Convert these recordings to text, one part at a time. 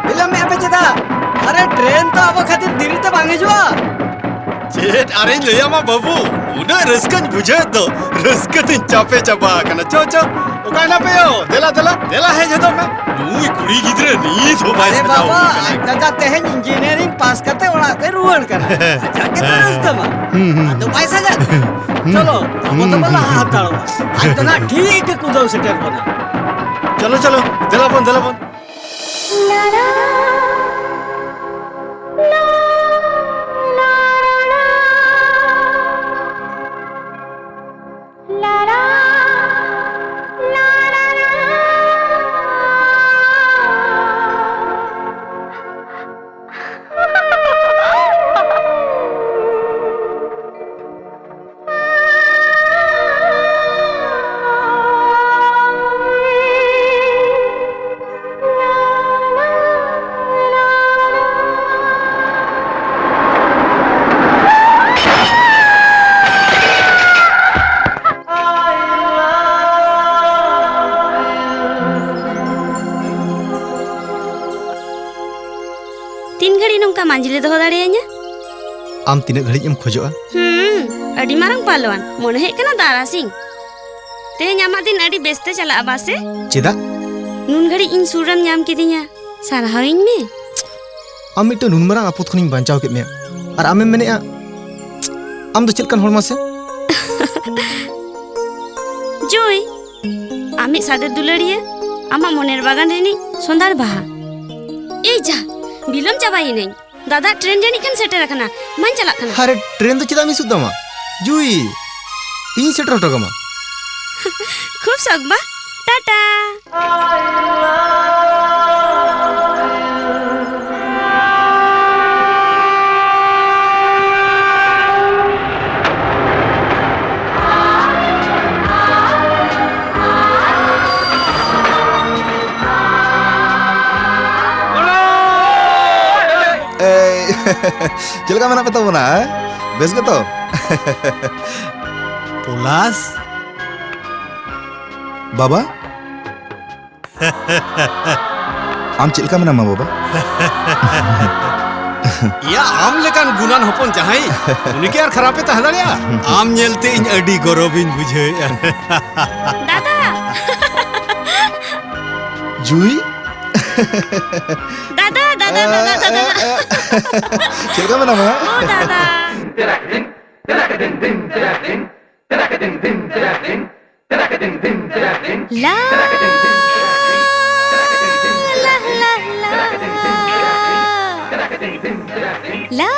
बिलम में पे चेदा अरे ट्रेन तो अब खातिर दिरी ते बांगे जुआ चेत अरे लिया मा बाबू उन्हें रस्कन बुझे दो रस्कन चापे चापा करना चो चो उकाई ना पे हो देला देला देला है जतो मैं नूई कुड़ी गिदरे नी तो भाई अरे बाबा दादा तेहन इंजीनियरिंग पास करते ओड़ा ते रुवन कर जाके तो रस्ता मा तो पैसा जा चलो अब तो बोला हाथ तालो आज तो ना ठीक कुदो सेटर बना चलो चलो देला बन तीन घड़ी नोंका मांझिले दो दाड़ेया냐 आम तीन घड़ी एम खोजोआ अडी मारंग पालवान मोने हेक कना दारा सिंह तेहें आमाग दिन अडी बेस्ते चला बासे चेदा नुन घड़ी इन सुरम ᱧᱟᱢ किदिया सारहाविंग में आम मिट्टो नुन मरांग आपुत खनिंग बांचाव केद मेया और आमेम मेनेआ आम दो चेलकान होड़ मासे जुई आमी सादे दुलड़िए आमा मोनेर बागान रेनी सोंदार बाहा ए जा बिलम चाबाई नहीं दादा ट्रेन जानी कन सेटर रखना मन चला खना अरे ट्रेन तो चेदा मी सुद्दामा जुई इन सेटर हटोगामा खूब सगबा टाटा चलका मना पता बोना बेस के तो पुलास बाबा आम चलका मना मा बाबा या आम लेकान गुनान हपन जहाई उनके यार खराबे तहदाड़िया आम नेलते इन अडी गौरविन बुझे दादा जुई दादा दादा दादा दादा चलका मना मा ओ दादा ला ला ला ला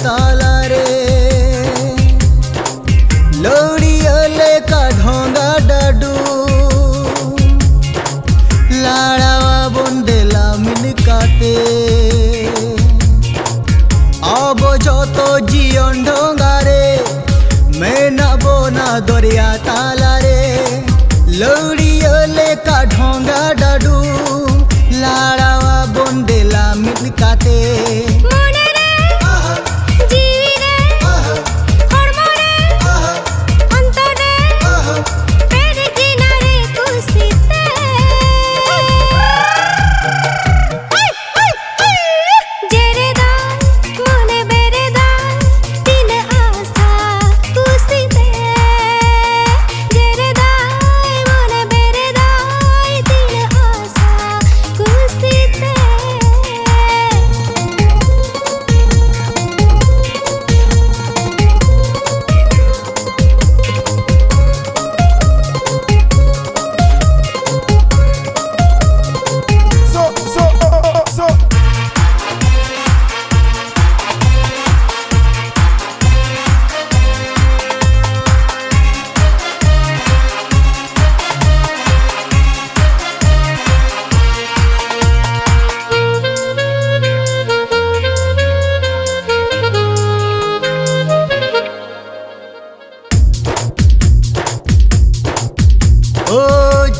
ताला रे लौड़िया लेका ढोंगा डाडू लाड़ावा बंदेला मिलकाते अब जो जीवन ढोंगा रे मेना बोना दरिया ताला रे लौड़िया लेका ढोंगा डाडू लाड़ावा बंदेला मिलकाते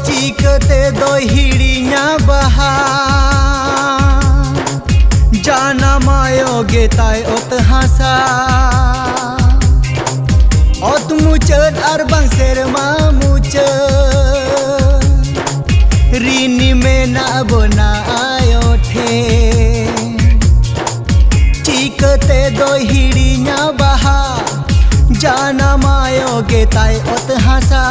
चिकते दो हिड़िया बहा जाना मायो गेताय ओत हासा ओत मुचद और बंग सेरमा मुचद रीनी में ना बना आयो थे चिकते दो हिड़िया बहा जाना मायो गेताय ओत हासा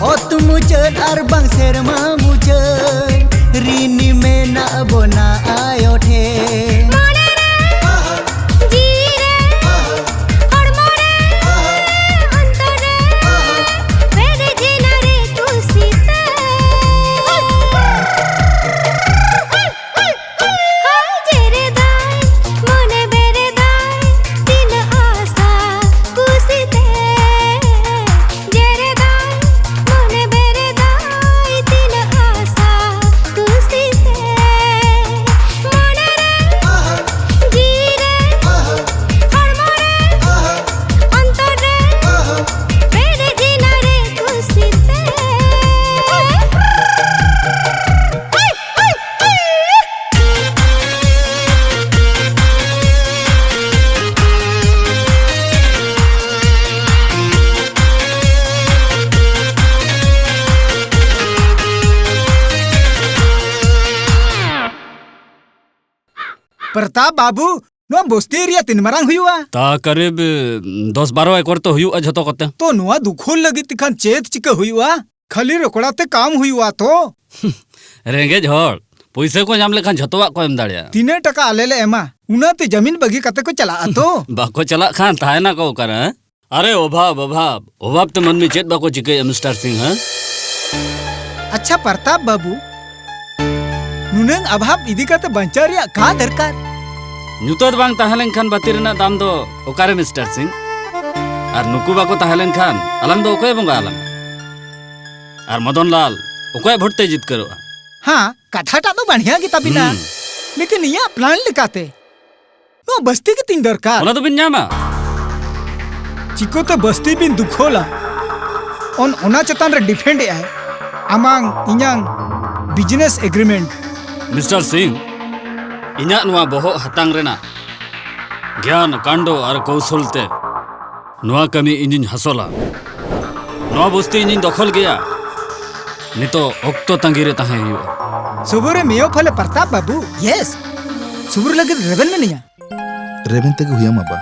ओत मुचद और बंग सेरमा मुचद रीनी में ना बना आयो ठे प्रताप बाबू नो बस्ती एरिया तीन मारांग हुआ ता करीब 10-12 एकड़ तो हुआ झतो कते तो नुआ दुखोल लगी तिखान चेत चिका हुआ खाली रोकड़ाते काम हुआ तो रेंगेज हर पैसे को नाम लेखान झतोवा को एम दाड़िया 3 टका आलेले एमा उनाते जमीन बगी कते को चला तो बाको चला खान थायना को कर अरे ओभाब तो मन में चेत बाको चिके मिस्टर सिंह है। अच्छा प्रताप बाबू नुनंग अभाव इदी कते बंचारिया का दरकार नुतद बांग ताहलेन खान बातिरना दाम दो ओकारे मिस्टर सिंह और नुकु बाको ताहलेन खान अलंग दो ओके बंगा अलंग और मदन लाल ओके भोटते जीत करो हाँ कथाटा तो बढ़िया की तबिना लेकिन ये प्लान लिखाते नो बस्ती के तीन दरकार ओना तो बिन न्यामा चिको तो बस्ती बिन दुखोला on ona chatan re defend ay amang inyang business agreement mister Singh इन्या नुआ बोहो हतांग रेना ज्ञान कांडो और कौशलते नुआ कमी इन्जिन हसोला नुआ बस्ती इन्जिन दखल गया नितो ओक्तो तंगीरे ताहे हुआ सुबुरे मेयो फले प्रताप बाबू यस सुबुर लगे रेबन में नहीं रेबन तक हुआ माबा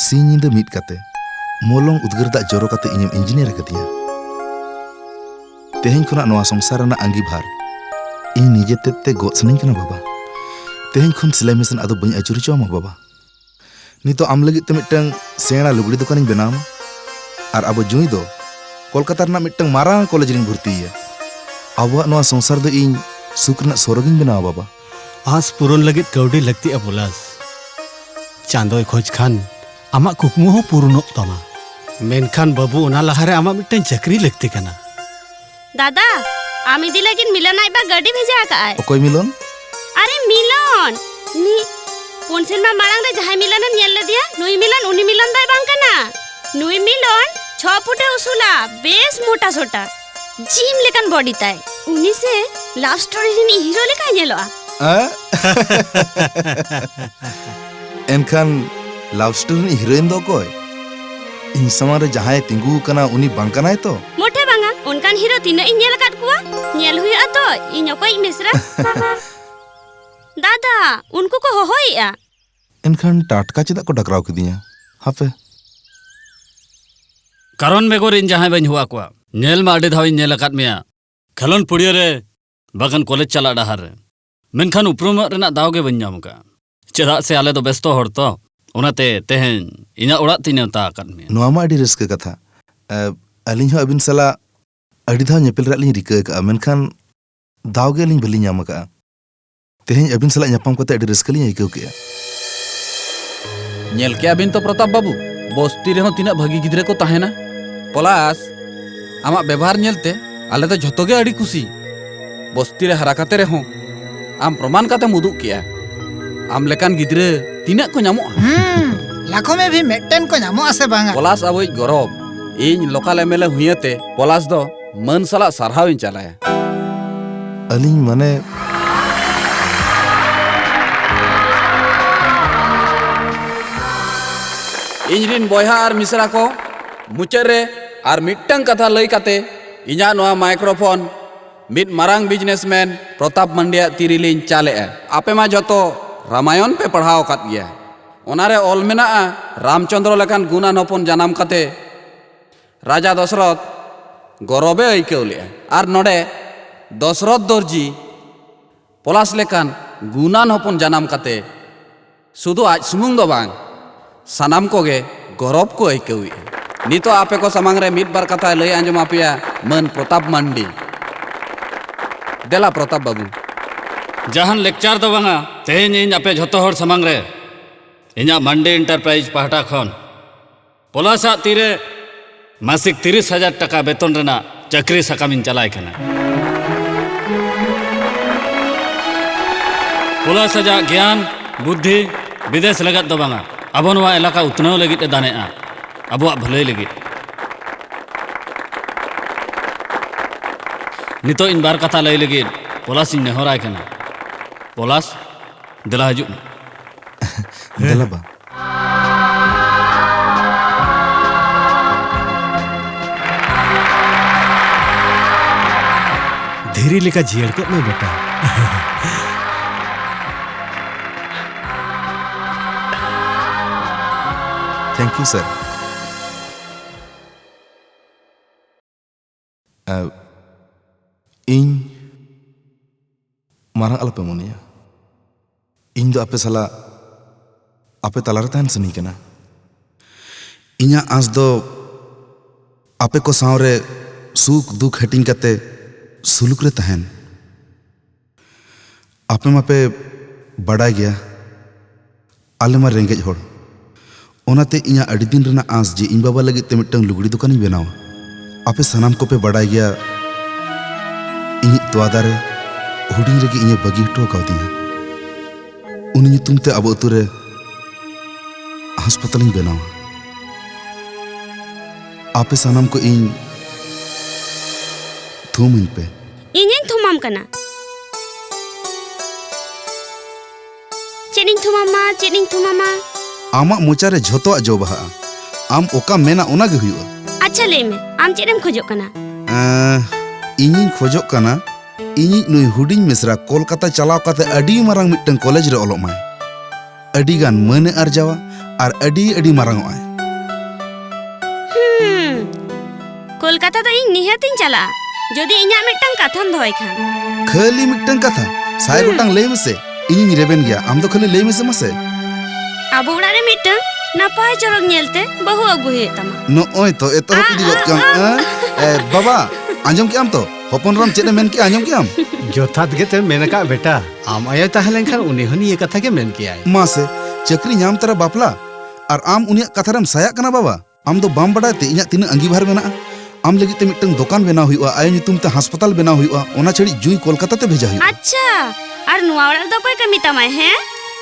सीनिंद मीट काते मोलोंग उद्गर दा जोरो काते इnyam इंजीनियर कतिया तेहें खुना नवा संसार ना अंगी भार इन निजे ते गो सनिंग कना बाबा तेहें खुन सिलाई मशीन आदो बई अचुरी चो मा बाबा नितो आम लगी ते मिटंग सेणा लुगड़ी दुकान बनाम और अब जुई दो कोलकाता ना मिटंग मारांग कॉलेज रिंग भर्ती है अब नवा संसार दो इन सुकना सोरगिंग बनावा बाबा आस पुरन लगित कौडी लगती अबुलास चांदोय खोज खान आमा कुकमु हो पूर्णो तमा मेनखान बाबू ओना लहारे आमा मिटन चक्री लगती कना दादा आम इदी लगिन मिलन आइबा गाड़ी भेजा का आय ओकोय मिलन अरे मिलन नी पुन सेरमा मारांग रे जहाय मिलन एम नेल दिया नुई मिलन उनी मिलन दाय बांग कना नुई मिलन 6 फुटे उसुला बेस मोटा सोटा जिम लेकन बॉडी ताय उनी से लव स्टोरी रिनी हीरो लेका नेलोआ एनखान लव स्टोरी हीरोइन दो कोय इन समारे जहाय तिंगु कना उनी बांग कनाय तो मोटे बांगा उनकान हीरो तीना इन नेल काट कुआ नेल हुई तो इन ओकोय मिसरा दादा उनको को होइया एनखान टाटका चेदा को डकराव किदिया हापे कारण बेगोर इन जहां बन हुआ को नेल मा अडे धाव नेल अकाद मेया खलन पुड़िया रे बागान कॉलेज चला डहार रे मेनखान उपरुम रेना दाव गे बन नाम का चेदा से आले तो बेस्तो हर तो ओनाते तेहन इना ओड़ा तिनेवता अकाद मे नोआ मा अडी रस्क कथा अलिन हो अबिन सला अडी धाव नेपेल रा लिन रिका का मेनखान दाव गे लिन बलि नाम का तेहन अबिन सला ᱧᱟᱯᱟᱢ कते अडी रस्क लिन आइकौ के नेल के अबिन तो प्रताप बाबू बस्ती रे हो तिना भागी गिदरे को ताहेना पलास आमा व्यवहार नेलते आले तो झतो गे अडी खुशी बस्ती रे हरा काते रे हो आम प्रमाण काते मुदुक किया आम लेकान गिदरे तिना को ᱧᱟᱢᱚᱜ लाखों में भी मेटन को ᱧᱟᱢᱚᱜ आसे बांगा पलास अबई गौरव इन लोकल एमएलए हुइते पलास दो मन सला सरहाव इन चलाया अलिन माने इनरिन बॉयहा और मिसरा को मुचरे और मिट्टन कथा लई काते इना नोआ माइक्रोफोन मिट मारांग बिजनेसमैन प्रताप मंडिया तिरिलिन चाले आपे मा जतो रामायण पे पढ़ाओ कात गया ओनारे ऑल मेना रामचंद्र लेकान गुना नपन जनाम काते राजा दशरथ गौरवे आइकौले और नोडे दशरथ दर्जी पलास लेकान गुना नपन जनाम काते सुदु आज सुमुंग दो बांग सानाम कोगे गौरव को आइकौई नितो आपे को समांग रे मिट बार कथा लई आंजम आपिया मन प्रताप मंडी देला प्रताप बाबू जहान लेक्चर दो बांगा तेहन इन आपे झतो हर समांग रे इना मंडी एंटरप्राइज पहाटा खन पलासा तीरे मासिक 30,000 टका वेतन रेना चक्री सकामिन चलाय कना पलासा जा ज्ञान बुद्धि विदेश लगत दो बांगा अब नवा इलाका उतनाव लगित दाने अब भले लगित नितो इन बार कथा लई लगित पलास इन नेहराय कना पलास दिला हजू देला बा धीरे लेका जियर को में बेटा थैंक यू सर इन मारांग आलपे मोनिया इन दो आपे सला आपे तलारे तहन सनी कना इना आस दो आपे को सावरे सुख दुख हटिंग कते सुलुक रे तहन आपे मापे बड़ा गया आले मा रेंगेज होड़ ओनाते इना अड़ी दिन रेना आस जे इन बाबा लगे ते मिटंग लुगड़ी दुकान ही बनावा आपे सनाम को पे बड़ा गया इन तोदारे हुडिंग रेगे इन बगी हटो का दिया उन नितुम ते अब अतुरे अस्पताल इन बनावा आपे सनाम को इन थूम इन पे इन्हें थुमाम कना चेनिंग थुमामा आमा मोचारे झोतो जो बहा आम ओका मेना ओना गे हुयो अच्छा ले में आम चेरेम खोजो कना इनिन खोजो कना इनि नुई हुडिंग मिसरा कोलकाता चलाव काते अडी मारांग मिटंग कॉलेज रे ओलोग माय अडी गान मने अर्जावा और अडी मारांग आय कोलकाता तो इन निहतिन चला जदि इना मिटंग कथाम धोय खान खाली मिटंग कथा साय गोटांग लेय मसे इनिन रेबेन गया आम तो खाली लेय मसे मसे अब उड़ा रे मिटंग नापाय चरक नेलते बहु अगु हे तमा नो ओय तो एतो इदी गत कम बाबा आंजम के आम तो हपन राम चेने मेन के आंजम के आम जोथात गे ते मेनका बेटा आम आया ताहलेन खान उनी हनी ये कथा के मेन किया मासे चक्री नाम तरा बापला और आम उनिया कथारम साया कना बाबा आम दो बाम बड़ा ते इन्या तीन अंगीभार मेना आम लगी ते मिट्टन दुकान बनाव हुआ आय नितुम ते अस्पताल बनाव हुआ ओना छड़ी जुई कोलकाता ते भेजा हुआ अच्छा और नुआ ओड़ा दो कोई कमी तमाय हैं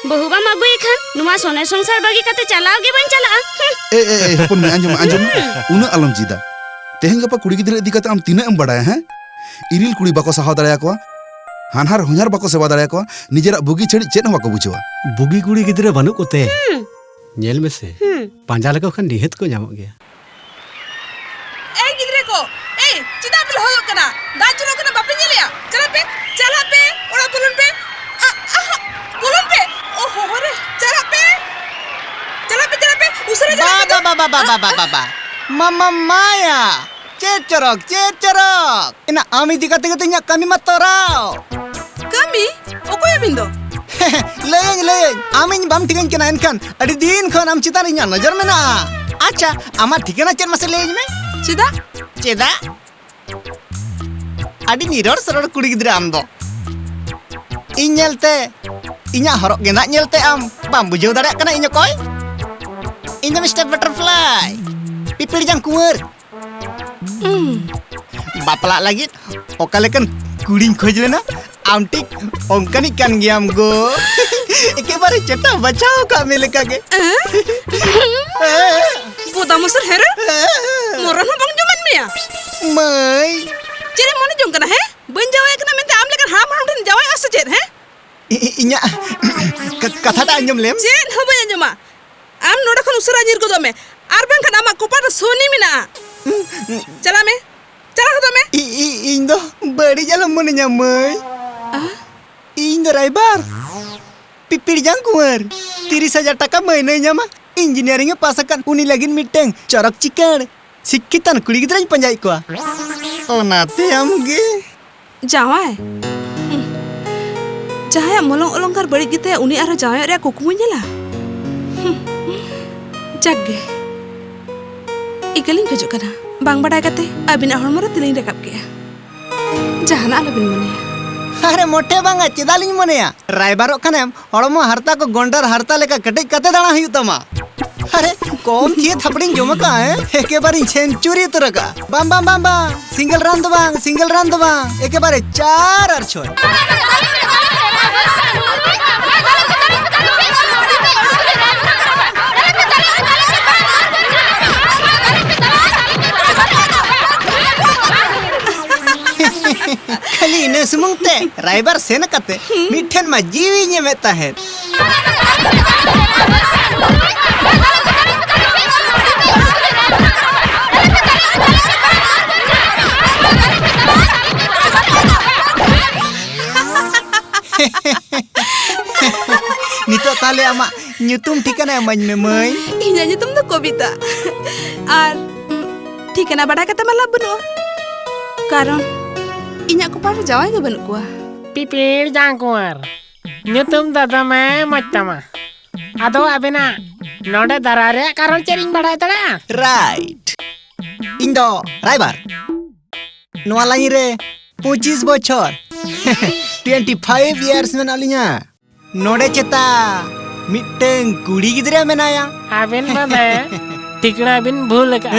बहुबा मागुई खान नुआ सोने संसार बागी कते चलाओगे बन चला ए हपन में अंजम उना अलम जीदा तेहें गपा कुड़ी गिदरे इदी कते आम तीना एम बड़ा है इरिल कुड़ी बाको सहाव दाड़या को हानहार होनहार बाको सेवा दाड़या को निजेरा बुगी छड़ी चेन बाको बुझवा बुगी कुड़ी गिदरे बानु कोते नेल में से पांजा लगा खान निहत को नामो गया ए गिदरे को ए चिदा पे हो कना दाजुरो कना बापे नेलिया चला पे ओड़ा बुलुन पे ओ हो रे चला पे उसरे बाबा मामा माया चेचरक इना आमी दिखाते गते nya kami matorao kami okoy bindo लें आमिन बम ठिकान के नाइन खान अड़ी दिन खान आम चितार इन्या नजर में ना अच्छा आमा ठिकाना चेन मसे लेज में चेदा अड़ी निरोड़ सरोड़ कुड़ी गिदरे आम दो इन्यलते इन्या हरक गेना nyelते आम बम बुझाव दाड़े कना इन्या कोय इन्या मिस्टर बटरफ्लाई पिपिड़ जang कुंवर बापला लगी ओकालेकन कुड़ी खोज लेना आम ठीक ओंकनी कान गियाम गो एके बारे चटा बचाओ का मेले कागे बोदा मुसर हेरे मोरन बंग जमन मिया मई चेरे मने जंग कना है बन जावे कना मेते आम लेकर हाम हाम ठन जावे अस चेत है इन्या कथा टा अंजम लेम चेत हो बन जमा आम नोडा खन उसरा जिर को दमे आर बन खन आमा कोपा सोनी मिना चला को दमे इन दो बड़ी जालम मने nya मई इन दो राइबार पिपिड़ jang कुंवर 30,000 टाका महीने ᱧᱟᱢᱟ engineering pass akan uni lagin miteng corok cikan sikitan kuli गिदरा पंजाई को ओनाते आमगे जावाय जहां मलंग अलंकार बड़ी गिते उनी आरो जावाय रे कुकुमु नेला जग्गे इकलिंग खजो कना बांग बडाय कते अबिना हरमरा तिलिंग रेकाब के जहाना आलबिन मने अरे मोटे बांगा चेदालिंग मनेया रायबारो खानेम हड़मो हरता को गोंडर हरता लेका कटेज कते दाना हुई तमा अरे कौन थी थपड़िंग जोमका है एके बारी सेंचुरी तुरका बम बम बम बम सिंगल रन दो बांग एके बारे 4 और छोड़ खाली इने सुमुंगते राइबर सेन कते मिठन मा जीवी ने मेता है नितो ताले आमा nyutum ठिकाना माñ में मई इन्या nyutum दो कविता आर ठिकाना बड़ा कते मला बनो कारण इन्या को पार जावाय के बनु कुआ पिपिड़ jang कुंवर nyutum दादा मैं मचतमा आदो अबेना नोडे दरारे कारण चेरिंग बड़ाय तड़ा राइट इंदो राइबार नोआ लाइन रे 25 बछर 25 years में नालिया नोडे चेता मिट्टें कुड़ी गिदरे मेनाया अबेन बदे टिकड़ा बिन भूल का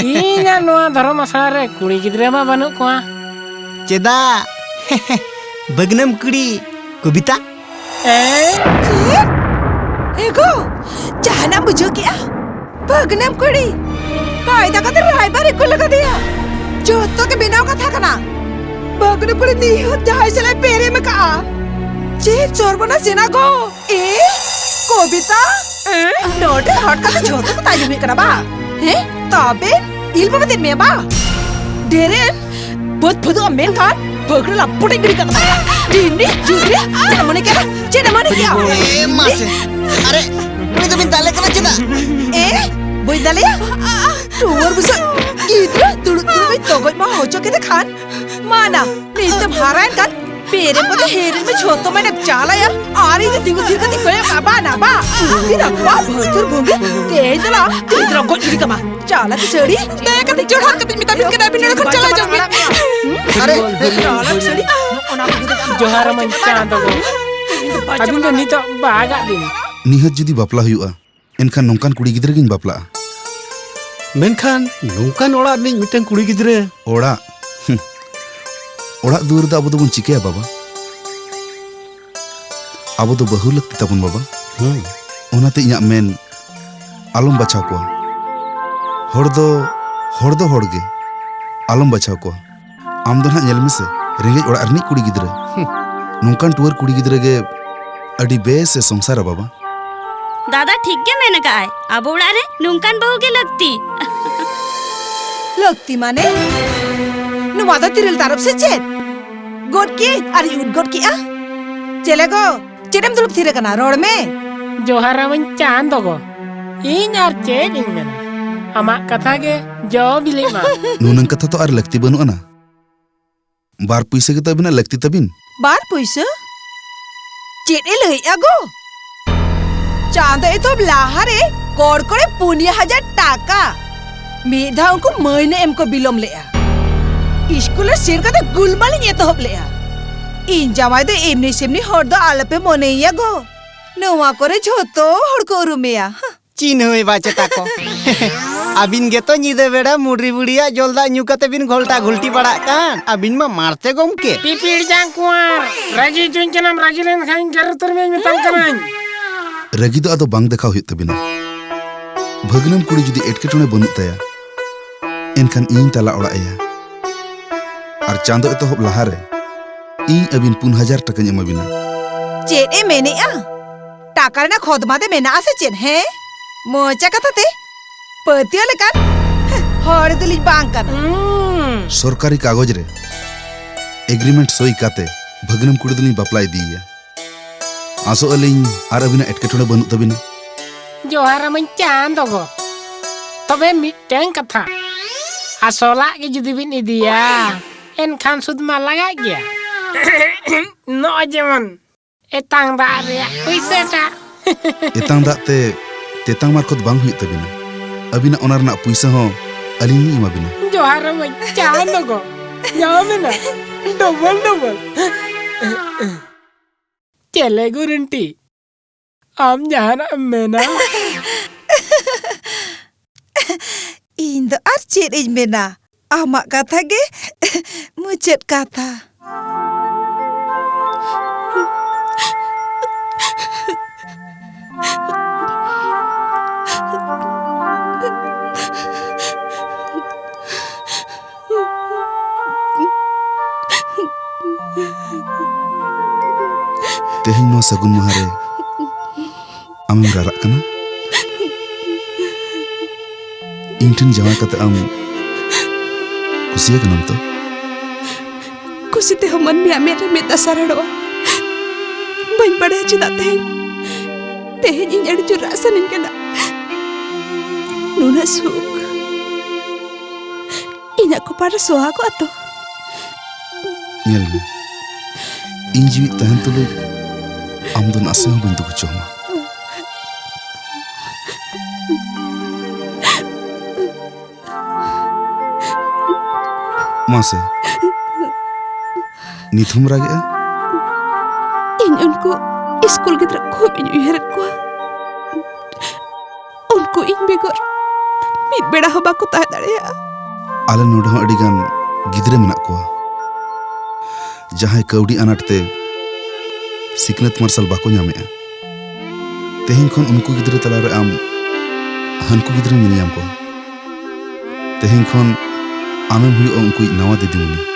इन्या नोआ धर्म असला रे कुड़ी गिदरे मा बनु कुआ चेदा बगनम कुड़ी कविता एगो जाना बुझो क्या बगनम कुड़ी कायदा का राइबर को लगा दिया जो तो के बिना का था कना बगनम कुड़ी नहीं हो जाए चले पेरे में का जे चोर बना सेना को कविता नोटे हट का छोटा का ताजु भी करा बा है तबे इल्म में दिन में बा डेरे बहुत फुदो अमेन का बगड़ लपटे गिरी का दिनी जुरे चेना क्या ए मासे अरे उनी तो बिन ताले कना चेदा बोई दाले टूवर बुसा इधर तुड़ में तोगज मा हो चके दे खान माना नहीं तो भारायन kan पेरे पते हेरे में छोटो मैंने चाला यार आरी ने दिगु थिर कति कोय बाबा ना बा फिर अब्बा भोजर भोगे तेज ला इधर को इधर कमा चाला की चढ़ी ते कति चढ़ हाथ कति मिता बिन के बिन को चला जाओगे अरे चाला की चढ़ी जोहार मन चांद गो अबिन तो नीतो बागा दिन निहत जुदी बापला हुआ एनखान नौकान कुड़ी गिद्रे गिन बापला मेनखान नौकान ओड़ा निज मिटन कुड़ी गिद्रे ओड़ा ओड़ा दुआर दा अबो दो बन चिकेया बाबा अबो दो बहु लगती तबन बाबा ओनाते इᱧᱟᱜ मेन आलम बचाव को हर दो हड़गे आलम बचाव को आम दो ना नेल में से रेंगे ओड़ा रनी कुड़ी गिद्रे नौकान टुअर कुड़ी गिद्रे गे अडी बेस से संसार बाबा दादा ठीक के मैंने कहा है अब उड़ा रे नुंकान बहू के लगती माने नुमादा तिरल तरफ से चेत गोट की अरे उठ गोट की आ चले गो चेडम दुलुप थिरे कना रोड में जोहारा मन चांद गो इन यार चेड इन में अमा कथा के जो बिले मा नूनन कथा तो आर लगती बनु ना बार पैसे के तबिना लगती तबिन बार पैसे चेड ए लई आगो चांद ए तो लाहारे कोड़ कोड़े 5,000 टाका मेधा उनको महीने एम को बिलोम लेया स्कूल सिर का गुलमाली ये तो हब लेया इन जमाई दे एमनी सेमनी हर दो आलपे मोनेया गो नवा करे झोतो हर को रुमेया चीन हुई बाचे ताको अबिन गे तो निदे बेड़ा मुडरी बुड़िया जोलदा न्यूकते बिन घोलटा घुलटी बड़ा कान अबिन मा मारते गोमके पिपीड़ जांग कुआर रागी चुनचनम रागी लेन खाइन जरूर में मितम कनान रगी दो आदो बांग देखाव हुई तबिना भगनम कुड़ी जुदी एटकेटोने बनुत ताया एनखान इन तला ओड़ा एया और चांदो एतो हब लहारे इन अबिन 5,000 टका एमा बिना चेड ए मेने आ टाका ना खोदमा दे मेना आसे चेड है मोचा कथा ते पतियो लेकान हर दिली बांग कन सरकारी कागज रे एग्रीमेंट सही काते भगनम कुड़ी दिली बापलाई दिया आसो अलिंग आर अबिना एटकेटोने बनुत तबिना जोहारा मन चांद गो तबे मिटeng कथा आसोला के जुदी बिन इदिया एनखान सुद मा लगा गया नो जेमन एतांग दा रे पैसे टा एतांग दा ते तेतांग मार खुद बांग हुई तबिना अबिना ओनार ना पैसा हो अलिंग इमा बिना जोहारा मन चांद गो यामेना डबल चले गुरंटी आम जहाना मेना इन दो आर चेड इज मेना आमा कथा गे मुचेद कथा तेहिं नो सगुन महारे आम रारा कना इंटन जमा कते आम कुसिया कनम तो कुसिते हमन में मेरे में दसरड़ो बन पड़े चिदा ते इन अड़ जो रासन इनकना नुना सुख इना को पार सोहा को तो नेल में इन जीवित तहन तुले आम दो नासे हो बिंदु को चोमा मासे निथुम रागे इन उनको स्कूल गिद्रा को इन उहरत को उनको इन बेगर मित बेड़ा हबा को ता दड़ेया आले नोड हो अडिगान गिद्रे मेना को जहां कौडी अनाटते सिकनत मार्शल बाको नामे तेहिं खन उनको गिद्रे तलारे आम हनको गिद्रे मिलियाम को तेहिं खन आमेम हुई उनको नवा दिदिमुनी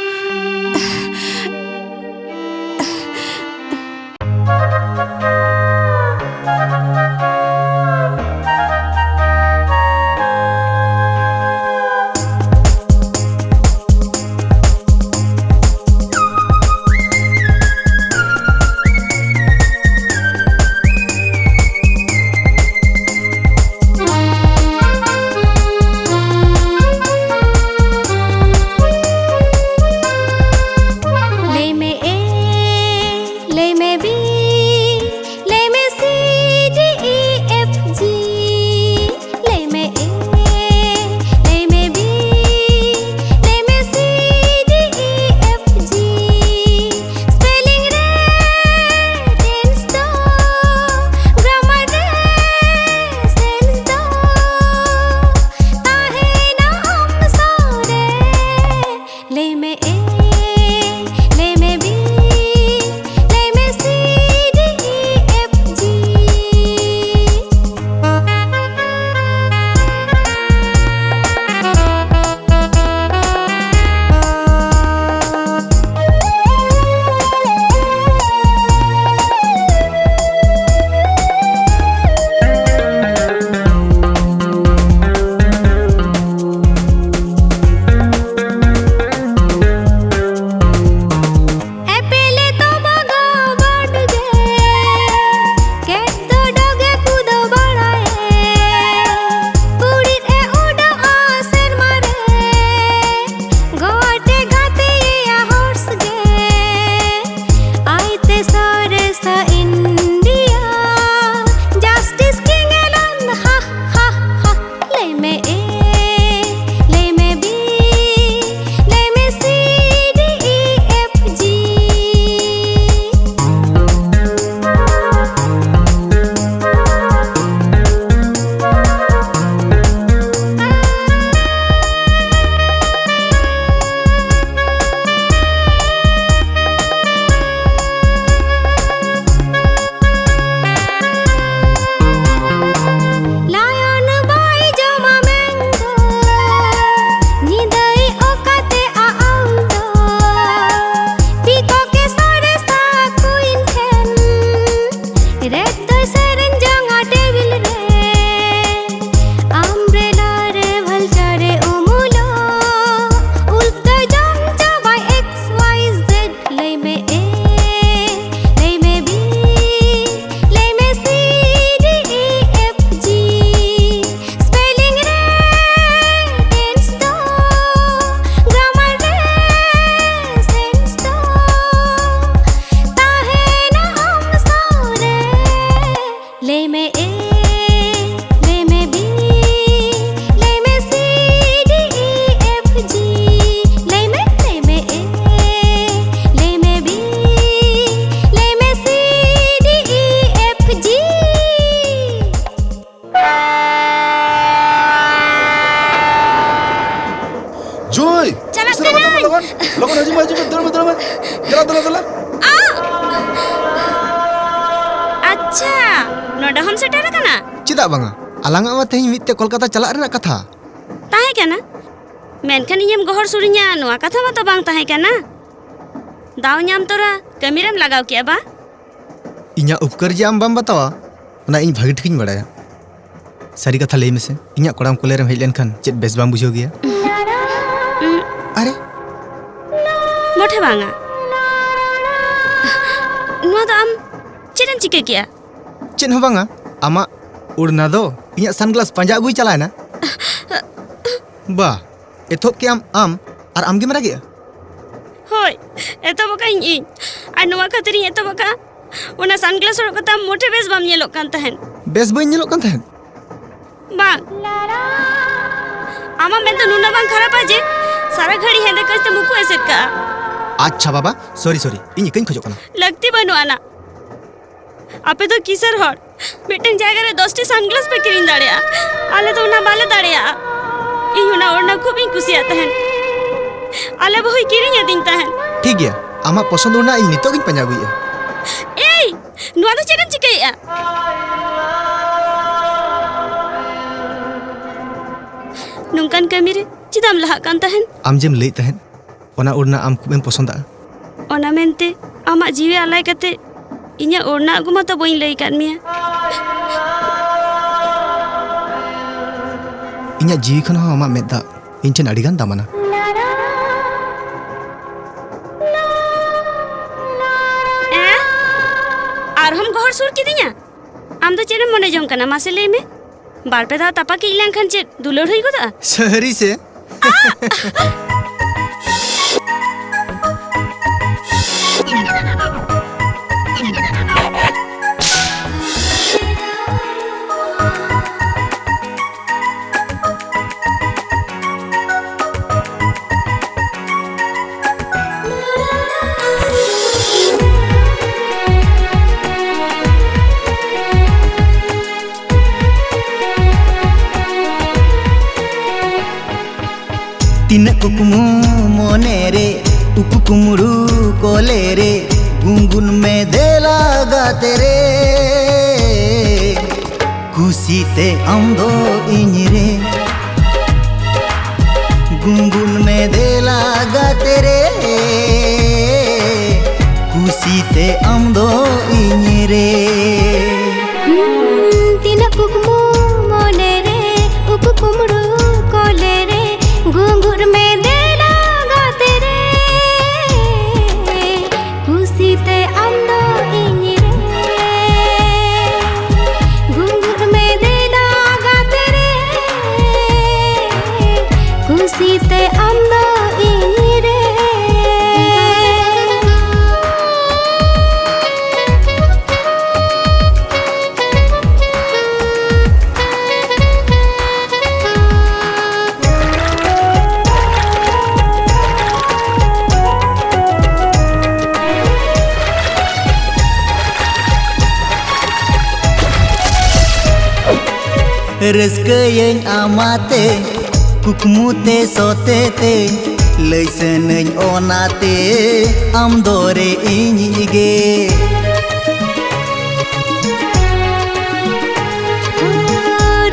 Lokon haju maju dulu. Dela. अच्छा नोडा हम सेटर कना Cida banga? Alang awa teh mitte Kolkata chalak rena katha. ताहे कना मेनखान इयम गोहर सुरिnya नुआ कथा मत बांग ताहे कना दाव ᱧᱟᱢ तोरा कमीरम लगाव किया बा Inya upkar je am bam batawa. Ona ᱤᱧ bhagi thikiᱧ badaya. Sari katha lay mese. Inya koram kolerem hej lenkhan chet bes bam bujhaw geya. Are मोठे बांगा नुआ दा आम चेरम चिके किया chet ho banga. Ama urna do inya sunglass panja agui chalai na. Ba ethop ke am ar am ge mara geya. होय एतो बका इन आ नुआ खातिर एतो बका ओना सनग्लास और कता मोठे बेस बाम येलो कान तहन Bes bain nyelok kan tahen. बांग आमा में तो नुना बांग खराब आजे सारा घड़ी हेंदे कस्ते मुकु एसेट का Acha baba, sorry. Inya kain khojok kana. लगती बनो आना आपे तो किसर हर मिटन जायगा रे 10 टी सनग्लास पे किरिन दाड़िया आले तो ना बाले दाड़िया इन होना ओरना खूब इन कुसिया तहन आले बहुई किरिन यदिन तहन Thik geya. Ama posond urna iñ nitok iñ panja aguiya. एई नुआ दो चेरम चिकेया नुंकान कमीरे चिदाम लहा कान तहन Am jem lay tahen. Ona urna am khubem posonda. ओना मेनते आमा जीवे आलाय कते इnya ओरना अगु मतो बई लई कान मिया Inya jiwi khon ho ama medda. Iñ chen adigan damana. आर हम गोहर सुर किदिया आम तो चेरम मने जम कना मासे लई में बार पे दा तपा की इलां खन चे दुलड़ होई गोदा Sehari se. Tinak kukumu monere ukukumuru kolere gungun में दे लगा तेरे खुशी ते आमदो इñरे gungun में दे लगा तेरे खुशी ते आमदो इñरे तिना कुकुमु मोनेरे ukukumuru kolere घुंघुर में दे लगा तेरे खुशी ते आमदो इñरे घुंघुर में दे लगा तेरे खुशी ते आमदो इñरे Rezkeyeñ amate kukmute sotete leiseneñ onate amdore iñige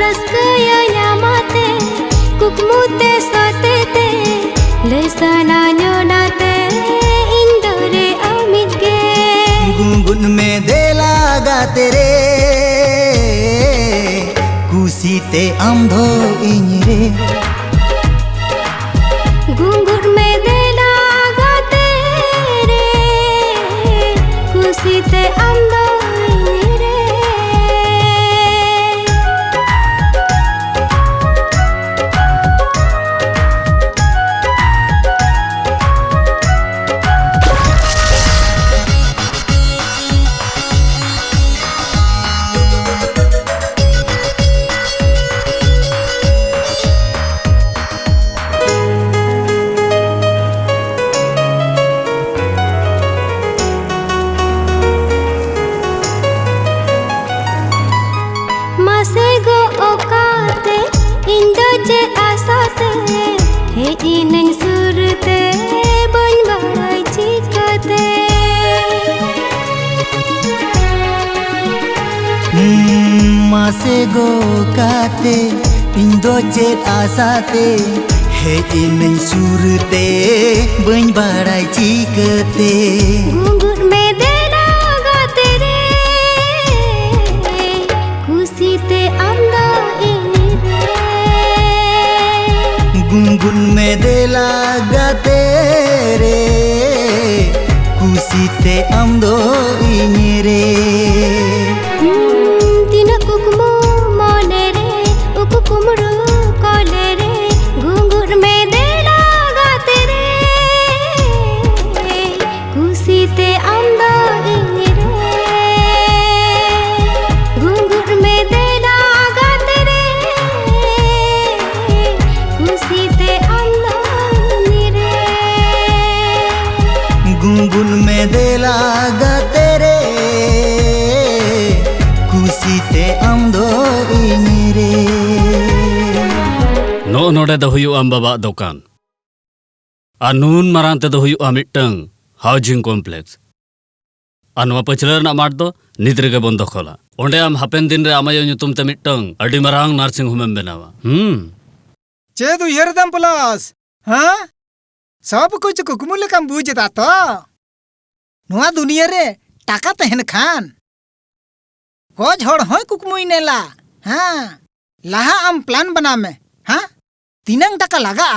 Rezkeyeñ amate kukmute sotete leiseneñ onate indore amige gungun में दे लगा तेरे खुशी ते आमदो इñरे घुंघुर में दे लगा तेरे खुशी ते आमदो इñरे मासे गो ओकाते इंदो जे आसाते हे इनन सुरते से गो काते इंदो चेत आसाते हे इन सुरते बन बाड़ाई चिकते घुंघट में देना गाते रे खुशी ते आमदा इनी रे गुनगुन में देला गाते रे खुशी ते आमदो इनी रे तीना कुकमो मोने रे उकु कुमरो कोले रे घुंघट में देना गाते रे खुशी ते आमदा इनी रे घुंघट में देना गाते रे खुशी ते आमदा इनी रे गुनगुन में देला गाते रे खुशी ते आमदो इनी रे नो नोडे दो हुयु आम बाबा दुकान आ नून मारांग ते दो हुयु मिटंग हाउसिंग कॉम्प्लेक्स आ नवा पछले रना माट दो नित रेगे बन दखला ओंडे आम हापेन दिन रे आमायो ᱧᱩᱛᱩᱢ ᱛᱮ मिटंग अडी मारांग नर्सिंग होम एम बेनावा चेद उयहर दम प्लस हाँ सब कुछ कुकमु लेकाम बुझदा तो नोआ दुनिया रे टाका तहन खान कोज हड़ होय कुकमुई नेला हाँ लाहा आम प्लान बना में हाँ तीनंग टाका लगा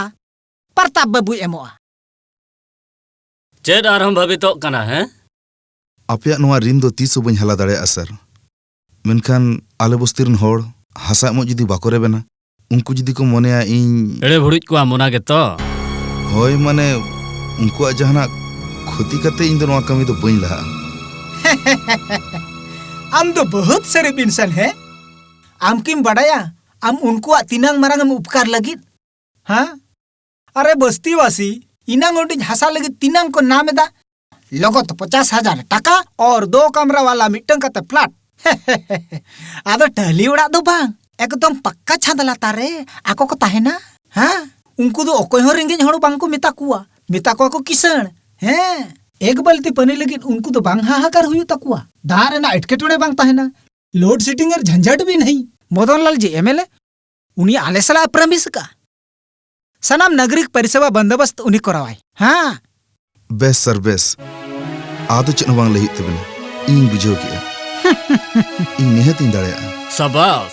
प्रताप बाबू एमोआ चेद आरहम भाभी तो कना है आपया नोआ ऋण दो तीस बन हाला दाड़े सर मेनखान आले बस्तीरन होड़ हासा एमो जुदी बाको रेबेना उनको जुदी को मोनेया इन एड़े भुड़िज को मोना के तो होय माने उनको जहाना खुती करते इन दोनों कमी तो बन लहा आम तो बहुत शरीफ इंसान है आम किम बड़ाया आम उनको तीनांग मारांग हम उपकार लगी हाँ अरे बस्ती वासी इनांग ओटी हसा लगी तीनांग को नाम दा लगत 50,000 टाका और 2 कमरा वाला मिटंग का फ्लैट आदो टहली उड़ा दो बांग एकदम पक्का छाद लाता रे आको को ताहेना हाँ उनको तो ओकोय हो रेंगेज हड़ बांग को मिता को किसण हैं एक बाल्टी पानी लगी उनको तो बांग हाहाकार हुई तकुआ दार ना एटकेटोड़े बांग ताहेना लोड सेटिंग और झंझट भी नहीं मदन लाल जी एमएलए उनी आले सला प्रमिस का सनाम नागरिक परिसेवा बंदोबस्त उनी करावाय हाँ बेस सर बेस आदो चनो बांग लहित तबना इन बुझो के इन नेहत इन दाड़या शाबाश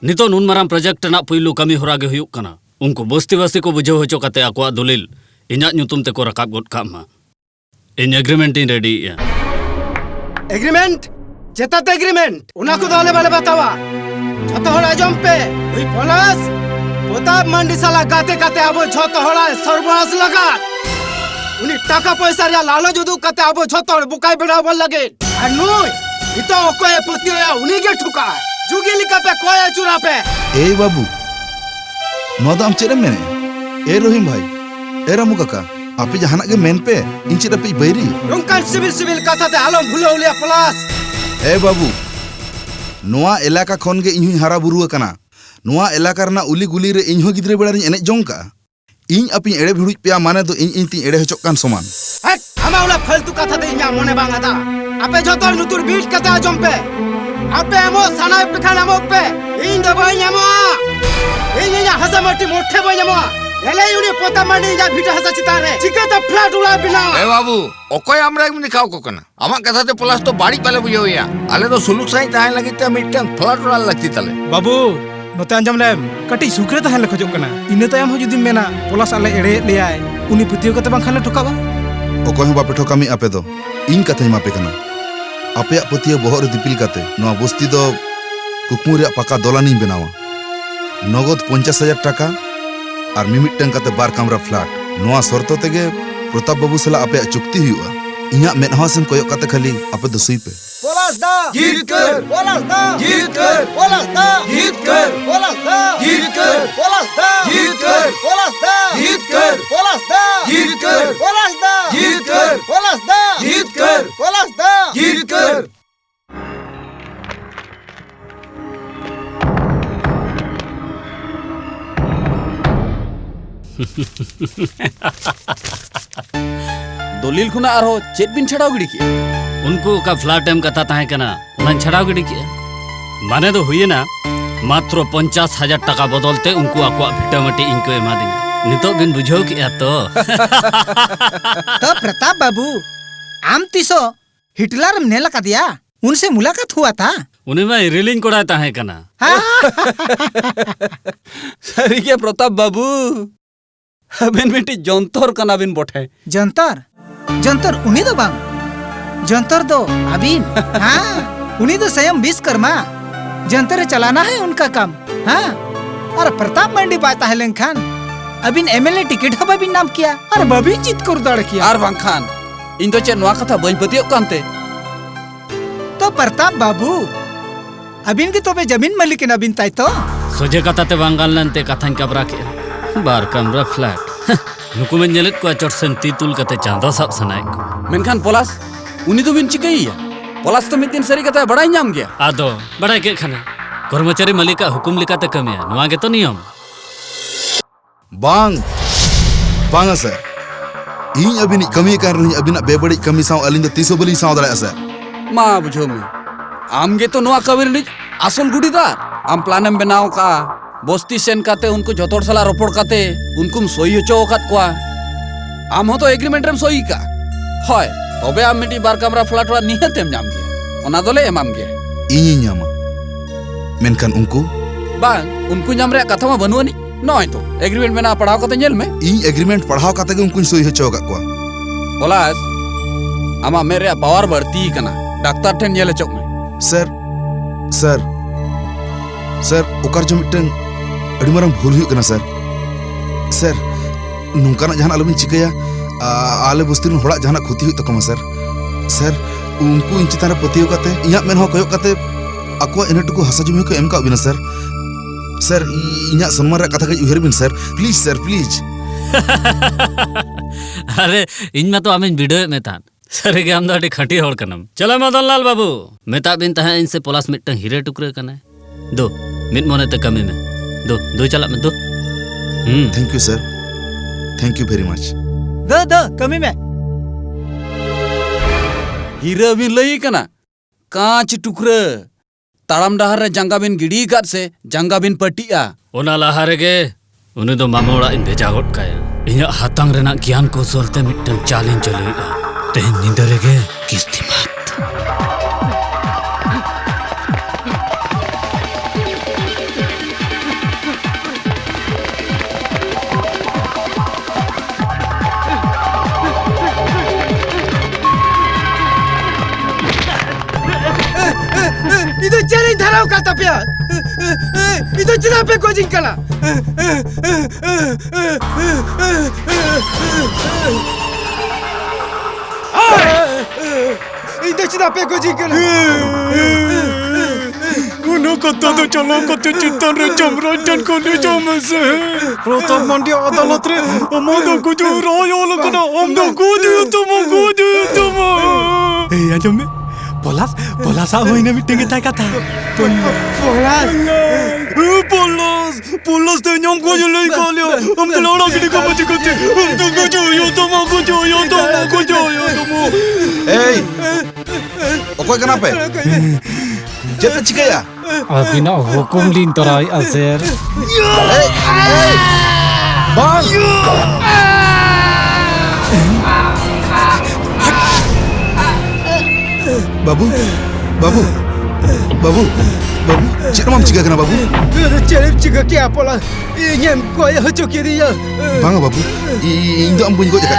नितो नून मारांग प्रोजेक्ट ना पुइलु कमी होरा गे हुयुक कना उनको बस्ती बस्ती को बुझो होचो कते आकोआ दलिल इन्या ᱧᱩᱛᱩᱢ ते को रकाब गोद कामा इन एग्रीमेंट इन रेडी या एग्रीमेंट चेतात एग्रीमेंट उना को दाले वाले बतावा छतो होड़ा जम पे हुई पलास प्रताप मंडी साला गाते गाते आबो छतो होड़ा सर्वनाश लगा उनी टाका पैसा रे लालो जुदु कते आबो छतो बुकाई बनावल लगे आ नुई इतो ओकोए पतिया उनी के ठुका जुगी लिका पे कोए चुरा पे ए बाबू नोदाम चेरे मेने ए रोहिम भाई ए रामू काका आपे जहाना के मेन पे इन चिरा पे बैरी रुंकान सिविल कथा ते आलम भुलौलिया प्लस ए बाबू नोआ इलाका खन के इन्हु हारा बुरु कना नोआ इलाका रना उली गुली रे इन्हु गिद्रे बेड़ा रे एने जोंका इन अपि एड़े भिड़ुज पेया माने तो इन ती एड़े हचोक कान समान हट हमाउला फालतू कथा दे इन्या मने बांगादा आपे जतो नुतुर बीट कथा आजम पे आपे एमो साना पे खाना मो पे इन दो बाई एमो इन या हसा मटी मोठे बाई एमो एले उनी पोता मानी जा भीटा हसा चितारे चिके त फ्लैट उला बिना ए बाबू ओकोय हमरा इमनि खाओ को कना आमा कथा ते प्लस तो बाड़ी पाले बुझो या आले तो सुलुक साई ताहे लगी ते मिटन फ्लैट उला लगती तले बाबू नोते अंजम ले कटी सुकरे ताहे ले खजो कना इने तायम हो जुदी मेना प्लस आले एड़े लेयाय उनी पुतियो कते बां खाले ठोकाबा ओकोय बापे ठोकामी आपे दो इन कथा मापे कना आपे पुतियो बोहर दिपिल कते नोआ बस्ती दो कुकमु रे पका दोलानी बनावा नगद 50,000 टाका और मिमिटन कते बार कमरा फ्लैट नोआ शर्तो तेगे प्रताप बाबू सला आपे चुक्ति हुआ इन्या मेनहासन कोयो कते खाली आपे दो सुई पे बोलास दा जीत कर बोलास दा जीत कर बोलास दा जीत कर बोलास दा जीत कर बोलास दा जीत कर बोलास दा जीत कर बोलास दा जीत कर बोलास दा जीत कर बोलास दा जीत कर बोलास दा जीत कर दलिल खुना आरो चेत बिन छड़ाव गिड़ी के उनको का फ्लैट टाइम कथा ताहे कना उन छड़ाव गिड़ी के माने दो हुई ना मात्र 50,000 टाका बदलते उनको आको भिटामाटी इनको एमा दिया नितो बिन बुझो किया तो प्रताप बाबू आम तीसो हिटलर नेला का दिया उनसे मुलाकात हुआ था उन्हें मैं रिलिंग कोड़ा ताहे कना सरी के प्रताप बाबू अबेन बेटी जंतर कना बिन बोठे जंतर जंतर उन्हीं दो बांग जंतर दो अबिन हाँ उन्हीं दो स्वयं विश्वकर्मा जंतर चलाना है उनका काम हाँ और प्रताप मंडी पाता है लेंखान अबिन एमएलए टिकट हो बबिन नाम किया और बबिन जीत कर दौड़ किया और बांखान इन तो चे नवा कथा बई पतियो कांते तो प्रताप बाबू अबिन के तो पे जमीन मालिक न अबिन ताई तो सोजे कथा ते बांगाल नंते कथान कबरा के बार कमरा फ्लैट नुकु में नेलत को चोट सेंती तुल कते चांदो सब सनाय को मेनखान पोलास उनी तो बिन चिकैया पोलास तो मितिन सरी कथा बड़ा नाम गया आदो बड़ा के खाना कर्मचारी मालिका हुकुम लिकाते कमिया नुआ के तो नियम बांग बांग सर इन अबिन कमी कर रही अबिन बेबड़ी कमी साव अलिंग दो तीसो बली साव दड़ा सर मा बुझो में आम गे तो नुआ कबिर नि असल गुडीदार आम प्लानम बनाओ का बस्ती सेन काते उनको जतोड़ सला रोपड़ काते उनको सही होचो कात कोआ आम हो तो एग्रीमेंट रेम सही का होय तबे आम मिटी बार कमरा फ्लैट वा निहतेम नाम गया ओना दोले एमाम गया इन न्यामा मेनखान उनको बांग उनको नाम रे कथा मा बनुआनी नय तो एग्रीमेंट में ना पढ़ाओ काते नेल में इन एग्रीमेंट पढ़ाओ काते के उनको सही होचो का कोआ पोलास आमा मेरे पावर बढ़ती कना डॉक्टर ठेन नेले चोक में सर सर सर ओकर जो मिटन अड़ी मारंग भूल हुई कना सर सर नुकाना जहां आलबिन चिकया आले बस्ती रन होड़ा जहां क्षति हुई तकमा सर सर उनको इन चितान पतियो काते इया मेन हो कयो काते अको इनटुको हसा जमी को एम का बिना सर सर इया सम्मान रे कथा के उहर बिन सर प्लीज अरे इन में तो आमिन वीडियो में तान सर के हम दाडी खटी होड़ कनम चलो मदन लाल बाबू मेता बिन तहा इनसे पोलास मिटन हीरे टुकरे कने दो मिट मोने ते कमी में दो चला में दो thank you sir thank you very much दो कमी में हीरा बिन लई कना कांच टुकरे ताड़ाम डहार रे जंगा बिन गिड़ी काट से जंगा बिन पटिया ओना लहारे के उनी दो मामोड़ा इन भेजा गोट काया इया हातांग रेना ज्ञान कौशल ते मिटन चालिन चलेगा तेन निंदरे के किस्ती मत इधर चले धराव का तपिया इधर चला पे कोचिंग कला इधर चला पे कोचिंग कला उनो कत्ता तो चलो कत्ते चित्तन रे चमराजन को ले जाओ मसे प्रताप मंडी अदालत रे अमदो को जो रायो लगना अमदो को दियो तुम ए आजम में पोलास पोलासा होइने मिटिंग ताई कथा पोलास ते न्योम को जो लई कालियो हम तो लड़ा गिडी को बच करते हम तो को जो यो तुम ए ओकोय कना पे जेते चिकया अबिना हुकुम लिन तराई असेर बांग बाबू बाबू बाबू बाबू चिकम चिका कना बाबू चले चिका क्या पोला इन्हें कोई हो चुकी दिया बांगा बाबू इंदो am bunyi ko jaka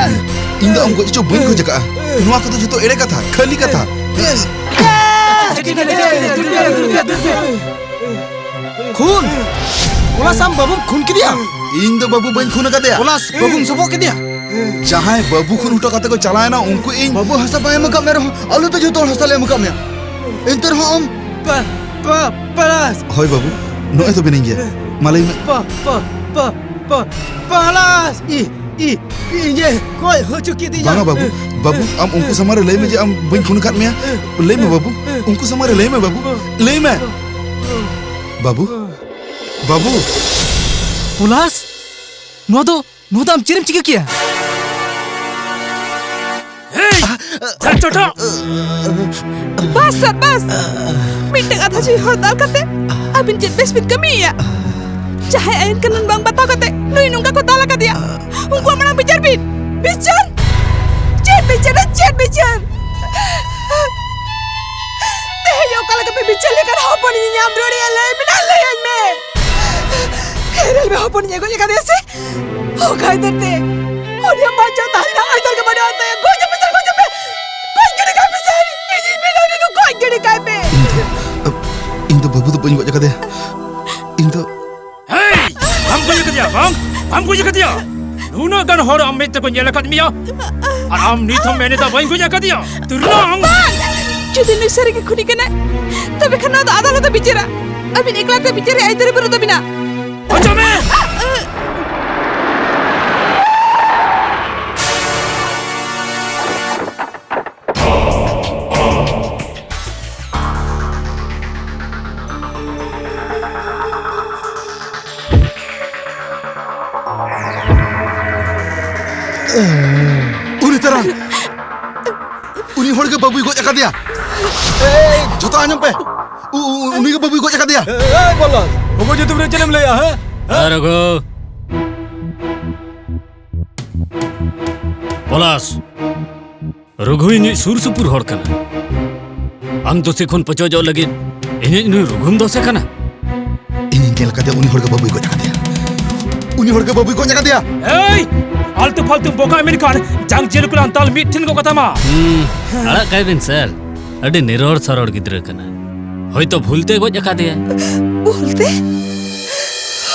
इंदो am ko जो bunyi ko jaka नुआ को तो जो तो एड़े कथा खाली कथा खून पोलास हम बाबू खून के दिया इंदो बाबू बन खून का दिया पोलास बाबू सबो के दिया जहां बाबू खून उठा काते को चलाए ना उनको इन बाबू हंसा पाए मका मेरे आलू तो जो तो हंसा ले मका में इंतर हम पोलास होय बाबू नोए तो बिनेंगे मालई में पोलास ये कोई हो चुकी दी बांगा बाबू बाबू हम उनको समारे ले में जे हम बन खून काट में ले में बाबू उनको समारे ले में बाबू ले में बाबू बाबू पोलास नो तो हम चिरम चिका किया चल चोटो बस सर बस मिट्टे आधा जी हड़ताल करते अबिन चेत बेस बिन कमी या चाहे आइन कानून bang bataw kate nuy nungka ko tala ka dia ungko manang bicar bin bicar chat bicar teh yo kala ka bicar le kan hopon ni nyam dori ale minal le yan me herel me hopon ni go ya ka dia se ho kai dete ho dia baca tahina aitar ka bada ata go jape koi gede ka be sari ini me na ni koi gede ka be Indo babu tu banyak jaga dia. Indo. Hey, हमको ये कदिया bang, हमको ये कदिया. Nuna kan hor amit te ko nyela kat miya. Aram ni thom mene ta bain ko ya kadiya. Turlang. Jadi nuy sari ke khuni kana tabe khana da adala ta bicara abin ekla ta bicara ai tere bero ta bina. Acha me. Uni terang. Uni hor ke babu ikut jaga dia. Jota anyam pe. Uni ke babu ikut jaga dia. Bolos. Pokok je tu boleh jalan Melayu, ha? Arago. Polas. Rughu ini sur supur hor kana. Am to sekhon pacho jauh lagi. Ini rughum do se kana. Ini gel kata uni hor ke babu ikut jaga dia. Uni hor ke babu ikut jaga dia. Hey! Altu faltu boka Amerikan jang jelu kulan tal mitin ko kata ma. Ala kai bin sir. Adi niror saror gidra kana. Hoy to bhulte go jaka dia. Bhulte?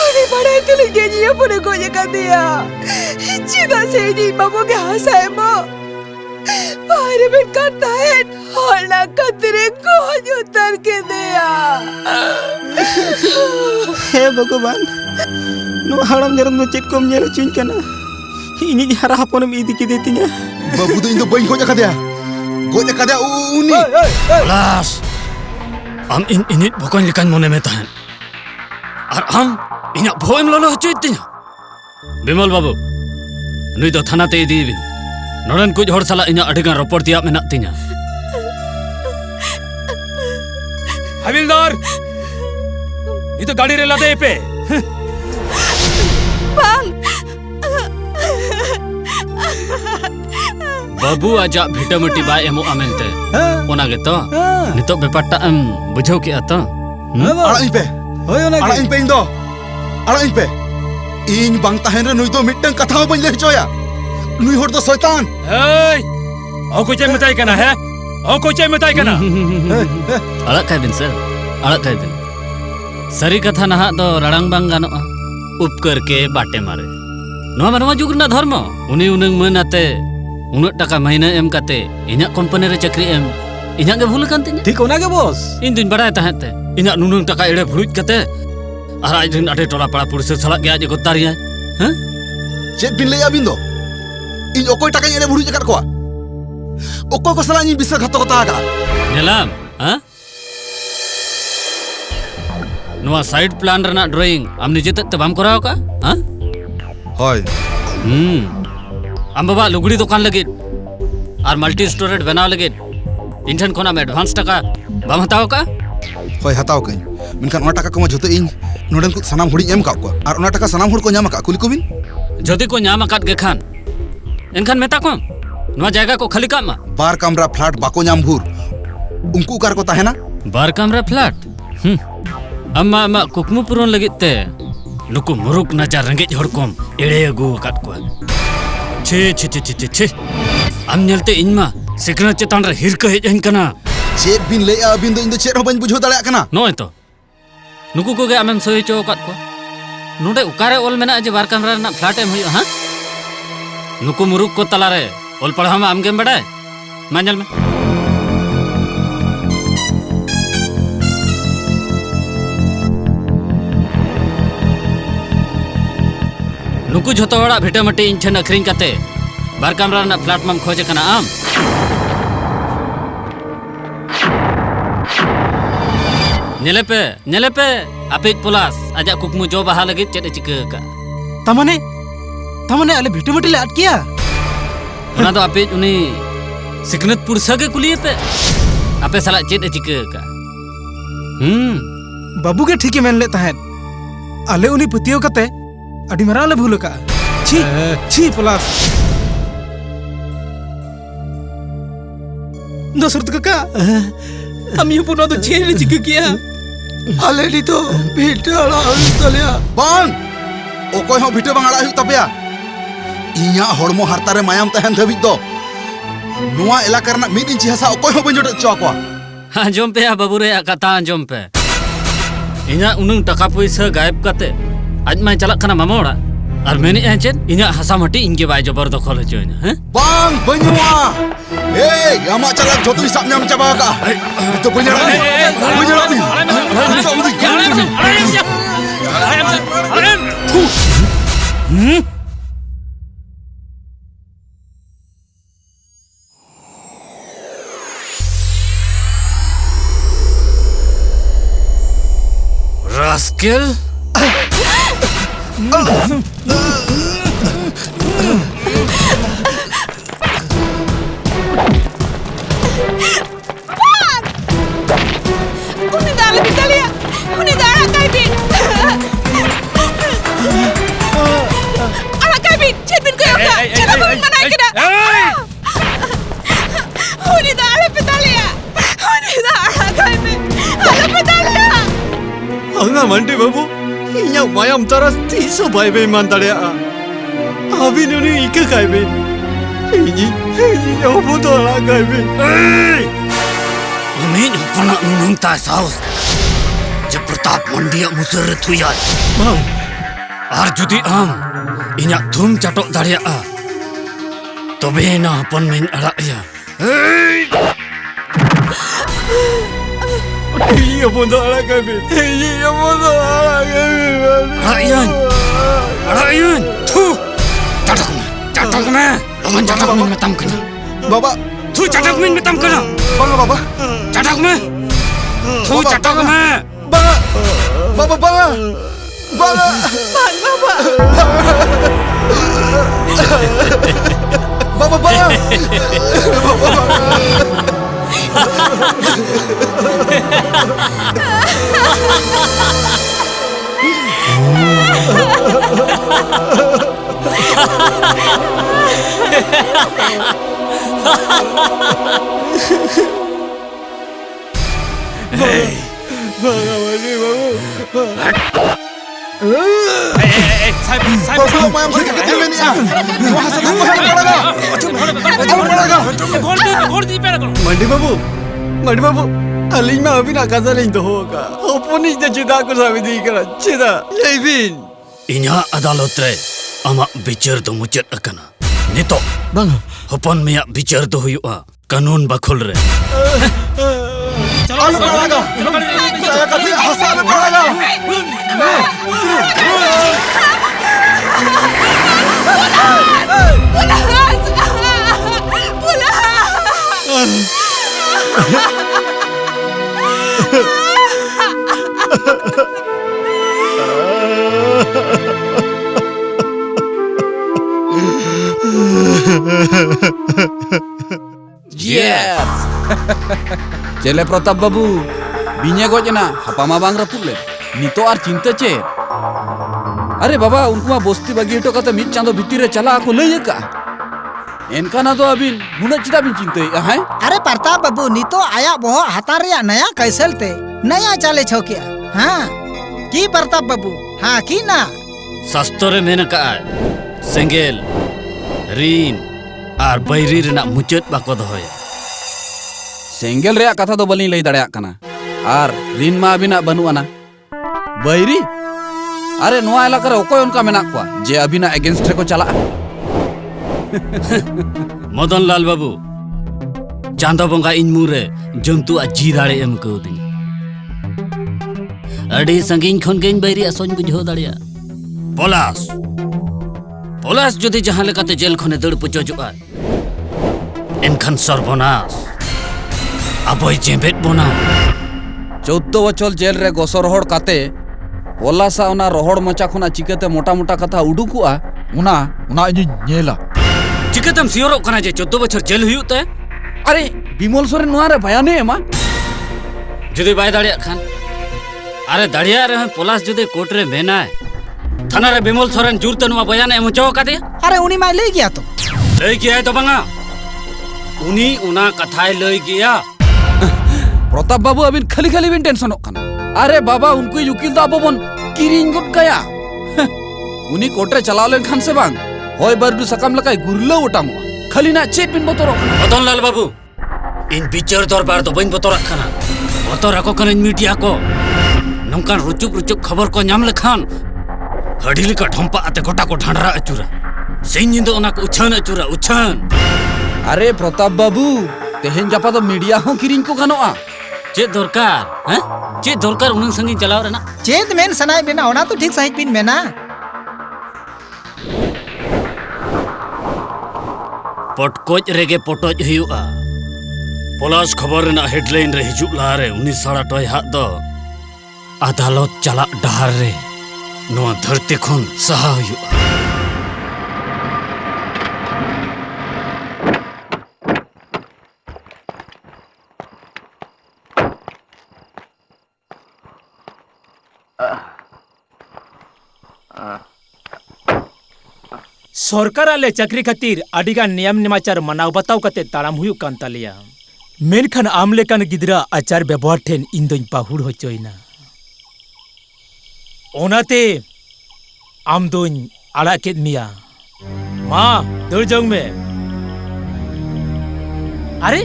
Ore bada ke lege ji apne go jaka dia. Chida se ji babu ke hasae mo. Pare bin karta hai hola katre ko utar ke dia. He Bhagwan. Nu haram jaram no chet kom nyel cuin kana. Ini hara hapon em idi kide tinya. Babu tu Indo bain kau jaga dia. Kau jaga dia uni. Las. Am ini bukan likan mone metahan. Ar am inya boem lolo cuit tinya. Bimal babu. Nui do thana te idi bin. Noran kuj hor sala inya adigan ropor tiap menak tinya. Havildar. Itu gadi rela de pe. Bang. Babu ajak vitamati bai emo amente. Ona gitu. Nitok bepatta bujau ke ata. Arak ini pe. Arak ini pe Indo. Arak ini pe. Ing bang tahen re nui do mittang katha ban le choya. Nui hor do soitan. Hey. Aku cai metai kana he. Aku cai metai kana. Arak kai bin sir. Arak kai bin. Sari katha nahak do radang bang ganoa. Upkar ke bate mare. Noa manwa jugna dharma. Uni unang menate. Unat taka mahina em kate, inyak company re chakri em, inyak ge bhul kan tinya. Thik ona ge boss. In din badai tahen te, inyak nunung taka ere bhuluj kate, ar aj din ade tola pala pulis salak ge aje gotariya. Hah? Chet bin lay abin do. In okoi taka ere bhuluj jakat koa. Okoi ko sala ni bisa ghato kota aga. Nelam, ha? Noa side plan rena drawing, am nije te bam korao ka? Ha? Hoy. Am baba lugudi dokan lagi, ar multi storage बनाव लगे, इंटरन कोना में advance टका बम हताओ का? Hoy hataw kain. Minkan ona taka ko ma jote ing noden ko sanam huri em ka ko. Ar ona taka sanam hur ko nyama ka kuli ko bin. Jodi ko nyama kat ge khan. Enkan meta ko. Noa jaga ko khali ka ma. Bar kamra flat bako nyam bhur. Unku kar ko tahena? Bar kamra flat. Amma kukmu puron lagi te. Nuku muruk najar rengge horkom ere gu kat ko. Che. Am nyelte inma sekna chetan re hirka hej kana. Chet bin lay abin do Indo chet ho ban bujho dala kana. No ito. Nuku ko ge amem soi cho kat ko. Node ukare ol mena je bar kamra na flat em hoy ha. Nuku muruk ko talare ol padha ma am gem badai. Manjal me. Nuku jhoto hora vitamati in chen akhring kate bar kamra na flat mam khoje kana am. Nyelepe apit pulas ajak kukmu jo baha lagi chet chika ka. Tamane ale vitamati le at kiya. Ona do apit uni सिकनत पुरसा के कुलिए पे आपे साला चेत चिका का बाबू के ठीक main ले तहत आले उनी पतियो कते अडी मरा ले भूल का छी छी प्लस दशरथ काका हम ये पुनो तो छे ने चिका किया आले नी तो भिटा अड़ा तलिया बांग ओकोय हो भिटा बांग अड़ा तपेया इया हड़मो हारता रे मायाम तहन धबी दो नुआ इलाका रना मिद इंची हसा ओकोय हो बंजोट चौकवा आंजम पे बाबू रे कथा आंजम पे इना उनंग टका पैसा गायब कते आज मैं चलक खाना मामा ओड़ा और मैंने चेन इना हसा मटी इनके बाय जबर दखल होचोइन हैं बांग बनुआ ए यामा चलक जोतु हिसाब नाम चाबा का तो बंजड़ा Rascal? Anga mandi babu, inya mayam taras tiso bhai be man tadya. Abi nuni ike kai be. Ini opo to ala kai be. Ini upana nung ta saus. Jab Pratap Mandiya musar thuya. Bang. Ar judi am inya thum chatok darya a. Tobe na pon min ala ya. Iya pun tak ada kami. Iya pun tak ada kami. Rakyat, tu, catak me, lawan catak me metam kena. Baba, tu catak me metam kena. Banga baba, catak me, tu catak me. Banga, baba banga, banga, baba, baba, Mandi babu, aling mah abi nak kata lain tu hoka. Opon ni cita aku sabi di kera cita. Leibin. Inya adalat re, ama bicar tu mucat akana. Nito, bang, opon miya bicar tu huyua. Kanun bakul re. Chalo, padaga. Saya kata hasan padaga. Yes. Jele Pratap Babu, binya goj na, apa ma bang rapuk le. Nito ar cinta ce. Are baba, unku ma bosti bagi itu kata mit chando bitire chala aku lay ka. Enkana तो अभी मुना चिता भी चिंते हैं। अरे प्रताप बाबू नी तो आया बहुत हतारिया नया कैसल ते नया चाले छोकिया हाँ की प्रताप बाबू हाँ की ना सस्तोरे मैंने कहा सेंगेल रीन आर बैरी रेना मुचत बाको दोया सेंगेल रे कथा तो बलिन लई दड़या कना आर रीन मा अभी ना बनु आना बैरी अरे नोआ इलाका रे ओकोय उनका मेना कुआ जे अभी ना अगेंस्ट रे को चला मदन लाल बाबू चांदा बंगा इन मुरे जंतु अजी दाड़े एम को दिन अड़ी संगीन खन गेन बैरी असोन बुझो दाड़िया पोलास जदि जहां लेकाते जेल खने दड़ पुचो जुआ एनखान सर्वनाश अबय जेबेट बोना 14 बछर जेल रे गोसर रोहड़ काते पोलासा ओना रोहड़ मचा खना चिकते मोटा मोटा कथा उडुकुआ उना उना इनि नेला चिकतम सियोरो कना जे 14 बछर जेल हुयुते अरे बिमल सोरेन नोआ रे बयाने एमा जुदी बाय दाड़िया खान अरे दाड़िया रे पुलिस जुदी कोर्ट रे मेना थाना रे बिमल सोरेन जुरते नुआ बयान एम चो का दिया अरे उनी माय लई गया तो लई गया है तो बंगा उनी उना कथाय लई गया प्रताप बाबू अबिन खाली खाली बिन टेंशन खाना अरे बाबा उनको उकिल तो अब बन किरिंग गुट गया उनी कोर्ट रे चलाव लेन खान से बांग होय बरडू सकम लकाय गुरलो उटांगवा खाली ना चेत बिन बतरो बतन लाल बाबू इन बिचार दरबार तो बइन बतरा खाना बतरा को कन मीडिया को नंकान रुचुक खबर को नाम लेखान हडीली का ठंपा आते गोटा को ढांडरा अचूरा सेन जिंदो ओना को उछान अचूरा उछान अरे प्रताप बाबू तेहेन जापा तो मीडिया हो किरिंग को गानोआ चे दरकार हैं चे दरकार उन संगी चलाव रेना चेत मेन सनाय बिना ओना तो ठीक सही बिन मेना पटकोज रेगे पटोज हुआ पुलिस खबर रेना हेडलाइन रे हिजुग लारे 19 टय हाथ दो अदालत चला डहार रे नोआ धरती खन सहा हुआ सरकार आले चाकरी खातिर आडिगान नियम निमाचार मनाव बताव कते ताड़ाम हुयुक कान तालिया मेनखान आम लेकान गिदरा आचार व्यवहार ठेन इन दोኝ पाहुड़ होचोइना ओनाते आम दोኝ आड़ा केद मिया मा दौड़ जाऊं में अरे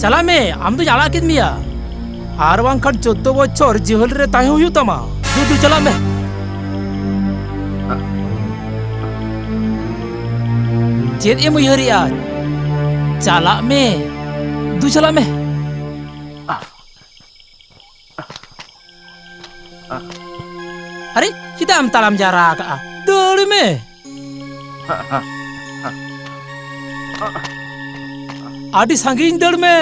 चला में आम दोኝ आड़ा केद मिया आर वांखान 14 बछर जेल रे ताहे हुयु तमा दू चला में चेत एम उयहरिया चला में दू चला में अरे चिता हम तालाम जा रहा का दौड़ में आदि सांगिन दौड़ में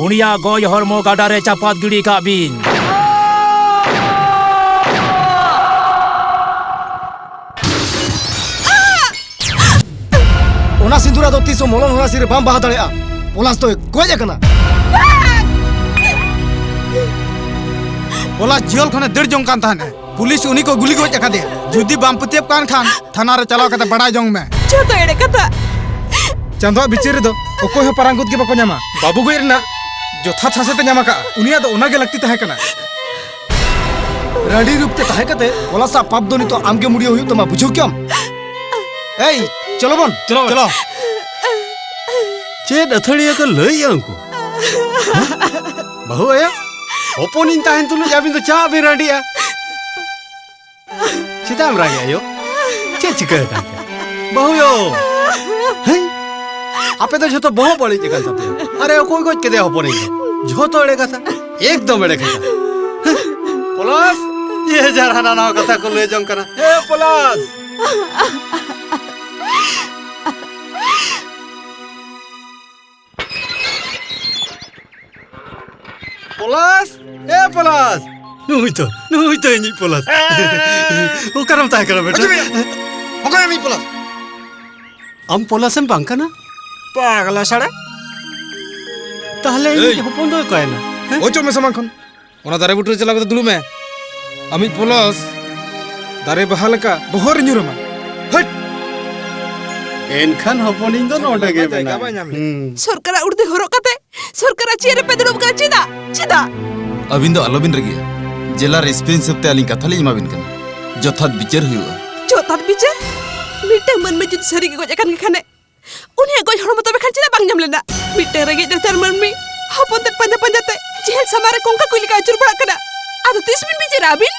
उनिया गोय हरमो गाडा रे चापात गिड़ी का बिन ओना सिंदूरा दो 300 मोलन होना सिर बाम बहा दड़ेआ पुलिस तो गोज कना पुलिस जेल खने दड़ जों कान थाने पुलिस उनी को गुली गोज का दे जुदी बाम पतियप कान खान थाना रे चलाव कते बड़ा जों में चोतो एड़े कथा चंदवा बिचिर दो ओको हे परांगुत के बको न्यामा बाबू गोय रना जोथा थासे ते न्यामा का उनिया दो ओना के लगती तहे कना रेडी रूप ते तहे कते पुलिस पाप दोनी तो आमगे मुड़ियो हुयु तमा बुझो क्यों एई चलो बन चलो चेद अथड़िया को लई अंको बहु आया ओपोन इन ताहन तुलु जाबिन तो चा बे रेडिया चिताम रागे आयो चे चिका का बहु यो हैं आपे तो जतो बहु बड़ी जगह था अरे कोई कोई के दे ओपोन इन जतो एड़े कथा एकदम एड़े कथा पुलिस ये जरा ना कथा को ले जंग कना ए पुलिस पुलिस ए पुलिस नुई तो इनी पुलिस ओ करम ता कर बेटा ओके मी पुलिस हम पुलिस हम बांका ना पागला सड़ा ताहले इन हपन दो कहना ओचो में समान खन ओना दारे बुटरे चला के दुलु में अमी पुलिस दारे बहाल का बहर न्युरमा हट एनखान हपन इन दो नोडे गे बेना सरकार उड़दे हरो कते सरकार चेरे पे दुड़ब का चिदा अबिन दो आलोबिन रगी जिला रेस्पेंस सबते आलिन कथा ले इमाबिन कना जथात बिचार हुआ जोतात बिचार मिटे मन में जुद सरी के गोजकान के खाने उन्हें गोज हरम तो बेखान चिदा बांग जम लेना मिटे रगे दर मन में हपन ते पंजा ते जेल समारे कोंका कुली का चुर बड़ा कना आदो 30 मिनट बिचार आबिन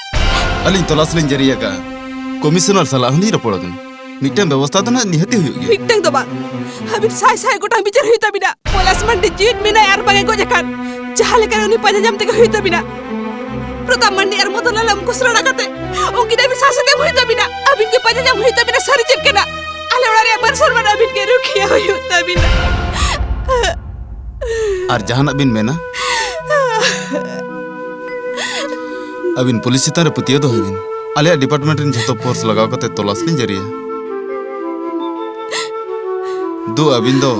अलिन तलाश लेन जरिया का कमिश्नर सलाह नहीं रपोड़गन मिटन व्यवस्था तो ना निहति हुई मिटन दो बा हबिन साय गोटा बिचार हुई तबिना पुलिस मंडी जीत मिना यार बागे गोजकान जहां लेकर उन्हें पंजा जम ते हुई तबिना प्रताप मंडी यार मोतो ललम कुसरा कते उनकी दे सासते हुई तबिना अबिन के पंजा जम हुई तबिना सरी चेक केना आले उड़ारे बरसर बना अबिन के रुखिया हुई तबिना और जहां बिन मेना अबिन पुलिस चितान रे पुतिया दो हबिन आले डिपार्टमेंट इन जतो फोर्स लगाव कते तलाश लिन जरिया दो अबिन दो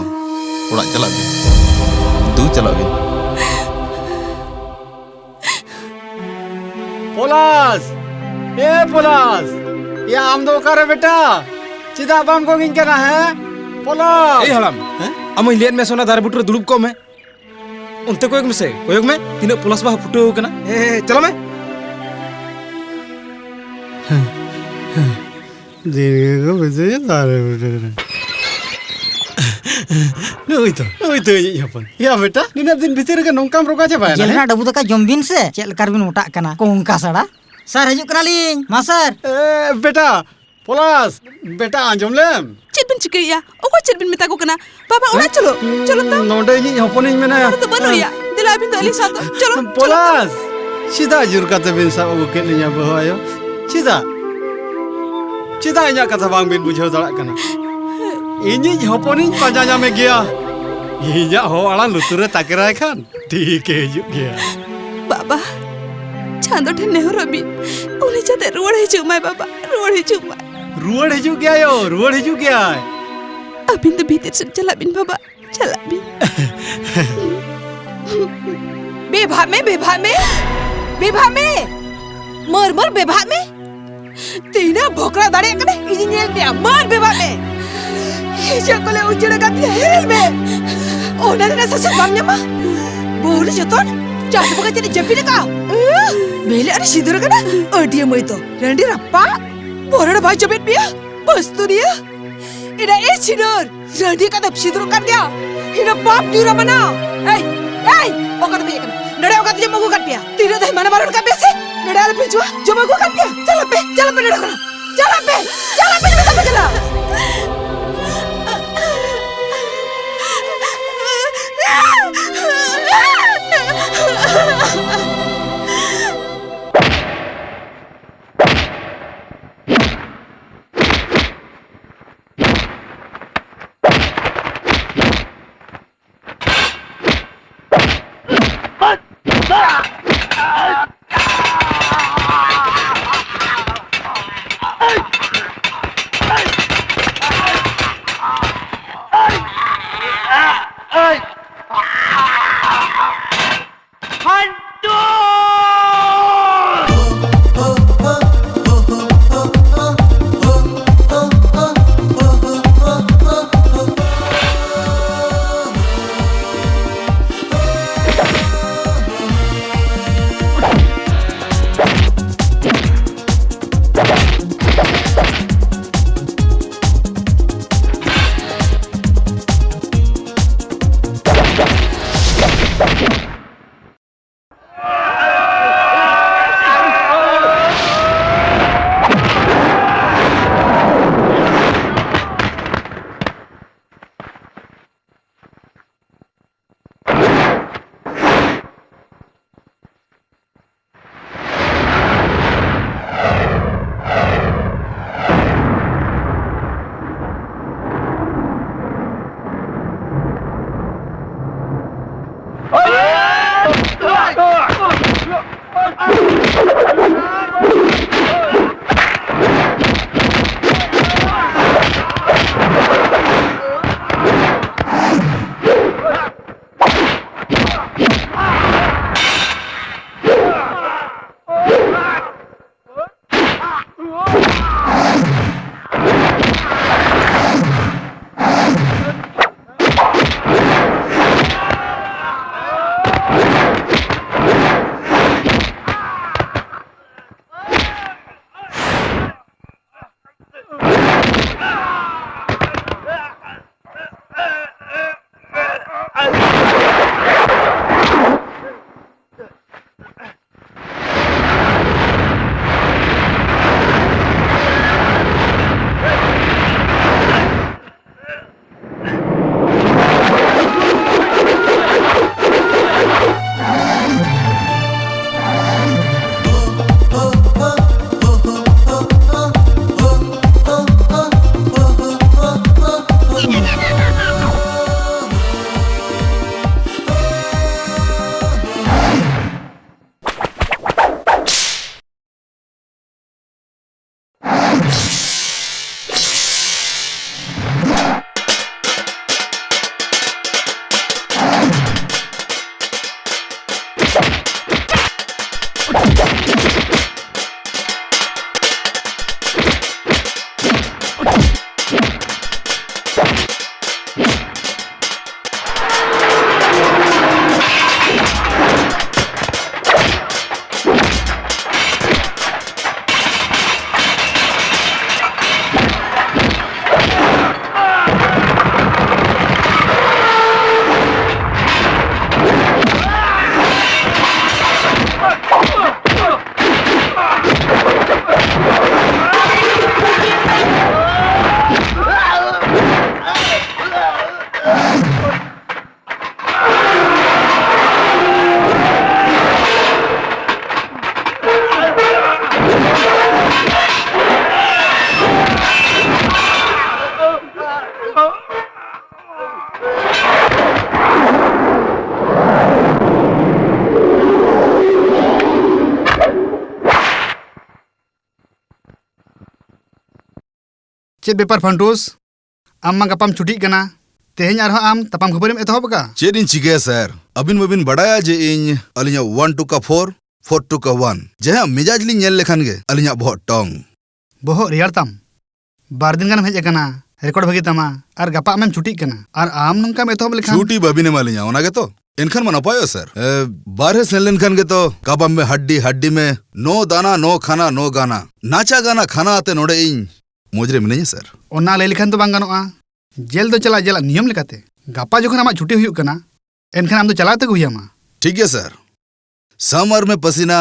उड़ा चला बिन दो चला बिन पोलास पोलास या आम दो करे बेटा चिदा बाम को गिन करना है पोलास ए हलाम am lihat me sona dar butur dulub ko me unte koyok me se koyok me tina polas bah futo kana chalo me Diriku betul tahu betul. Itu ya pun. Ya beta, ni nak din bicara kan nongkam roka aja bayar. Jelna dabu taka jombin se, cel karbin utak kana. Kongka sada. Sar hajuk keraling, masar. Beta, polas, beta anjom lem. Cipin cikai ya, oke cipin minta aku kena. Papa udah celo, celo tau. Nonda ini hopon ini mana ya? Itu benar ya, dilabin tali satu, celo. Polas, cida jur kata bin sa oke ni ya bawa ayo. Cida inya kata bang bin bujau dalak kana. Ini hopon ini panjangnya megia. Inya ho alang lutur takirai kan. Dike juk dia. Baba, chandor ten neho robin. Uli jate ruar hijau mai baba, ruar hijau mai. Ruar hijau gaya yo, ruar hijau gaya. Abin tu bitir chala bin baba, chala bin. Bebha me. Mor bebha me. Tina bokra dare kene engineer dia mar bebha me. Hijau kole ujura gati hel me. Oh nana sasa bangnya mah. Boleh joton. Jangan buka jadi jepit ka. Beli ada sidur kana. Dia mau itu. Randy rappa. Boleh ada baju jepit dia. Bos tu dia. Ida sidur. Randy kata sidur kan dia. Ida bab jura mana? Hey. Oh kata dia kan. Nada oh kata dia mau kan dia. Tidak dah mana baru kan biasa. Nada ada pejua. Coba gua kan dia. Jalan pe nada kana. Jalan pe kita berjalan. चेत बेपार फंटूस आम मा गपाम छुट्टी कना तेहें are आम तपाम खबरेम एतहब का चेद इन चिके sir अबिन मबिन बड़ाया J in Alia 1 to का 4 4 to का 1 जहां मिजाज लिंग नेल लेखान गे अलिया बहुत टोंग बहुत रियार तम बार दिन गान हेज कना रिकॉर्ड भगी तमा और गपा आमेम छुट्टी कना और आम नंका में एतहब लेखान छुट्टी बबिने मालिया ओना गे तो इनखान मन अपायो सर बारह से लेन खान गे तो काबाम में हड्डी हड्डी में नो दाना नो खाना नो गाना नाचा गाना खाना आते नोडे इन मोजरे मिने सर ओना ले लिखान तो बांग गानोआ जेल दो चला जेल नियम लेकाते गपा जोखन आमा छुट्टी हुयुक कना एनखान आम दो चलाते गुहियामा ठीक है सर समर में पसीना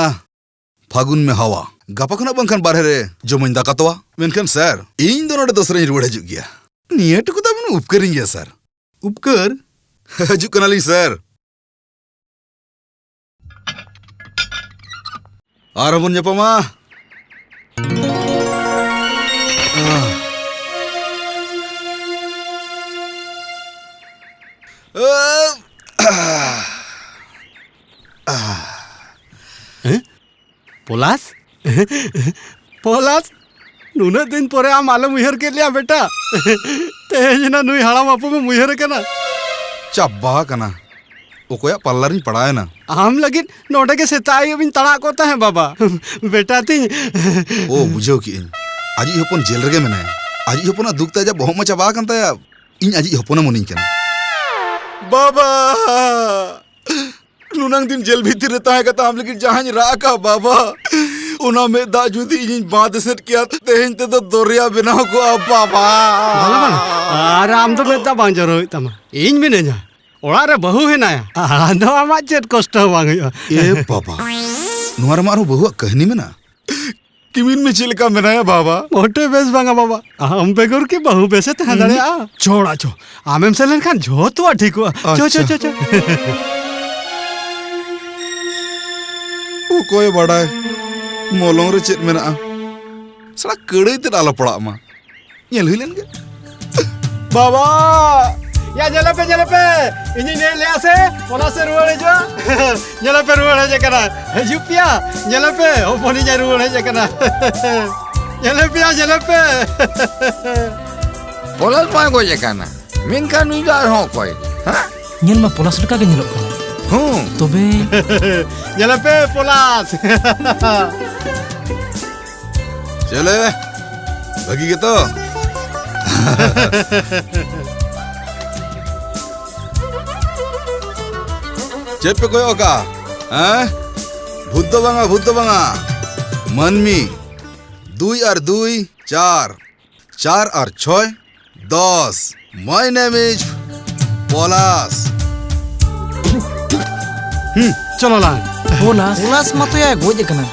फागुन में हवा गपा खना बंखान बारह रे जमन दाका तोवा मेनखान सर इन दो नोडे दोसरे रुवाड़ हजु गया निया टुकु ता बिन उपकरिंग गया सर उपकर हजु कनाली सर आरबन जपमा पोलास पोलास नुना दिन परे आम आलम उहर के लिया बेटा तेजना नुई हाड़ाम आपू में मुहर कना चाबा कना ओकोया पल्लारिन पड़ाए ना आम लगिन नोडे के सेताई अबिन तड़ा कोता है बाबा बेटा ती ओ बुझो कि आज हपन जेल रगे मेने आज हपना दुख ताजा बहुत मचा बा कंता या इन आज हपना मुनिन कना बाबा नुनांग दिन जेल भीतर रहता है कता हम लेकिन जहां राका बाबा उना में दा जुदी इन बात सेट किया तेहन ते तो दोरिया बनाओ को अब बाबा आराम तो बेटा बांजर होई तमा इन भी नहीं ओड़ा रे बहु है ना आंदो आमा चेत कष्ट बांग ए बाबा नुआर मारो बहु कहनी में ना किमिन में चिलका मेनाया बाबा मोटे बेस बांगा बाबा हम बेगुर की बहु बेसे तहां दड़े आ छोड़ा छो आमेम से लेन खान जो तो ठीक हुआ चो चो चो चो ओ कोई बड़ा मोलों रे चेत मेना सड़ा कड़ई ते डाला पड़ा मा ये लेन के बाबा या जले पे इनी ने ले आसे ओना से रुवाड़े जो रुवाड़े जे कना जुपिया जले पे ओ पोनी जे रुवाड़े जे कना जले पे पोलास पाए को जे कना मिनका नुई दा हो कोई हां nyel ma polas leka ge nyelok kana tobe जले पे पोलास चले भगी के तो चेत पे कोई ओका हैं भूत बांगा मनमी 2 और 2 4 4 और 6 10 माय नेम इज पोलास चलो ला पोलास मत या गोज कना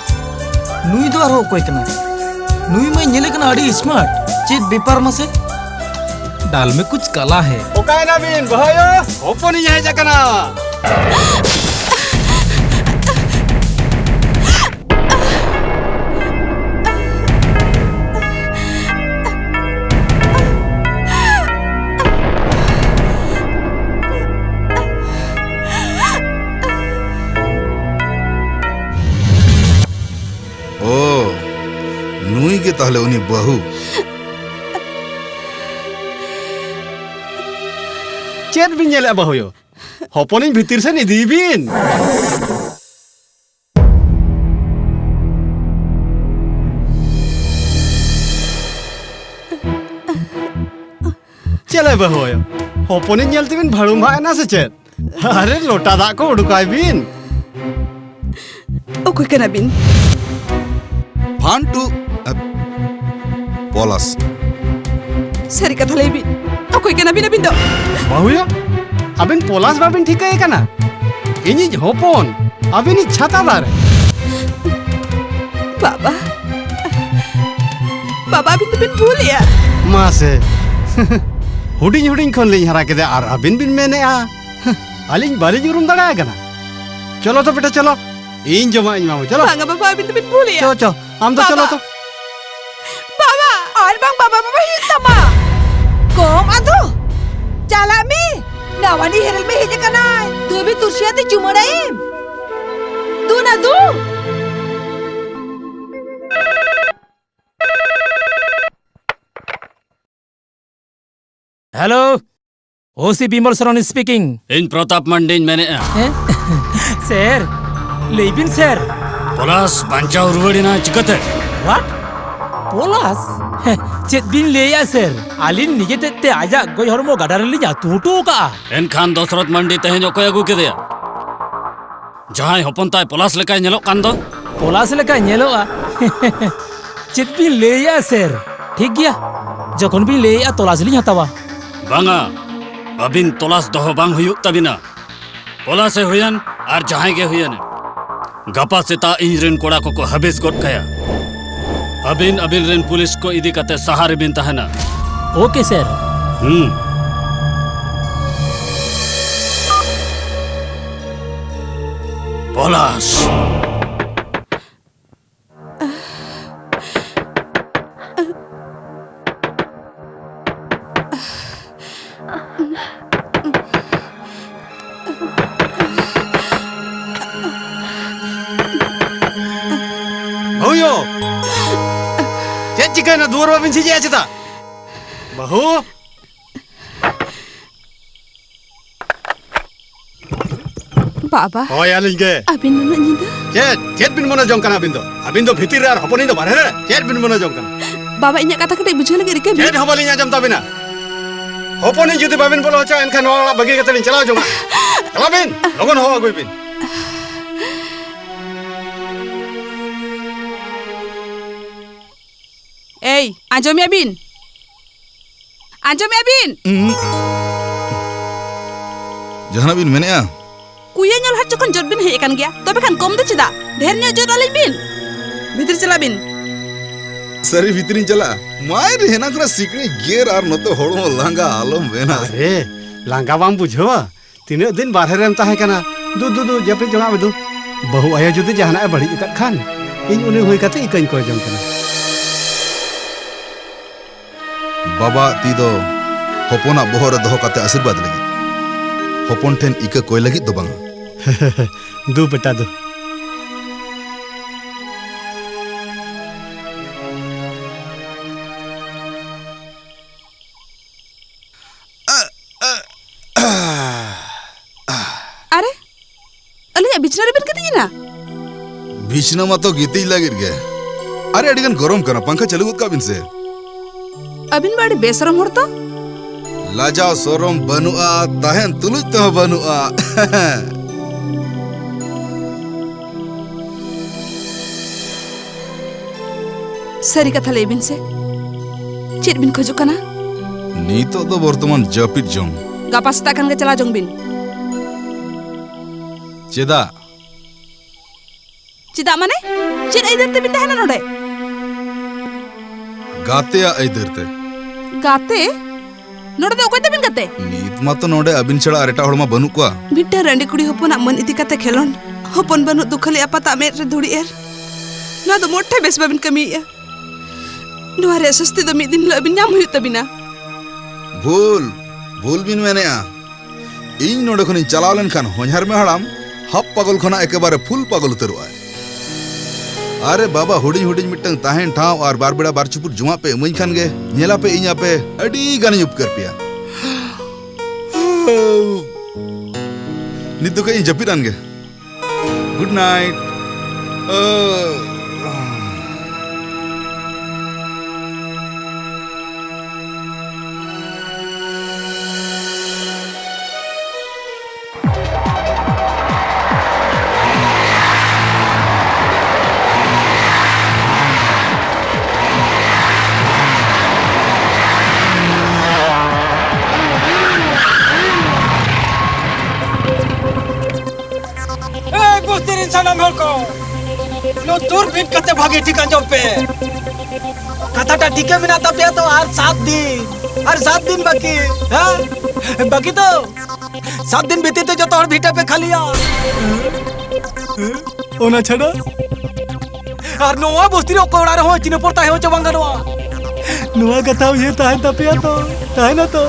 नुई दो आरो कोई कना नुई में नेले कना अड़ी स्मार्ट चेत बेपार मसे दाल में कुछ काला है ओका ना बिन भयो ओपनी है जकना नुई के ताहले उनी बहु चेत बिन नेले बहुयो हपनिन भीतर से निदी बिन चले बहुयो हपनिन नेलते बिन भाड़ुम भाई ना से चेत अरे लोटा दा को उडुकाय बिन ओकोय कना बिन फांटू पोलास सरी कथा लेबी ओकोय कना बिन बिन दो बहुयो अबिन पोलास बाबिन ठीक है कना इनी होपन अबिन छाता दार बाबा अबिन तो बिन भूलिया मा से हुडिंग हुडिंग खन ले हरा के और अबिन बिन मेने आ अलिंग बाली जुरुम दड़ा कना चलो तो बेटा चलो इन जमा इन मामू चलो बांगा बाबा अबिन तो बिन भूलिया चलो चलो हम तो चलो तो बाबा और बाबा हितमा कोम अदो चला मी नावानी हेरल में हिजे कना तू भी तुरशिया ते चुमड़ाई तू ना तू hello OC Bimal Saran speaking in Pratap Mandi मैंने सर लेबिन सर पलास बांचाव रुवाड़ीना चिकते व्हाट पोलास चेत बिन लेया सर आलिन निजेते ते आजा गोय हरमो गाडारली जा टूटू का एनखान दशरथ मंडी तेहें अकय अगु केदेया जहां हपन ताय पलास लेकाय नेलो कान दो पोलास लेका नेलोआ चेत बिन लेया सर ठीक गया जखन बिन लेया तलास लिन हतावा बांगा अबिन तलास दोहो बांग हुयुक तबिना पलास हुयन आर जहां के हुयन गपा सेता इंजरेन कोड़ा को हबेस गोट कया अबिन अबिन रेन पुलिस को इदी कते सहारे बिन तहना ओके सर पलास बहुयो चिका ना दूर बाबिन सीजे आचता बहु बाबा ओ यालिंग के अबिन मन निदा चेत बिन मना जों कना अबिन दो भीतिर रे हपनी दो बाहर रे चेत बिन मना जों कना बाबा इnya kata kata बुझे लगे रिके चेत हबलिन आजम ताबिना हपनी जुदी बाबिन बोलो चा एनखान नवा बगी कते लिन चलाओ जों चला बिन लगन हो अगुई बिन Ei, anjom ya bin. Anjom ya bin. Jangan bin mana ya? Kuya nyol hat chokon jor bin hei kan gya. Tobe kan kom do chida. Dher nyo jor alai bin. Bhitir chala bin. Sari bhitirin chala. Mai rehna kena sikri gear ar noto hormo langa alom bena. अरे लांगा balm बुझवा तीन दिन बाहर RAM ताहे कना दू जपे जंगा बेदू बहु आया जुदी जहाना बड़ी इकत खान इन उनी होई कते इकन को जम कना बाबा ती दो हपना बोहर दोह कते आशीर्वाद लगी हपन ठेन इका कोई लगी दो बांगा दू बेटा दू अरे अली बिछना रे बिन कती ना बिछना मा तो गीती लगी गे अरे अडिगन गरम कना पंखा चालू गुत का बिन से अबिन बाड़ी बेसरम होड़ तो लाजा सोरम बनुआ ताहेन तुलुज तो बनुआ सरी कथा ले बिन से चेत बिन खोजो कना नीतो तो वर्तमान जपित जों गापा सता kan के चला जों बिन चेदा चिदा माने चेत इधर ते बिन तहना नोडे गाते या इधर ते गाते नोडे दे ओकते बिन गाते नीत मा तो नोडे अबिन छड़ा अरेटा होड़मा बनु कोआ बिट्टा रंडी कुड़ी होपना मन इति कते खेलोन होपन बनु दुखली अपता मेर रे धुड़ी एर ना तो मोठे बेस बाबिन कमिया नुआ रे सस्ती दो मिद दिन लबिन नाम हुई तबिना भूल बिन मैंने आ इन नोडे खनि चलाव लेन खान होनहार में हड़ाम हप पागल खना एकेबारे फुल पागल उतरवा अरे बाबा हुडिंग हुडिंग मिटंग ताहेन ठाव और बार बेड़ा बार चुपुर जुआ पे मुई खान गे नेला पे इया पे अडी गानी उपकर पिया नितो के जपिरान गे good night sanam holko lo tur bin kate bhage tikan job pe kata ta ठीक है बिना तब तो हर 7 दिन बाकी हां बाकी तो 7 दिन बीते तो जो तोर भीटा पे खालिया ओना छड़ा और नोआ बोस्ती रो कोड़ा रहो चिने पड़ता है जो बंगनवा नोआ कथा ये ताहे तपिया तो ताहे ना तो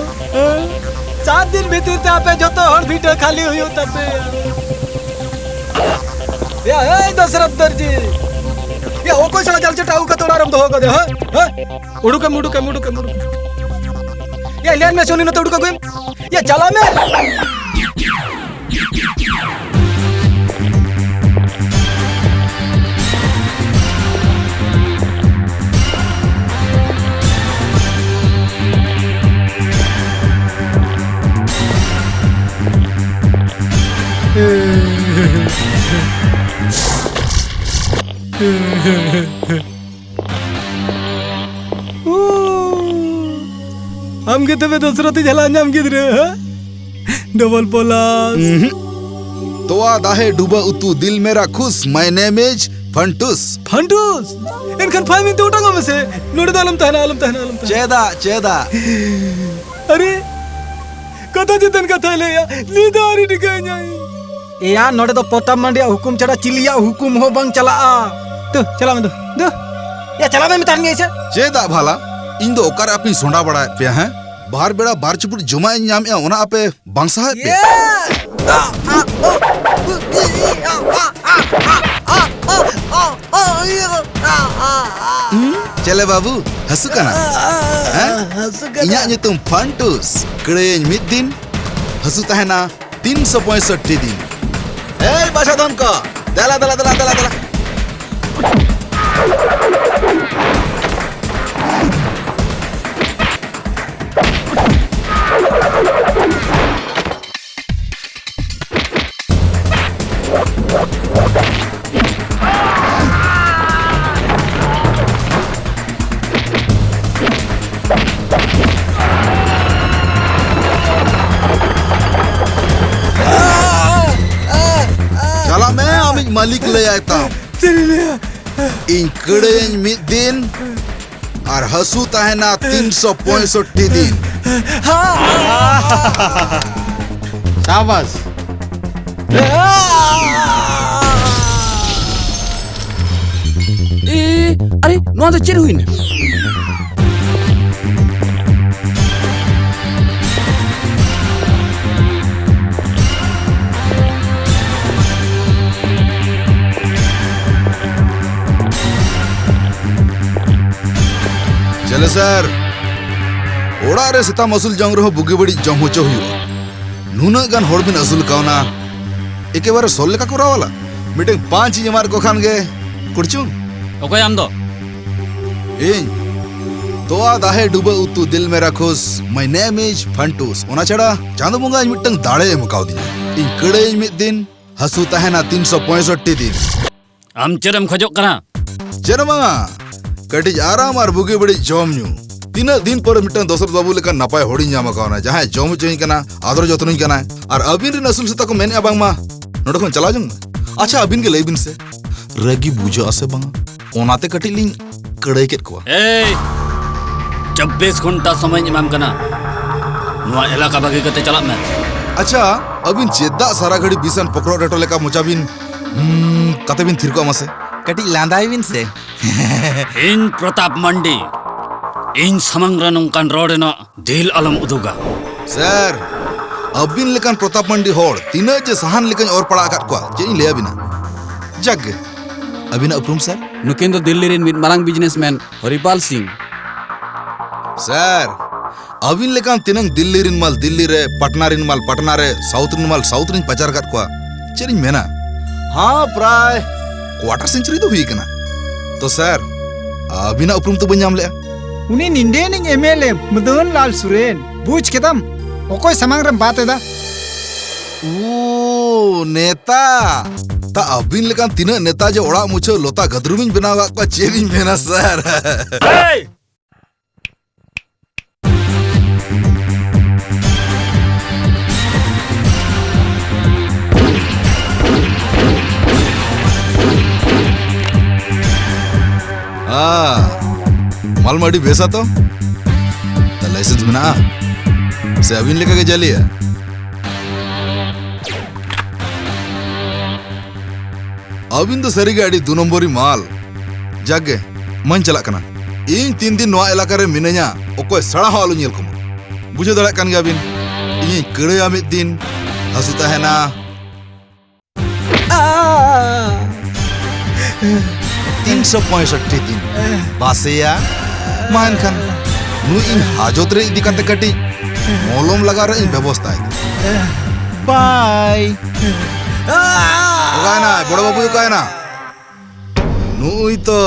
7 दिन बीते पे जो तो हर भीटा खाली हुई हो तब या ए दशरथ दर्जी या ओ कोई सला जल चटाऊ का तोड़ा रम दो होगा दे हां उड़ू के मुड़ू के Ya lihat me Sony nota udah kaguin. Ya jalan me. हम के तबे दूसरा ती जला नाम किधर डबल प्लस तोआ दाहे डूबा उतू दिल मेरा खुश माय नेम इज फंटूस फंटूस इनकन फाइमिंग तो उठागा में से नोड़े दालम तहना चेदा अरे कथा जितन कथा ले या नीदारी दिखाई या नोड़े तो पोताम मंडिया हुकुम चढ़ा चिलिया हुकुम हो बंग चला तो चला में दो या चला में मितान गई से चेदा भाला इन दो ओकर अपनी सोंडा बड़ा पे हैं बाहर बेड़ा बार चुपुर जमा नाम या ओना आपे बांसा पे चले बाबू हसु कना इन्या nyutum फंटूस कड़ेन मिद दिन हसु तहना 365 दिन ए बासा दन को दला चला मैं अमिक मालिक ले आया इन कड़ेन मिद दिन और हसु तहना 365 दिन शाबाश अरे नोआ तो चेर हुई ना चले सर ओड़ा रे सेताम असूल जंग रहो बुगे बड़ी जम होचो हुआ नुना गान होड़ बिन असूल कावना एके बारे सोल लेका कोरा वाला मीटिंग 5 जमार को खान गे कुड़चू ओके आम दो इन तोआ दाहे डूबा उतू दिल मेरा खुश माय नेम इज फंटूस ओना छड़ा चांदो मुंगा मिटंग दाड़े मुकाव दिया इन कड़े मिद दिन हसु तहना 365 दिन आम चरम खजोक कना चरमा कटिज आराम और बुगे बड़ी जम न्यू तीना दिन पर मिटन दोसर बाबू लेका नपाय होड़ी नामा कावना जहां जम चोई कना आदर जतन कना और अबिन रे नसुल से तको मेने बांग मा नोड खन चला जंग अच्छा अबिन के लेबिन से रगी बुझो आसे बांग ओनाते कटि लिंग कड़े केत को ए 24 घंटा समय इमाम कना नुआ इलाका बागी कते चला में अच्छा अबिन चेदा सारा घड़ी बिसन पकड़ो रेटो लेका मुचाबिन कते बिन थिरको मासे कटि लांदाई बिन से इन प्रताप मंडी इन समंग्र नंकान रोडेना दिल अलम उदुगा सर अबिन लेकान प्रताप मंडी होड़ तीना जे सहान लेकान और पड़ा काट को जे ले अबिना जग अबिना उपरुम सर नुकिन तो दिल्ली रेन मिड मारांग बिजनेसमैन हरिपाल सिंह सर अबिन लेकान तिनंग दिल्ली रिन माल दिल्ली रे पटना रिन माल पटना रे साउथ रिन माल साउथ रिन पचार काट को चेरिन मेना हां प्राय क्वार्टर सेंचुरी तो हुई कना तो सर अबिना उपरुम तो बन ले उनी निंडेनिंग एमएलए मदन लाल सुरेन बुझ केदम ओकोय समांग रे बात एदा ओ नेता ता अबिन लेकान तीना नेता जे ओड़ा मुछो लोता गदरुमिन बनावा को चेरिन मेना सर मालमाड़ी बेसा तो लाइसेंस बना से अबिन लेकर के चली है अबिन तो सरी गाड़ी 2 नंबरी माल जागे मन चला कना इन 3 दिन नवा इलाका रे मिनया ओको सड़ा हालु नेल को बुझे दड़ा कान गे अबिन इन कड़या मिद दिन हसु तहना 365 दिन बासेया मान खान नु इन हाजत रे इदी काते कटी मलम लगा रे इन व्यवस्था है बाय ओकायना बड़ बाबू ओकायना नुई तो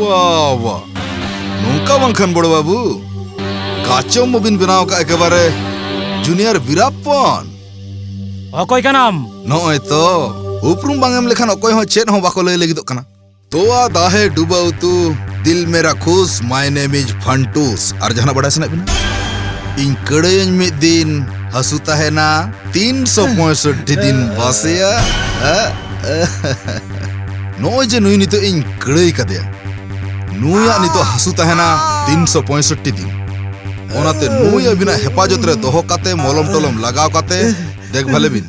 वाह वाह नौका बंखन बड़ बाबू गाचो मोबिन बनाव का एकेबारे जूनियर वीराप्पन अकय कानाम नय तो उपरुम बांगेम लेखान अकय हो चेत हो बाको लय लगिदो कना तोआ दाहे डुबा उतु दिल मेरा खुश माय नेम इज फंटूस और जहां बड़ा सना बिना इन कड़ेन में दिन हसुता है ना 365 दिन बासेया नय जे नुई नितो इन कड़े कदे नुया नितो हसुता है ना 365 दिन ओनाते नुया बिना हेफाजत रे दोहो काते मलम टलम लगाव काते देख भले बिन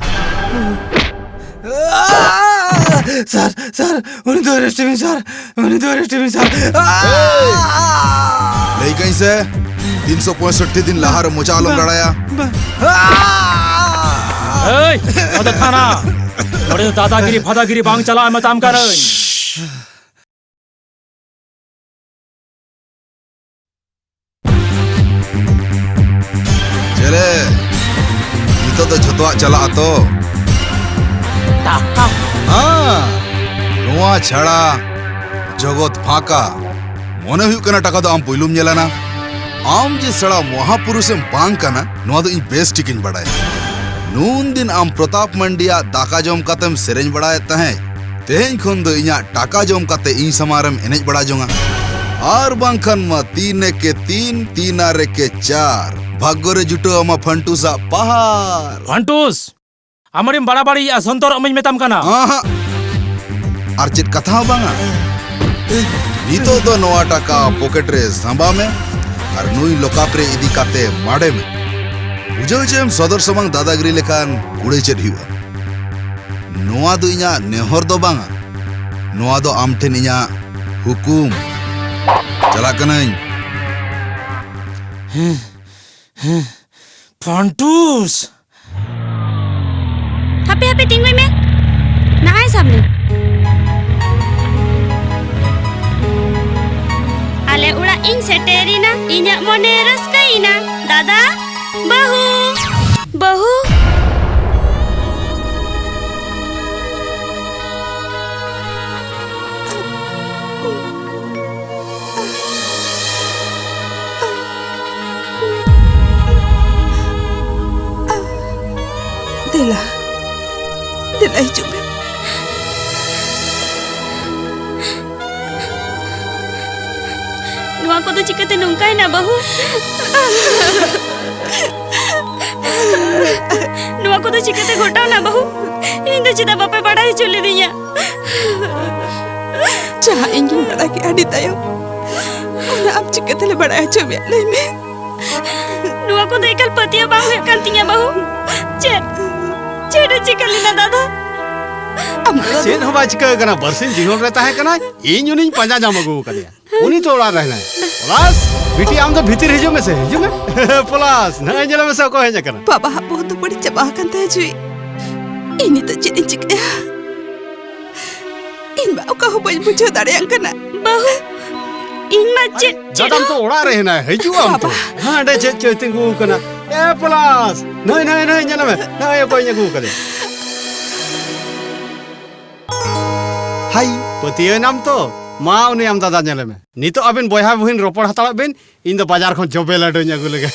सर सर उन्हें तो अरेस्ट में सर नहीं कहीं से 365 दिन लहार मोचा आलम लड़ाया अदर थाना बड़े दादागिरी फादागिरी बांग चला मैं ताम कर चले नितो तो झतवा चला तो नुआ छड़ा जगत फाका मने हुई कना टाका दो आम पुइलुम नेलाना आम जे सड़ा महापुरुषेम बांग कना नुआ दो इन बेस टिकिन बड़ाय नून दिन आम प्रताप मंडिया दाका जम कातेम सेरेंज बड़ाय तहे तेहें खन दो इया टाका जम काते इन समारम एनेज बड़ा जोंगा आर बांखन मा 3 के 3 3 आरे के 4 भाग्यरे जुटो अमा फंटूसा पहाड़ फंटूस अमरिम बड़ा बड़ी असंतर अमिन मेताम कना आर चेत कथा बांगा नितो दो नोआ टाका पॉकेट रे सांबा में और नुई लोकाप रे इदी काते माडे में बुझाव जेम सदर समंग दादागिरी लेखान कुड़े चेत हुआ नोआ दो इया नेहर दो बांगा नोआ दो आम ठेन इया हुकुम चला Kanai फंटूस हापे हापे tinggoy me naay samne ale ura ing seterina inya mone raskaina dada bahu Dila hijau me. Nuwa ko to chikate nungkai na bahu. Nuwa ko to chikate घोटाव ना बहू इंदु चिदा बापे बड़ा ही चुली दिया चाह इंगिन बड़ा की आड़ी तायो उन्हें आप चिकते ले बड़ा है चुबिया ले में नुआ को देखल पतिया बाहु है कंतिया बहू चेड़ चिकली ना दादा चेन हो बाज का कना बरसिन जिहोल रहता है कना इन यूनिन पंजा जामगु कदिया उनी तो उड़ा रहना है प्लस बिटी आम तो भीतर हिजो में से प्लस ना जला में से को है कना बाबा बहुत बड़ी चबाह कंते है जुई इनी तो चिन चिकया इन बाउ का हो बज बुझो दाड़े अंकना बहू इन मच्चे जदम तो उड़ा रहना है हिजो आम तो हां डे चे तिंगु कना ए प्लस नहीं जला में ना ये कोई ने गु करे हाय पतिया नाम तो मा उनी आम दादा नेले में नितो अबिन बयहा बहिन रोपड़ हताड़ बिन इन दो बाजार खन जबे लाडो न्यागु लगे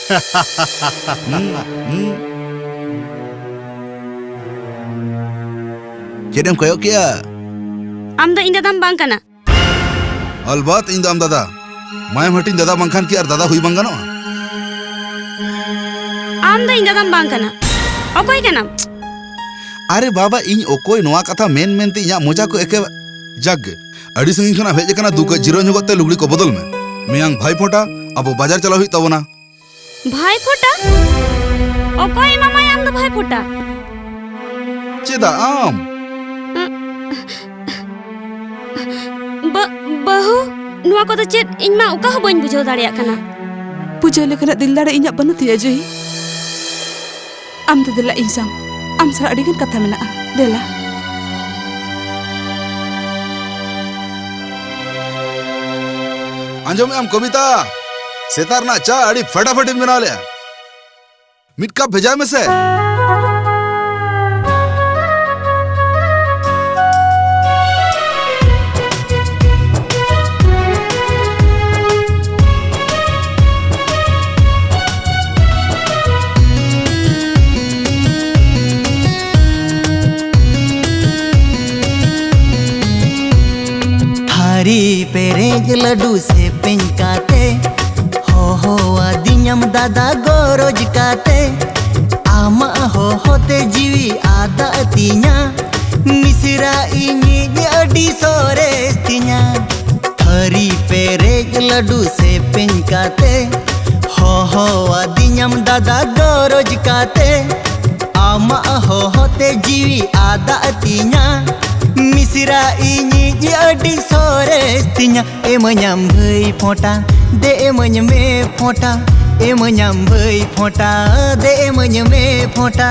चेदम कयो किया आम दा इन दादाम बांग कना अलबत इन दाम दादा माय हटिन दादा बंखान की और दादा हुई बंगानो आम दा इन दादाम बांग कना अकोय कना अरे बाबा इन ओकोय नोआ कथा मेन मेनते इया मोजा को एके जग अड़ी संगी खना हेज कना दुका जिरो झगते लुगड़ी को बदल में मियांग भाई फोटा अब बाजार चला हुई तबना भाई फोटा ओकोय मामा आम दा भाई फोटा चेदा आम बहू नुआ को तो चेत इन मा उका बन बुझो दाड़िया कना बुझो लेखना दिल दाड़े इnya बनु तिया जुई आम तो दिला इंसाम आम सारा अडिगन कथा मेना देला आंजो में हम कविता सेतार ना चा अड़ी फटाफट बना ले मिट कप भेजा में से थारी पेरेज लड्डू से पिंकाते हो आदिन्यम दादा गोरोज काते आमा होते जीवी आदा तिnya मिसरा इनी अडी सोरेस तिnya थारी पेरेज लड्डू से पिंकाते हो आदिन्यम दादा गोरोज काते आमा होते जीवी आदा तिnya मिसरा इनी अडी सोरेस तिnya एमanyam भई फोटा दे एमany me फोटा एमanyam भई फोटा दे एमany me फोटा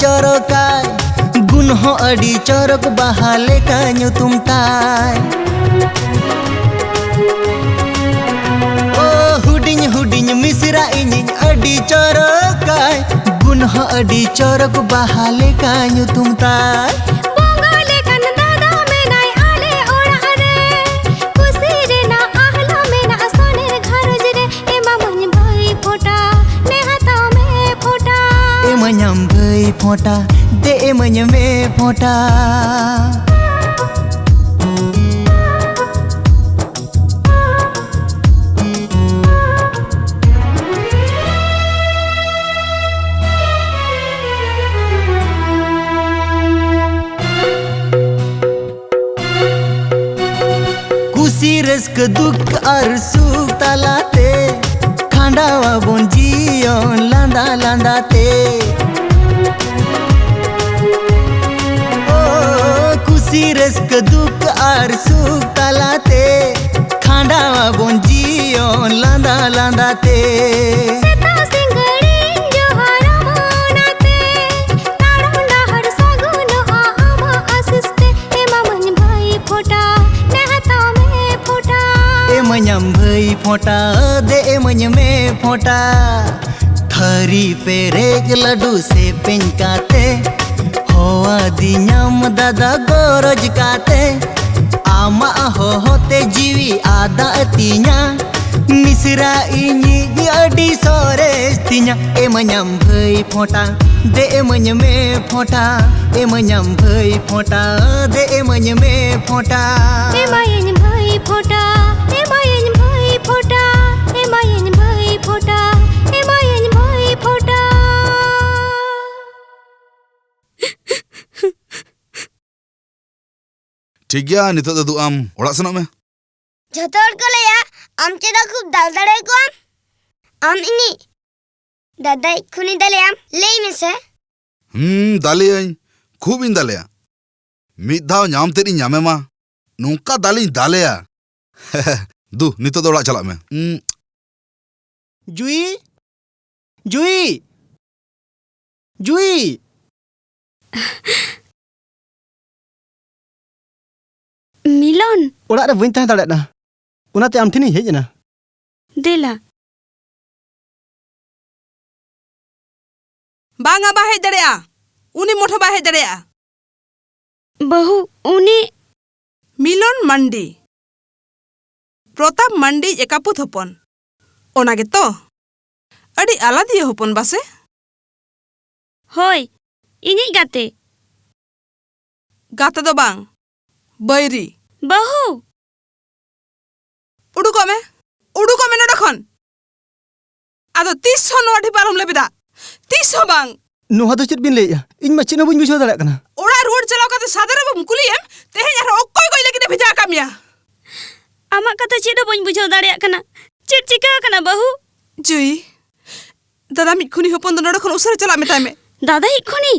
चोरकाय गुण हो अड़ी चोरक बहाले का तुम ताय ओ हुडिंग मिसरा इनिंग अड़ी चोरकाय गुण हो अड़ी चोरक बहाले का तुम ताय एमanyam भई फोटा दे एमany me फोटा खुशी रस्क दुख और सुख तलाते खांडावा बोन जियोन लांदा लांदाते खुशी रस्क दुख और सुख तलाते खांडावा बोन जियोन लांदा लांदाते एमanyam भई फोटा दे एमany me फोटा थारी पेरेज लड्डू से पिंकाते होआ दिन्यम दादा गोरोज काते आमा होते जीवी आदा तिnya मिसरा इनी अडी सोरेस तिnya एमanyam भई फोटा दे एमany me फोटा एमanyam भई फोटा दे एमany me फोटा एमany भई फोटा एमany भई फोटा एमany भई फोटा एमany भई फोटा ठीक गया नितो दो आम ओड़ा सनो में जतोड़ को लेया आम चेदा खूब दाल दड़े को आम इनी दादा खुनी दले आम लेई में से दाले खूब इन दाले मिद धाव ᱧᱟᱢ तेरी ᱧᱟᱢᱮ मा नोंका दाली दालेया दू नितो दो ओड़ा चला में जुई जुई जुई मिलन ओड़ा रे बइन तहे दाड़ेना उनाते आम ठिनी हेज ना देला बांगा बा हेज दड़ेया उनी मोठो बा हेज दड़ेया बहु उनी मिलन मंडी प्रताप मंडी एकापुत हपन ओनागे तो अड़ी आलादी हपन बासे होय इनी गाते गाते दो बांग बैरी बहु उडुको में नडखन आदो 300 नोटी पारम लेबिदा 300 बांग नोहा दो चेत बिन लेया इन मा चिनो बुझ बुझो दाड़ा कना ओड़ा रोड चलाव काते सादरे बम कुलियम तेहे यार ओक्कोय कोई लेकिन भेजा कामिया आमा कथा चेदो बन बुझो दाड़िया कना चेत चिका कना बहु जुई दादा मिखुनी हपन दो नोडे खन उसरे चला मेताय में दादा इखुनी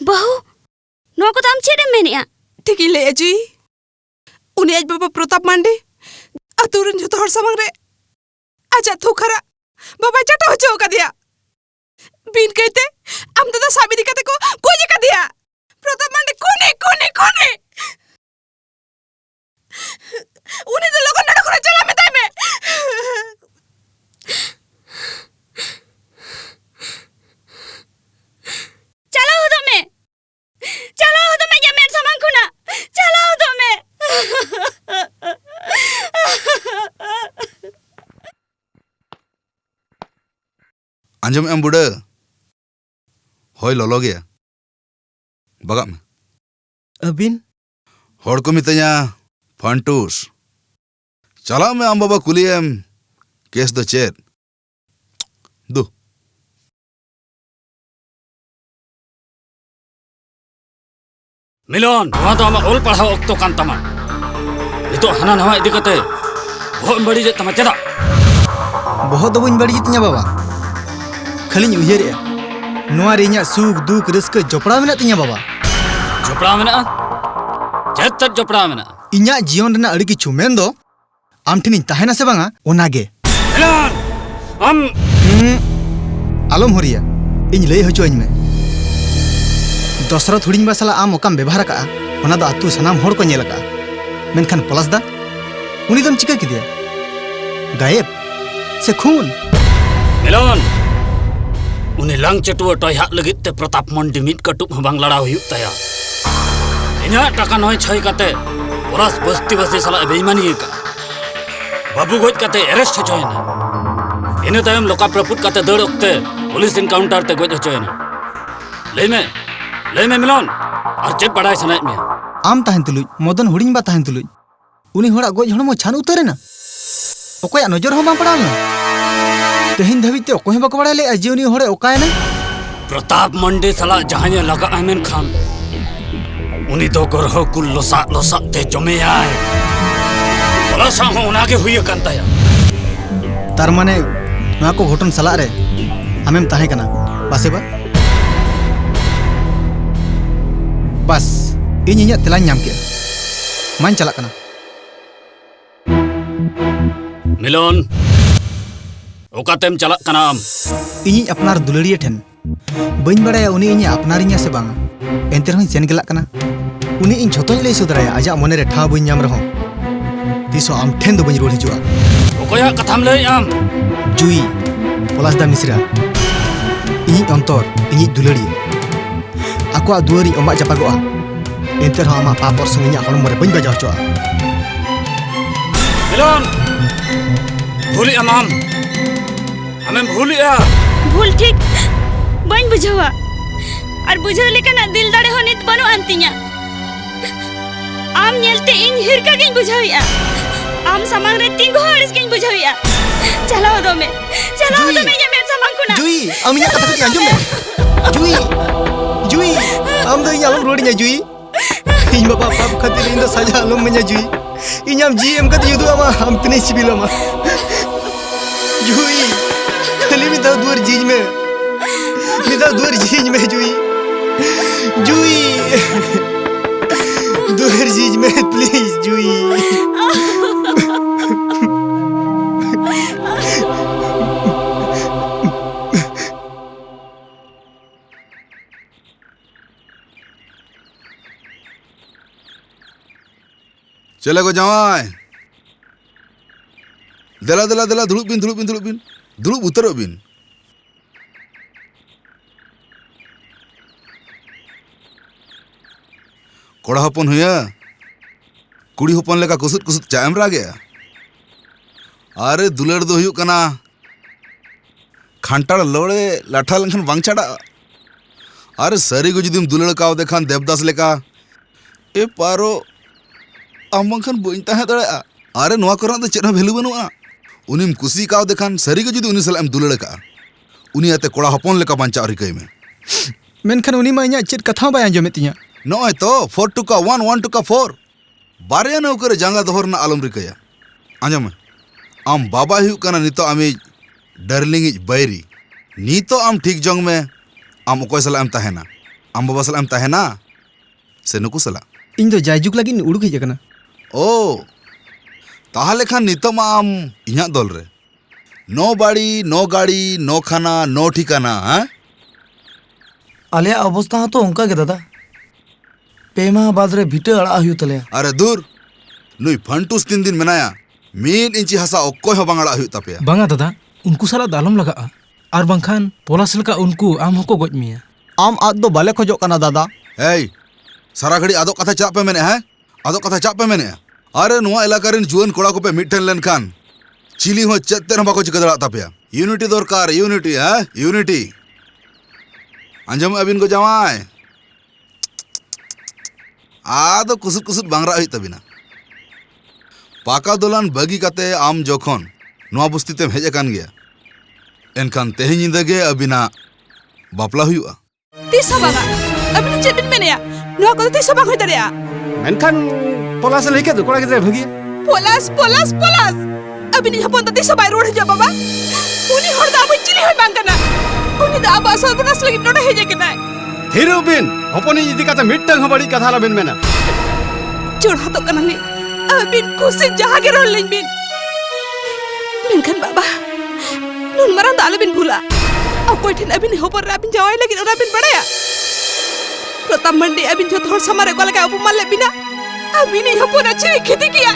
बहु नो को ताम चेडे मेनिया ठीक ले जी उनी आज बाबा प्रताप मांडे अतुरन जो हर समंग रे आजा थोखरा बाबा चटा हो का दिया बिन कहते हम दादा साबी दिखाते को कोई का दिया प्रताप मांडे कोने कोने कोने उन्हें तो लोगों ने चला में ताई में चलो हो तो मैं क्या मेरे सामान खुना चलो हो तो मैं अंजम एम बुढ़ा होय लolo गया बगा में अबिन हड़ को मितया फंटूस चला में आम बाबा कुलियम केस दो चेत दो मिलन नवा तो आमा ओल पढ़ाव अक्तो कान तमा नितो हाना नवा इदी कते बहुत बड़ी जे तमा चेदा बहुत दो बड़ी जितnya बाबा खाली उयहर नोआ रे इᱧᱟᱜ सुख दुख रस्क जपड़ा मेना तिnya बाबा जपड़ा मेना चेत तक जपड़ा मेना इᱧᱟᱜ जीवन रेना अड़ी किछु मेन दो आम ठिनिन ताहेना से बांगा ओनागे मिलन आम आलम हरिया इन लई हचोइन में दशरथ हुडिंग बासला आम ओकाम व्यवहार का ओना दो अतु सनाम होड़ को नेल का मेनखान पलास दा उनी दम चिका किदिया गायब से खून मिलन उनी लांग चटुआ टयहा लगित ते प्रताप मंडी मिट कटुप हबांग लड़ा हुयुक ताया इना टाका नय छय काते पुलिस बस्ती बस्ती सला बेईमानी का बाबू गोज काते अरेस्ट होचोयना इने तायम लोका प्रपुट काते दड़ ओक्ते पुलिस एनकाउंटर ते गोज होचोयना लेमे मिलन और चेक बड़ाय सनाय में आम ताहन तुलुज मदन हुडिंग बा ताहन तुलुज उनी होड़ा गोज हणमो छान उतरेना ओकोया नजर हो बा पड़ालना तेहिन धबिते ओकोय बाको बड़ा ले अजीवनी होड़े ओकायना प्रताप मंडी सला जहां लगा आमेन खान उनी तो ग्रह कुल लोसा ते जमे आए पलासा हो उनागे हुई कंताया तार माने ना को घटन सला रे आमेम ताहे कना बासे बा बस इन इᱧᱟᱜ तेला नाम के मान चला कना मिलन ओकातेम चला कनाम इन अपनार दुलड़िया ठेन बइन बड़ाया उनी इन अपनारिया से बांगा एंते रहों सेन गेला कना उनी इन झोतों ले सुदराया आजा मने रे ठा बइन नाम रहो तिसो आम ठेन दो बइन रोड हिजुआ ओकोया कथाम ले आम जुई पलास दा मिश्रा इन अंतर इन दुलड़िया आको दुआरी अमा जापागोआ एंते रहों आमा पापर संगिया हड़म मरे बइन बजाव चोआ मिलन भूली अमाम हमें भूलिया भूल ठीक बन बुझावा और बुझाव लेकना दिल दाड़े होनित बनो अंतिया आम नेलते इन हिरका गिन बुझाविया आम समांग रे तिंगो हरिस गिन बुझाविया चलाओ दो में ये मेरे समांग को ना जुई आम इया कथा के अंजुम में जुई आम दो इया रोड nya जुई इन बाबा पाप खातिर इन दो सजा आलम में जुई इन आम जी एम कत युदु आमा हम तने सिबिलो मा जुई खाली मिदा दुर जीज में जुई दुर जीज में प्लीज जुई चले को जावाय दला दला दला दुड़ुब बिन दुड़ुब उतरो बिन कोड़ा हपन हुआ कुड़ी हपन लेका कुसुत कुसुत चायम रागे अरे दुलड़ दो हुयुक कना खांटाड़ लोड़े लाठा लंखन बांग छाड़ा अरे सरी को जुदीम दुलड़ काव देखान देवदास लेका ए पारो आम बांखान बइन ताहे दड़ेआ अरे नोआ करना तो चेद भेलू बनुआ उनीम कुसी काव देखान सरी को जुदी उनी सलाम दुलड़ का उनी आते कोड़ा हपन लेका बांचा रिकई में मेनखान उनी मा इᱧᱟᱜ चेद कथा बाय आंजोमे तिᱧा नॉय तो 4 टुका 1 1 टुका 4 बारे नौकर जांगा दोहरना आलम रिकया आंजम आम बाबा हुयुक कना नितो आमी डार्लिंग इज बैरी नीतो आम ठीक जोंग में आम ओकोय सला एम तहेना आम बाबा सला एम तहेना से नुकु सला इन दो जायजुक लगी उड़ुक हिज कना ओ ताहले खान नीतो मा आम इन्या दल रे नो बाड़ी नो गाड़ी नो खाना नो ठिकाना हाँ आलिया अवस्था तो उनका के दादा पेमा बाद रे भिटा अड़ा हुई तले अरे दूर नुई फंटूस 3 दिन मेनाया मीन इंची हसा ओक्कोय हो बांगड़ा हुई तापेया बांगा दादा उनको साला दालम लगा और बंखान पोलास लका उनको आम होको गज मिया आम आद दो बाले खोजो कना दादा ए सारा घड़ी आदो कथा चाप पे मेने है आदो कथा चाप पे मेने अरे नुआ इलाका रेन जुआन कोड़ा को पे मिठन लेन खान चिली हो चत्ते न बाको चिका दड़ा तापेया यूनिटी दरकार यूनिटी है यूनिटी अंजम अबिन को जमाय आदो कुसुत कुसुत बांगरा हुई तबिना पाका दोलान बगी काते आम जोखन नुआ बुस्ती तेम हेज कान गया एनखान तेहे निंदा गे अबिना बापला हुआ तीसा बागा अबिन चेबिन मेनेया नुआ को तीसा बाग होय दरेया मेनखान पोलास लेके दो कोड़ा के भगी पोलास पोलास पोलास अबिन हपन तो तीसा बाय रोड जा बाबा उनी हरदा बन चिली होय बांगना उनी दा बासल बनस लगी नोडे हेजे के नाय थिरु बिन हपनी इदी काते मिटंग हबड़ी कथा ला बिन मेना चोड़ा तो कनली अबिन खुशी जहां के रोल लें बिन मेनखान बाबा नुन मरन दाल बिन भूला अकोय ठिन अबिन होपर अबिन जावाय लगी ओना बिन बड़ाया प्रताप मंडी अबिन जो थोड़ समारे को लगा उपमान ले बिना अबिन होपर अच्छी खेती किया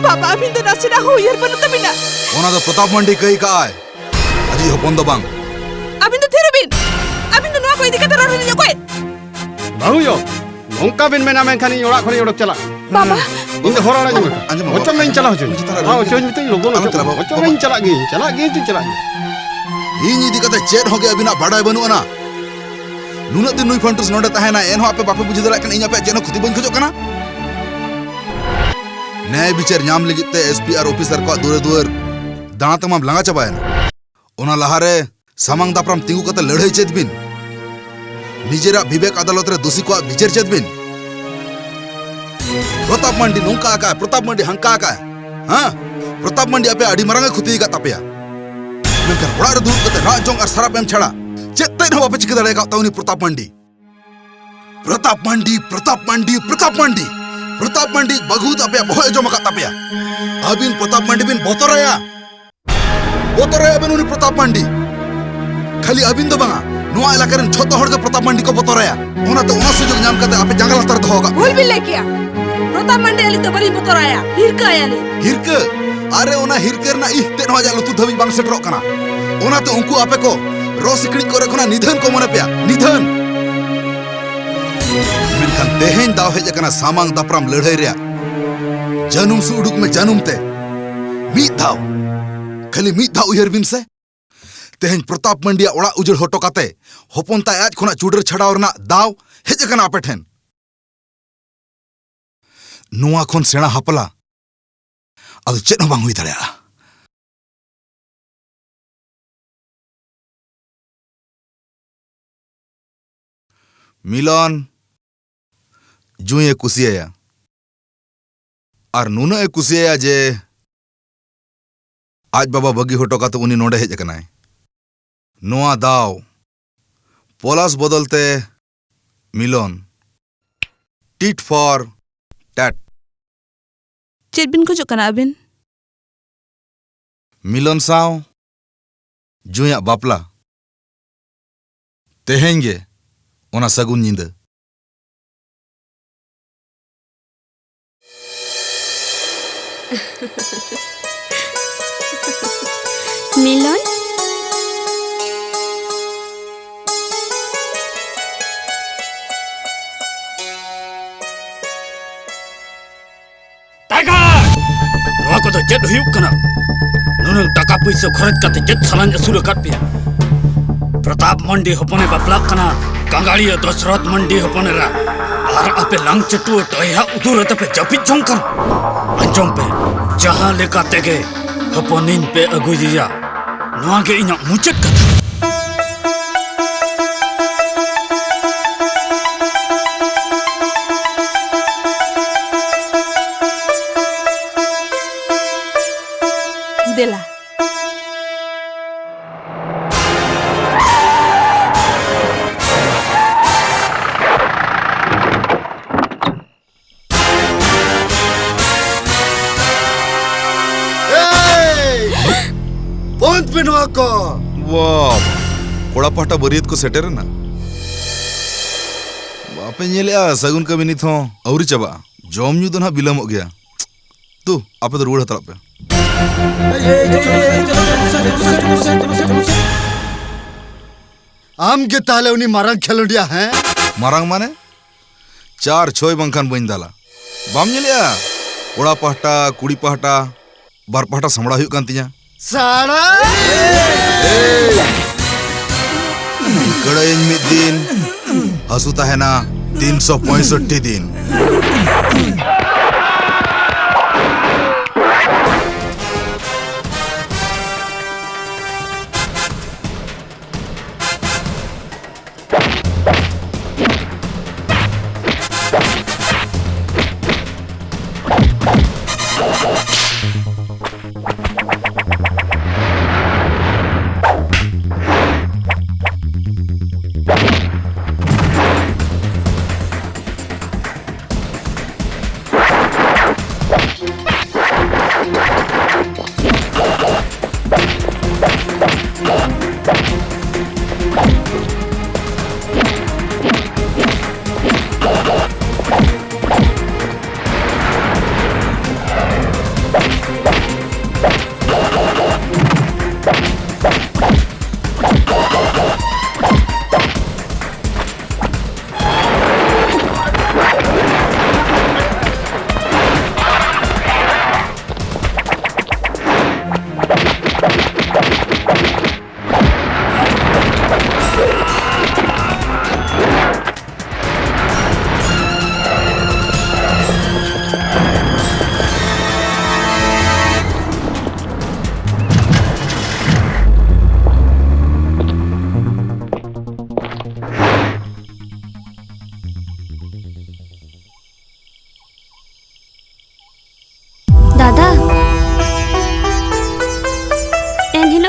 बाबा अबिन तो नसीना हो यार बनत बिना ओना तो प्रताप मंडी कई का आय अजी होपन दो बांग अबिन तो थिरु बिन अबिन तो नुआ कोई दिक्कत रोड ले कोई बाहुयो नोंका बिन मेना मेनखान इ ओड़ा खनि ओडक चला बाबा इन होरा ना होचम नहीं चला होचो हां होचो मिते लोगो ना होचो नहीं चला गे तो चला इन इदी कते चेड होगे अबिना बाडाय बनु ना नुना दिन नुई फंटस नोडे तहेना एन हो आपे बापे बुझ दरा कन इኛ पे जेनो खुदी बन खजो कना न्याय विचार नाम लगिते एसपी आर ऑफिसर को दूर दूर दाना तमाम लंगा चबायना ओना लहारे सामांग दापराम तिंगु कते लड़ाई चेत बिन निजेरा विवेक अदालत रे दोषी को विचार चेत बिन प्रताप मंडी नोंका का प्रताप मंडी हंका का हां प्रताप मंडी आपे अडी मरंगा खुती का तापेया मेनखान ओड़ा रे दूर कते राजोंग और सराप एम छड़ा चेत्ते न बापे चिका दड़े का ताउनी प्रताप मंडी प्रताप मंडी प्रताप मंडी प्रताप मंडी प्रताप मंडी बगुत आपे बहोय जो मका तापेया अबिन प्रताप मंडी बिन बोतरया बिन उनी प्रताप मंडी खाली अबिन दो बांगा नुआ इलाका रेन छोटो हड़ के प्रताप मंडी को बोतरया ओना तो ओना सुजोग नाम कते आपे जंगल हतर दोगा भूल भी ले किया प्रताप मंडी अली तो बरी बोतरया हिरका आयाले हिरका अरे ओना हिरकर ना इहते नवा जालो तू धबी बांग सेटरो कना ओना तो उनको आपे को रो सिकड़ी करे खना निधन को मने पेया निधन मेनखान तेहेन दाव हेज कना सामांग दापराम लड़ाई रे जनुम से उडुक में जनुम ते मी दाव खाली मी दाव उयर बिन से तेहेन प्रताप मंडिया ओड़ा उजड़ होटो काते होपन ता आज खना चुडर छड़ाव रना दाव हेज कना आपे ठेन नुआ खन सेना हपला अद चेद न बांग हुई दड़या मिलन जुए कुसिया और नुना ए कुसिया जे आज बाबा बगी होटो का तो उनी नोडे हेज कनाय नोआ दाव पोलास बदलते मिलन टिट फॉर टैट चेद बिन को जो कना अबिन मिलन साव जुया बापला तेहेंगे ओना सगुन निंदा मिलन ᱱᱚᱣᱟ ᱠᱚᱫᱚ ᱪᱮᱫ ᱦᱩᱭᱩᱜ ᱠᱟᱱᱟ ᱱᱩᱱᱟᱹᱝ ᱴᱟᱠᱟ ᱯᱩᱭᱥᱟᱹ ᱠᱷᱚᱨᱚᱪ ᱠᱟᱛᱮ ᱪᱮᱫ ᱥᱟᱞᱟᱧ ᱟᱹᱥᱩᱞ ᱟᱠᱟᱫ ᱯᱮᱭᱟ प्रताप मंडी हपने बापलाक कना कांगाड़िया दशरथ मंडी हपनेरा और आपे लांग चटुआ टया उदुर पे जपित जोंकन अंजम पे जहां लेका तेगे हपनिन पे अगुजिया नोआ के इना मुचत कथा देला नवा को वाह कोड़ा पाटा बरियत को सेटर ना बापे नेले सगुन कमी नित हो औरी चबा जॉम न्यू तो ना बिलमो गया तू आपे तो रुड़ हतरा पे आम के ताले उनी मारंग खेलोडिया हैं मारंग माने 4-6 बंखान बन दाला बाम नेले कोड़ा पाटा कुड़ी पाटा बार पाटा समड़ा हुई कान तिया साड़ा कड़ाई मिद दिन हसू ताहेना 365 दिन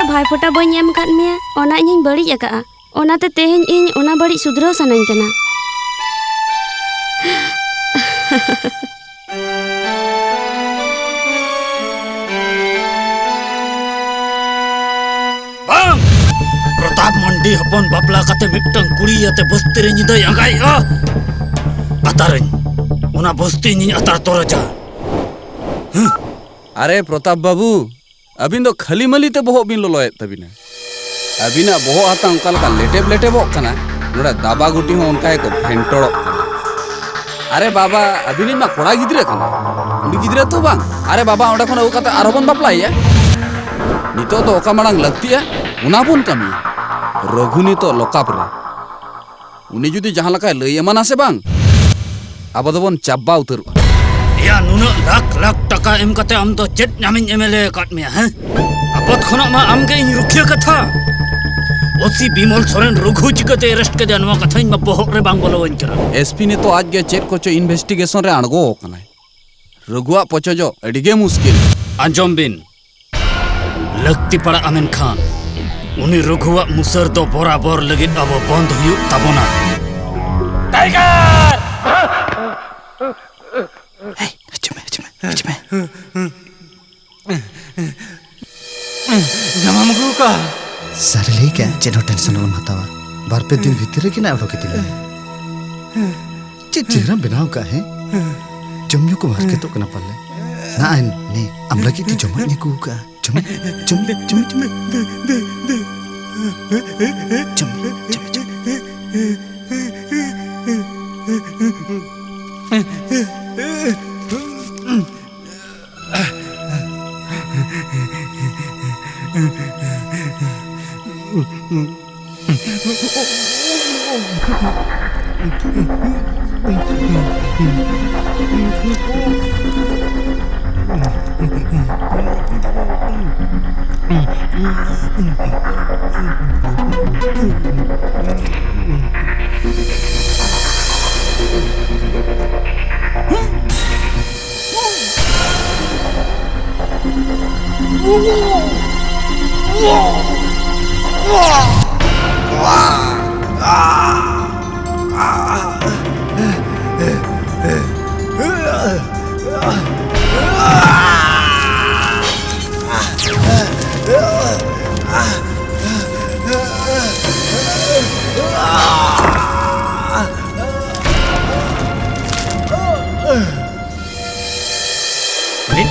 भाई फोटा बन एम काट मेया ओना इᱧ बड़ी अका ओनाते तेहेñ ᱤᱧ ओना बड़ी सुधराव सानाኝ कना bang प्रताप मंडी हपन बापला काते मिटन कुड़ी याते बस्ती रे निदा अंगाई अतारñ ओना बस्ती नि अतार तोरजा अरे प्रताप बाबू अबिन दो खली मली ते बोहो बिन लोलोय तबिना अबिना बोहो आता उनका लका लेटे बो कना नोड़ा दाबा गुटी हो उनका एक फेंटोड़ो अरे बाबा अबिन मा कोड़ा गिद्रे कना कुड़ी गिद्रे तो बांग अरे बाबा ओंडा खन ओकाते आरोबन बापलाया नितो तो ओका मांग लगतिया उना बुन कमी रघुनी तो लोकाप रे उनी जुदी जहां लका लई एमाना से बांग अब दोबन चाब्बा उतर या नुना लाख टका एम कते आम तो चेट नामिन एमएलए काट में हैं आपत खना मा आम के रुखिया कथा ओसी बिमल सोरेन रघु चिकते अरेस्ट के जानवा कथा इन बहक रे बांग बोलो वंचरा एसपी ने तो आज के चेट कोचो इन्वेस्टिगेशन रे अणगो कना रघुआ पचोजो अडिगे मुश्किल अंजम बिन लगती पड़ा अमेन खान उनी रघुआ मुसर दो बराबर लगे अब बंद हुई तबना टाइगर जमाम गु का सरले क्या चेनो टेंशन अलम हतावा बार पे दिन भीतर की ना उठो के दिले चेहरा बनाव का है जमयो को मार के तो कना पड़ले ना आइन ने अमला की ती जमा ने को का जम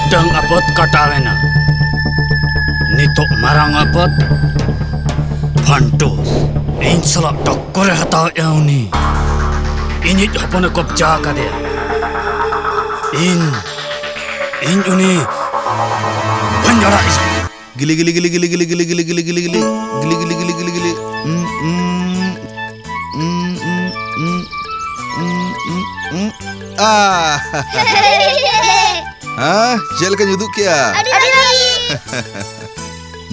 मिट्टंग आपत कटावेना नितो मारांग आपत फंटोस इन सला टक्कर हताव याउनी इनि हपन कब्जा कदे इन उनी पंजरा इस गिली गिली गिली गिली गिली गिली गिली गिली गिली गिली गिली गिली गिली गिली गिली जेल का जुदुक क्या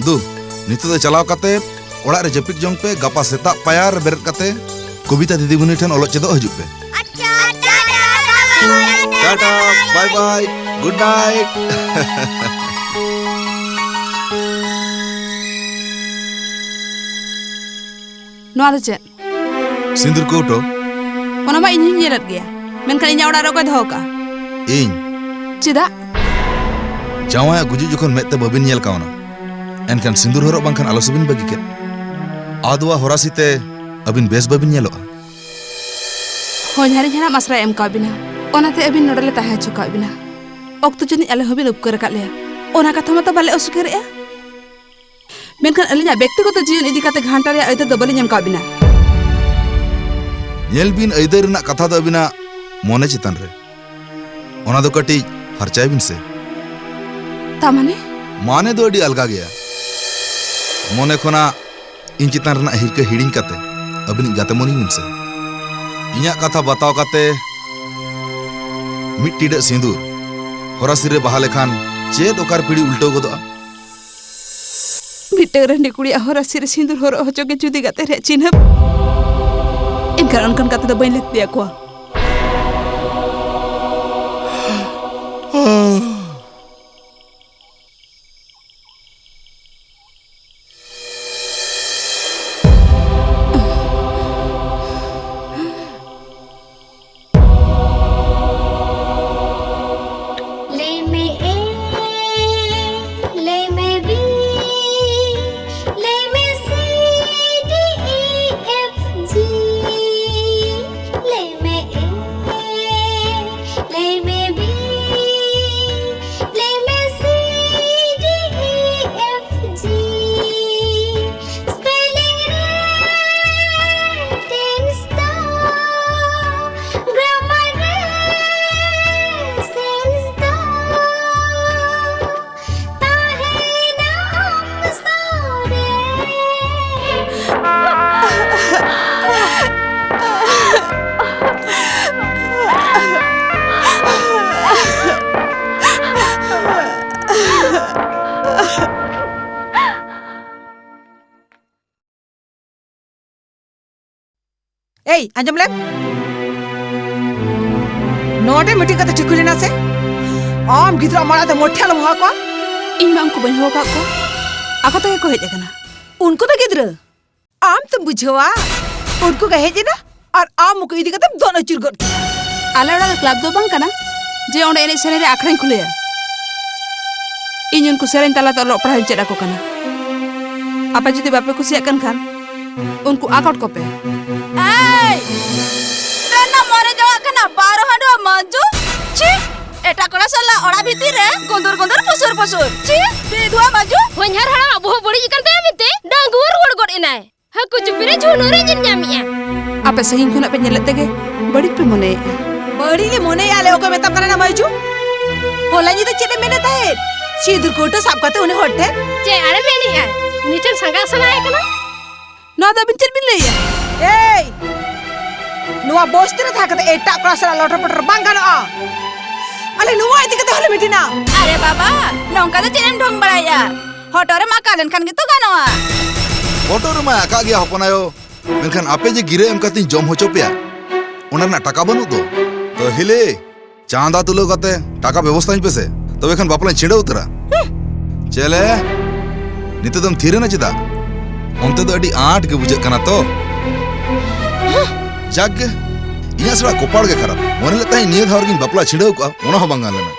दु नितो दो चलाव काते ओड़ा रे जपित जोंग पे गपा सेता पायार बेरत काते कविता दीदीमुनि ठन ओलग चेदो हजूप पे tata bye bye good night नोआ दो चेद सिंदूर कोटो ओना मा इᱧ ñelat gaya मेनखान इᱧ ओड़ा रे को दोहो का इन चेदा जावाया गुजु जखन मेते बबिन ñel कावना एनखान सिंदूर हरक बांखान आलो सबिन बगी के आदवा होरासिते अबिन बेस बबिन ñeloa होñहारि झना मासरा एम का बिना ओनाते अबिन नोडले ताहे चुका बिना ओक्तो जनि आले हबिन उपकर का लेया ओना कथा मत बाले असुकरेया मेनखान अलिया व्यक्तिगत जीवन इदी काते घांटा रे आइते दो बले ñam का बिना ñel bin अइदर रना कथा दो अबिना मोने चितन रे ओना दो कटी फरचाय बिन से ता माने दो अडी अलगा गया मोने खोना इन चितन रना हिरके हिडिंग काते अबिन गाते मोनी बिन से इña कथा बताओ काते मिट टिडा सिंदूर होरासी रे बहा लेखान चेद ओकार पीड़ी उल्टो गोदोआ मिटे रंडी कुड़ी होरासी रे सिंदूर होरो होचो के जुदी गाते रे चिन्हब इनकार अनकन काते दो बइन लगतिया को Hey, anjam lem. Note meeting kata cikuli na se. Am gidra mara te mothya lo ha ko. इन मा उनको बन होगा को आका तो को हेज कना उनको तो गिद्र आम तो बुझवा उनको कहे जे ना और आम मुको इदी कतम दोनों चुरगट आले ओड़ा क्लब दो बांग कना जे ओंडे एने सेरे रे आखड़ाई खुलेया इन उनको सेरेन तला तो पढ़ाई चेदा को कना apa जुदी बापे कुसियाकन खान उनको आकट को पे ए तेना मरे जवा कना 12 हडो मंजू छी एटा कोड़ा सला ओड़ा भीतर रे गोंदर गोंदर पसुर पसुर छी बेदुआ मंजू होनहर हड़ा बहु बड़ी इकन ते मिते डांगुर गोड़ गोड़ इनाय हकु चुपिरे झुनुरे जिन ᱧᱟᱢᱤया apa sehing kuna pe ñelet tege badi pe mone बड़ी ले मोने आले ओको मेतम करना मंजू होला जी तो चेते मेने ताहे सीधुर कोटो साब काते उन्हें होटे चे अरे मेनी है निचन संगा सनाय कना नो दा बिन चल बिन लेया ए नुआ बोस्तिर था कते एटा क्लासरा लटर पटर बांग गाना अले नुआ इति कते होले मिटिना अरे बाबा नौका तो चेनेम ढोंग बड़ाया होटोरे मा कालन खान के तो गानोआ होटोरे मा का गया हपनायो मेनखान आपे जे गिरे एम कती जम होचो पेया ओना ना टाका बनु तो हिले चांदा तुलो कते टाका व्यवस्था पे से तबे खान बापला छिड़े उतरा चले निते दम थीरे ना चिदा ओंते दो अडी आठ के बुझे कना तो जग इया सरा कोपाड़ के खराब मोने लेता है निये धावर गिन बापला छिड़े को ओना हो बंगाल लेना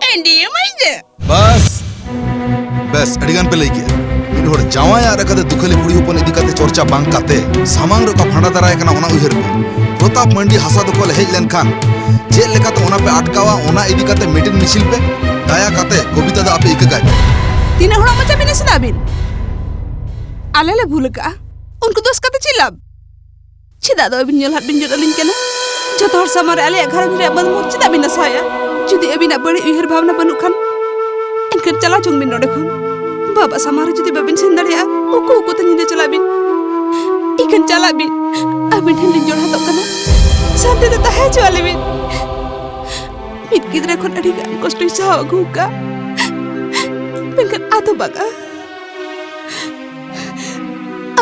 एंडी मइजे बस अडिगान पे लेके ᱢᱤᱫ ᱦᱚᱲ ᱡᱟᱶᱟᱭ ᱟᱨ ᱠᱟᱛᱮ ᱫᱩᱠᱷᱟᱹᱞᱤ ᱠᱩᱲᱤ ᱦᱚᱯᱚᱱ ᱤᱫᱤ ᱠᱟᱛᱮ ᱪᱚᱨᱪᱟ ᱵᱟᱝ ᱠᱟᱛᱮ ᱥᱟᱢᱟᱝ ᱨᱮ ᱠᱚ ᱯᱷᱟᱸᱰᱟ ᱫᱟᱨᱟᱭ ᱠᱟᱱᱟ ᱚᱱᱟ ᱩᱭᱦᱟᱹᱨ ᱯᱮ ᱯᱨᱚᱛᱟᱯ ᱢᱟᱱᱰᱤ ᱦᱟᱥᱟ ᱫᱚᱠᱚ ᱦᱮᱡ ᱞᱮᱱᱠᱷᱟन ᱪᱮᱫ ᱞᱮᱠᱟᱛᱮ ᱚᱱᱟ ᱯᱮ ᱟᱴᱠᱟᱣᱟ ᱚᱱᱟ ᱤᱫᱤ ᱠᱟᱛᱮ ᱢᱤᱴᱤᱝ ᱢᱤছিল ᱯᱮ ᱫᱟᱭᱟ ᱠᱟᱛᱮ ᱠᱚᱵᱤᱛᱟ ᱫᱚ ᱟᱯᱮ ᱤᱠᱟᱹ ᱠᱟᱭ ᱯᱮ ᱛᱤᱱᱟᱹᱜ ᱦᱚᱲᱟᱜ ᱢᱚᱪᱟ ᱵᱤᱱ ᱮᱥᱮᱫᱟ ᱵᱤᱱ ᱟᱞᱮ ᱞᱮ ᱵᱷᱩᱞ ᱠᱟᱜᱼᱟ ᱩᱱᱠᱩ ᱫᱚᱥ ᱠᱟᱛᱮ ᱪᱮᱫ ᱞᱟᱵᱷ ᱪᱮᱫᱟᱜ ᱫᱚ ᱟᱹᱵᱤᱱ ᱧᱮᱞ ᱦᱟᱴ ᱵᱤᱱ ᱡᱚᱫ ᱟᱹᱞᱤᱧ ᱠᱟᱱᱟ ᱡᱚᱛᱚ ᱦᱚᱲ ᱥᱟᱢᱟᱝ ᱨᱮ ᱟᱞᱮᱭᱟᱜ ᱜᱷᱟᱨᱚᱸᱡᱽ ᱨᱮᱭᱟᱜ ᱵᱟᱹᱱᱩᱜ ᱪᱮᱫᱟᱜ ᱵᱤᱱ ᱱᱟᱥᱟᱭᱟ ᱡᱩᱫᱤ ᱟᱹᱵᱤᱱᱟᱜ ᱵᱟᱹᱲᱤᱡ ᱩᱭᱦᱟᱹᱨ ᱵᱷᱟᱵᱱᱟ ᱵᱟᱹᱱᱩᱜ ᱠᱷᱟᱱ ᱮᱱᱠᱷᱟᱱ ᱪᱟᱞᱟᱣ ᱪᱚᱝ ᱵᱤᱱ ᱱᱚᱰᱮ ᱠᱷᱚᱱ ᱵᱟᱵᱟ ᱥᱟᱢᱟᱝ ᱨᱮ ᱡᱩᱫᱤ ᱵᱟᱵᱤᱱ ᱥᱮᱱ ᱫᱟᱲᱮᱭᱟᱜᱼᱟ ᱩᱠᱩ ᱛᱮ ᱧᱤᱫᱟᱹ ᱪᱟᱞᱟᱜ ᱵᱤᱱ ᱤᱠᱷᱟᱹᱱ ᱪᱟᱞᱟᱜ ᱵᱤᱱ ᱟᱹᱵᱤᱱ ᱴᱷᱮᱱ ᱞᱤᱧ ᱡᱚᱲᱦᱟᱛᱚᱜ ᱠᱟᱱᱟ ᱥᱟᱱᱛᱤ ᱛᱮ ᱛᱟᱦᱮᱸ ᱦᱚᱪᱚ ᱟᱞᱮ ᱵᱤᱱ ᱢᱤᱫ ᱜᱤᱫᱽᱨᱟᱹ ᱠᱷᱚᱱ ᱟᱹᱰᱤ ᱜᱟᱱ ᱠᱚᱥᱴᱚᱭ ᱥᱟᱦᱟᱣ ᱟᱹᱜᱩ ᱟᱠᱟᱫᱼᱟ ᱢᱮᱱᱠᱷᱟन ᱟᱫᱚ ᱵᱟᱝᱟ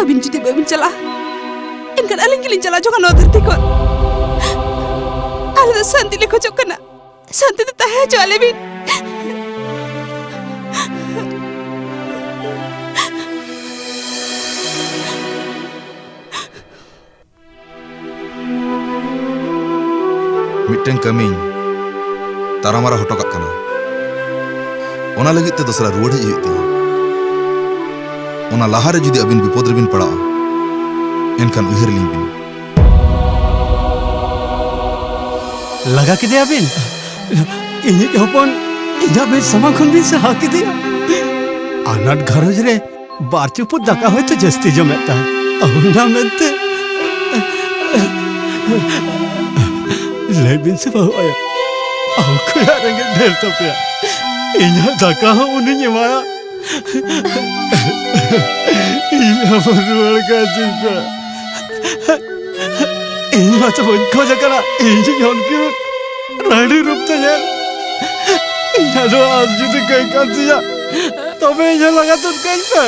ᱟᱹᱵᱤन ᱡᱩᱫᱤ ᱵᱟᱵᱤᱱ ᱪᱟᱞᱟᱜᱼᱟ ᱮᱱᱠᱷᱟᱱ ᱟᱹᱞᱤᱧ ᱜᱮᱞᱤᱧ ᱪᱟᱞᱟᱣ ᱡᱚᱝᱟ ᱱᱚᱣᱟ ᱫᱷᱟᱹᱨᱛᱤ ᱠᱷᱚᱱ ᱟᱞᱮ ᱫᱚ ᱥᱟᱱᱛᱤ ᱞᱮ ᱠᱷᱚᱡᱚᱜ ᱠᱟᱱᱟ ᱥᱟᱱᱛᱤ ᱛᱮ ᱛᱟᱦᱮᱸ ᱦᱚᱪᱚ ᱟᱞᱮ ᱵᱤᱱ मिट्टन कमिंग तारामारा हटो काग कना ओना लगित ते दसरा रुवाड़ हेज हुयुग तिया ओना लाहारे जुदि अबिन विपद रेबिन पड़ाआ एनखान उयहर लिंग बिन लगा किदिया बिन इनि हपन इना बे समा खन बिन सहा किदिया अनाट घरज रे बार चुपुत दाका होयतो जस्ती जमेता औना मेंते लेबिन से बहु आया आखुया रेंगे ढेर तपिया इना दाका हो उनी एमाया इना बरुवाड़ का चिंता इन माता बन खोज करा इन उनकी रानी रूप ते यार इना दो आज जुदी कई कर दिया तबे इना लगा तो कैसे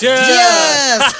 Cheers!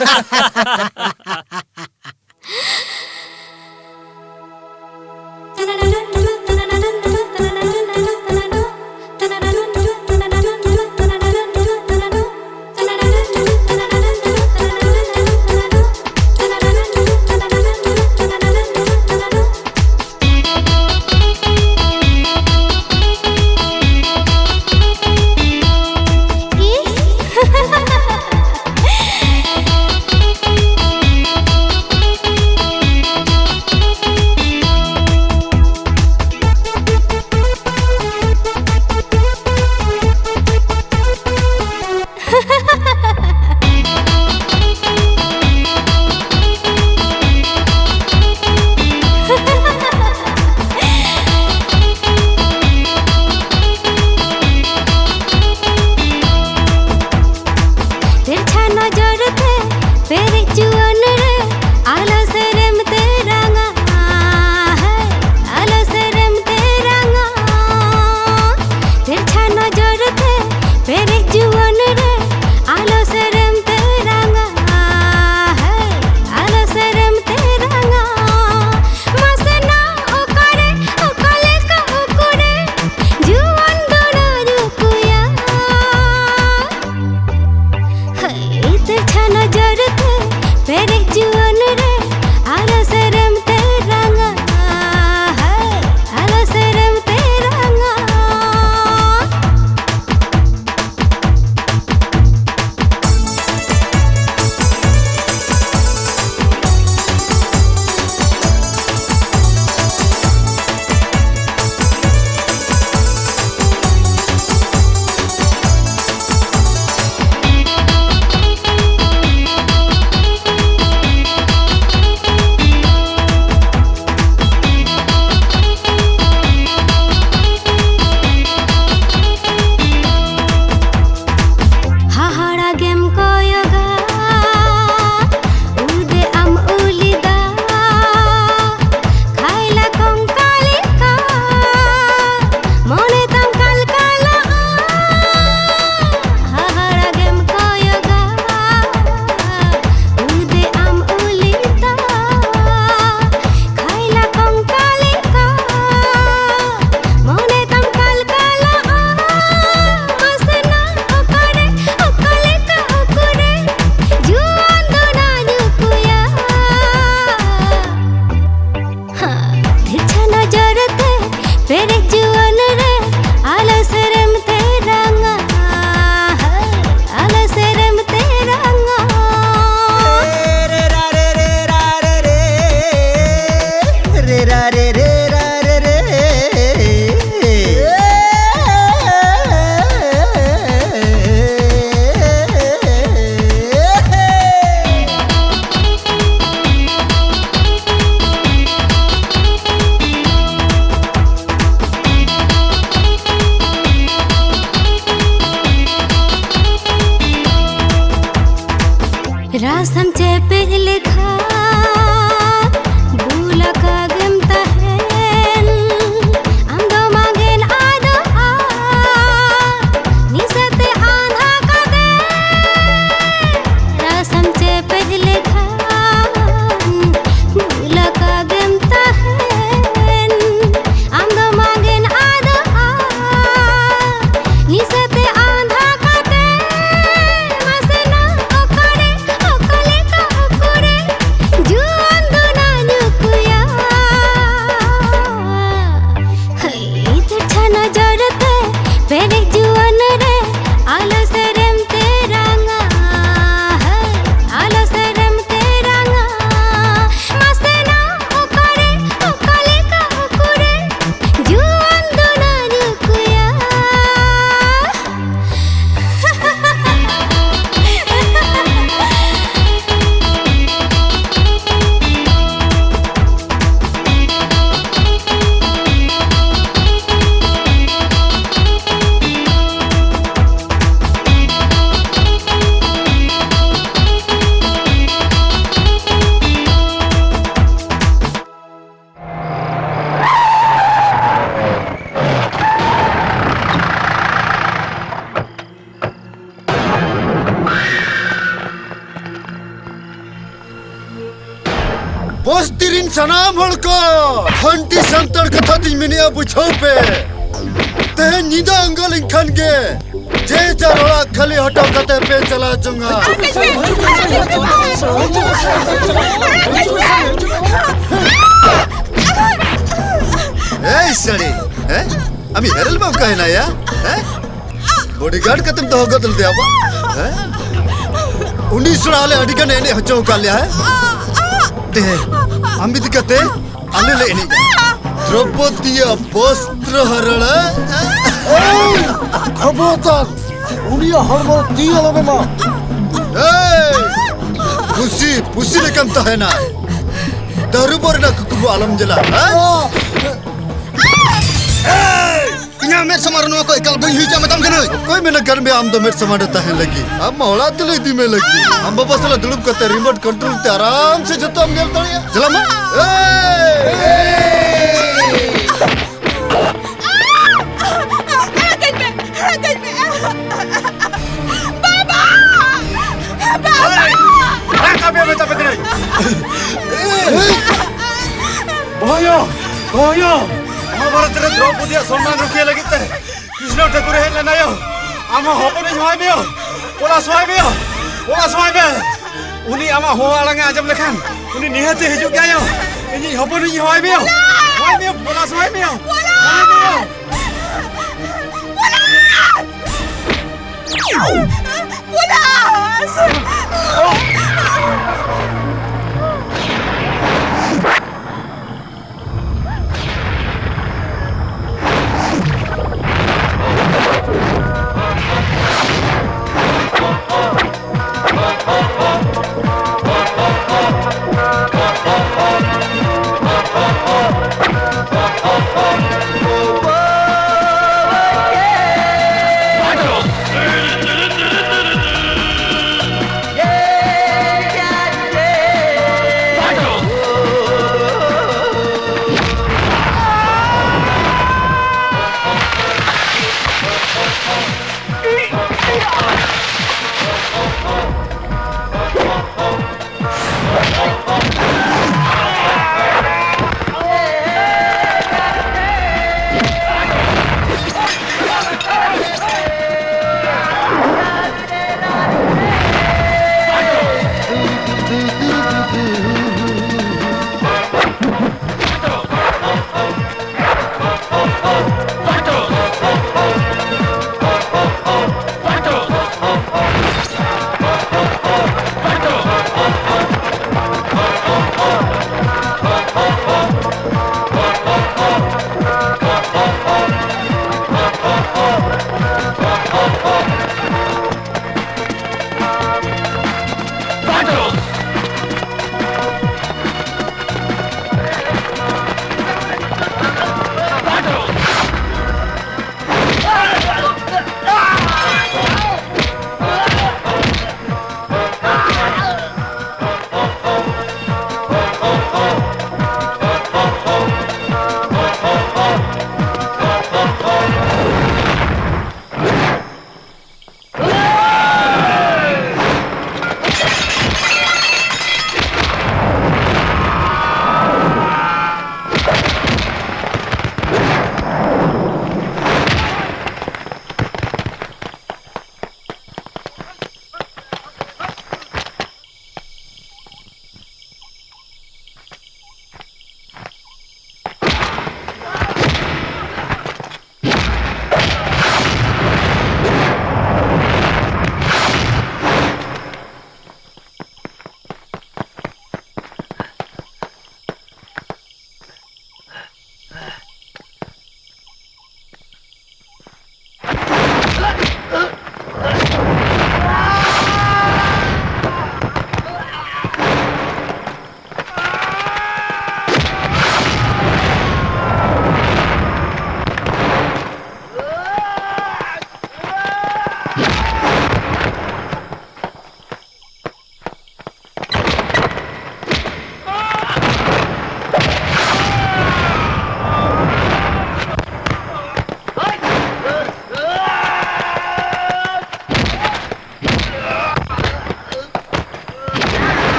Rasam cepet lekha bula kagem tahen amdo magen ado a nisate andha kade rasam cepet lekha bula kagem tahen amdo magen ado a nisate andha kade masena okare okale ka okore juan dona nyukuya hai thana jarate pere juan re alaserem teranga hai alaserem teranga masena okare okale ka okore juan dona nyukuya बस्तिरिन सनाम हड़को खंटी संतर कथा दिन मिनिया बुझो पे ते निदा अंगल इंखन के जे चरोड़ा खली हटो कते पे चला जंगा ए सड़ी हैं अमी हेरल बाव कहना या हैं बॉडीगार्ड कतम तो होगा तुम दिया हैं 19 आले अडिगन एने हचो काल्या है ते अमित कते आले ले एनी द्रौपदीया वस्त्र हरण खबरदार उनिया हरमो ती अलबे मा पुसी पुसी लेकम तो है ना दरुबर ना कुकुबु आलम जला इन्या मेर समारोह को एकल बई हुई मतम कने कोई मेना घर में आम तो मेर समारोह तहन लगी अब मौला तले दी में लगी हम बाबा सला दुलुप करते रिमोट कंट्रोल ते आराम से जतो हम गेल तड़िया चला मा Boyo, महाभारत रे द्रौपदी सम्मान रुकिए लगिते कृष्ण ठाकुर हे लेनायो आमा होपने होयबियो पोला सोयबियो उनी आमा हो आलंगा आजम लेखान उनी निहते हिजुक गायो इनी होपने होयबियो पोला सोयबियो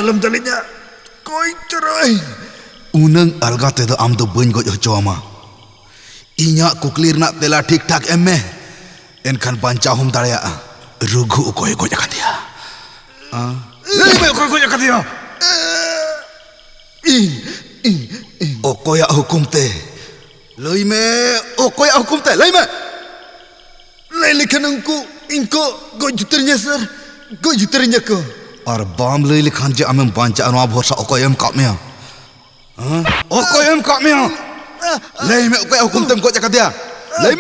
alam dalinya. Koi cerai. Unang alga te do am do bain goj hocoama. Inya kuklir nak tela ठीक ठाक एम में एनखान बांचा हम दाड़िया रुघु ओकोय गoj akadia. Lei me okoy goj akadia. Okoya hukum te. Lei me okoya hukum te. Lei me. Lei lekhan इनको गoj juternya sir. Goj juternya ko. और balm लई लेखान जे आमें बांचा नवा भरोसा ओकोयम कामया ओकोयम कामया लई में ओकोय हुकुम तम गoj akadia लई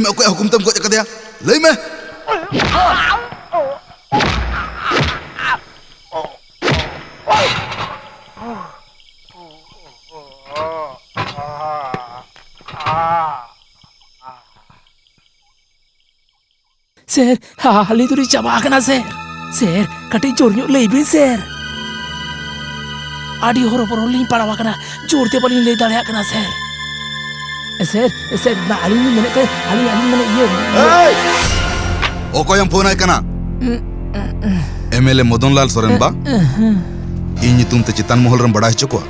में ओकोय हुकुम तम गoj akadia लई में Sir, hal itu dicabakan sir. Sir, kati jornya lebih sir. Adi horo-horo ling parawakana, jorte paling le dale akana sir. Sir, na ali ni mana ke? Ali mana iya? Hey, okoy yang phone ay kana? MLA Modonlal Soren ba? Ini तुम ते चितान मोहल रम बड़ा चुका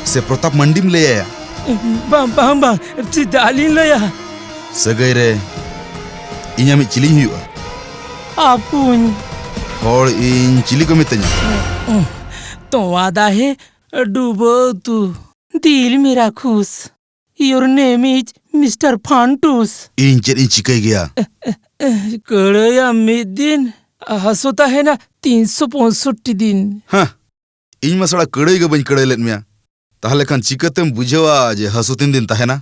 से प्रताप मंडी में ले आया bang Chitali ले या सगै रे इnya mi cili huyu apun और इन चिली को मितnya तो वादा है डूबो तू दिल मेरा खुश योर नेम इज मिस्टर फांटूस इन चेत इन चिकै गया कड़या मिदिन हसोता है ना 365 दिन हाँ इन मसड़ा कड़ई के बन कड़ई लेत मिया ताहले खान चिकतेम बुझवा जे हसुतिन दिन ताहेना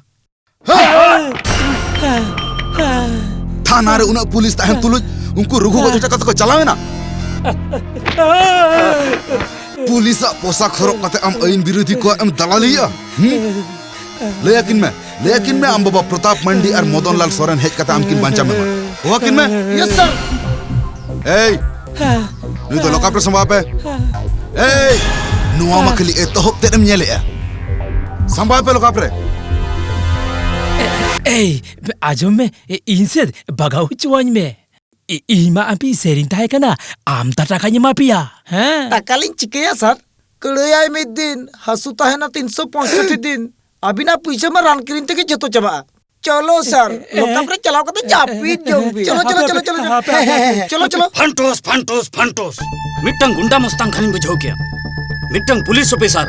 थाना रे उना पुलिस ताहेम तुलुज उनको रुगु को जटा को चलावे ना पुलिस पोशाक खरोक कते am ain बिरोधी को am दलालिया लेकिन मैं am बाबा प्रताप मंडी और मदनलाल सोरेन हेज कते am किन बांचा में हो किन में यस सर ए नु तो लोका प्रसंग पे ए नुआ मखली ए तो होते एम nyele ya संभाल पे लोका प्रे आजो में इनसे बगाऊ चुवान में इमा अभी सेरिंग ताहे कना आम तटाकाnya मापिया हैं टाकालिंग चिकया सर कड़ाई में दिन हसुता है ना 365 दिन अभी ना पैसा में रान किरिन तक जतो चबा चलो सर लोका पर चलाओ कते जापी जोबी चलो फंटोस मिट्टंग गुंडा मस्तांग खानी बुझो क्या मिट्टंग पुलिस ऑफिसर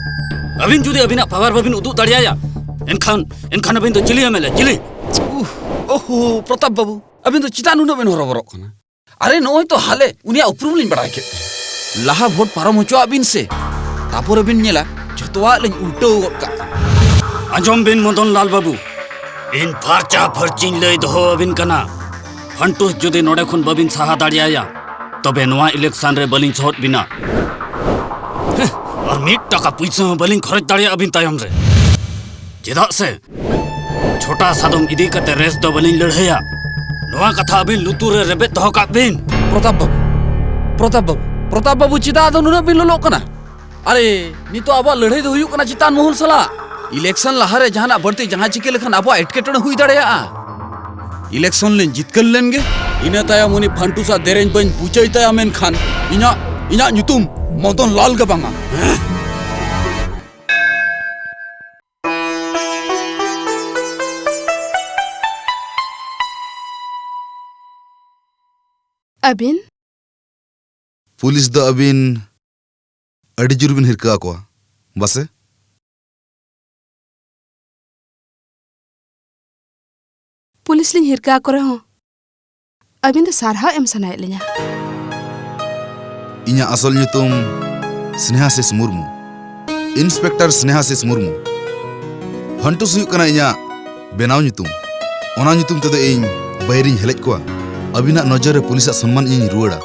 अबिन जुदी अबिना पावर बबिन उदु दड़िया एनखान अबिन तो चिली एमएलए चिली ओहो प्रताप बाबू अबिन तो चितान उना बेन हरबरक कना अरे नोय तो हाले उनिया उपरूम लिन बड़ाय के लाहा वोट पारम होचो अबिन से तापर अबिन नेला जतवा लिन उल्टो का आजम बिन मदन लाल बाबू इन फारचा फरचिन लय दो अबिन कना फंटूस जुदी नोडे खुन बबिन साहा दाड़िया तबे नोआ इलेक्शन रे बलिंग छहत बिना और मिट टका पैसा बलिंग खरच दाड़िया अबिन तायम रे चेदा से छोटा सादम इदी कते रेस दो बलिंग लड़हया नोआ कथा अबिन लुतुर रे रेबे दो का बिन प्रताप बाबू चिता दो नुना बिन लो कना अरे नी तो आबा लड़ाई दो हुयु कना चितान मोहल सला इलेक्शन लहारे जहाना बढ़ती जहां चिके लेखन आबा एटकेटण हुई दड़या इलेक्शन लेन जितकल लेनगे इना ताया मुनि फंटूसा देरेन बन पूछई ताया मेन खान इना नुतुम मदन लाल का बांगा अबिन पुलिस द अबिन अड़ी जुर बिन हिरका को बसे पुलिस लिन हिरका को रहो अबिन तो सारहा एम सनाय ले냐 इnya asal nyutum Snehasis Murmu Inspektor Snehasis Murmu Fantus huyuk kana inya benaw nyutum ona nyutum tedo ing bayriñ helej ko abina nojore pulis सम्मान ing ruada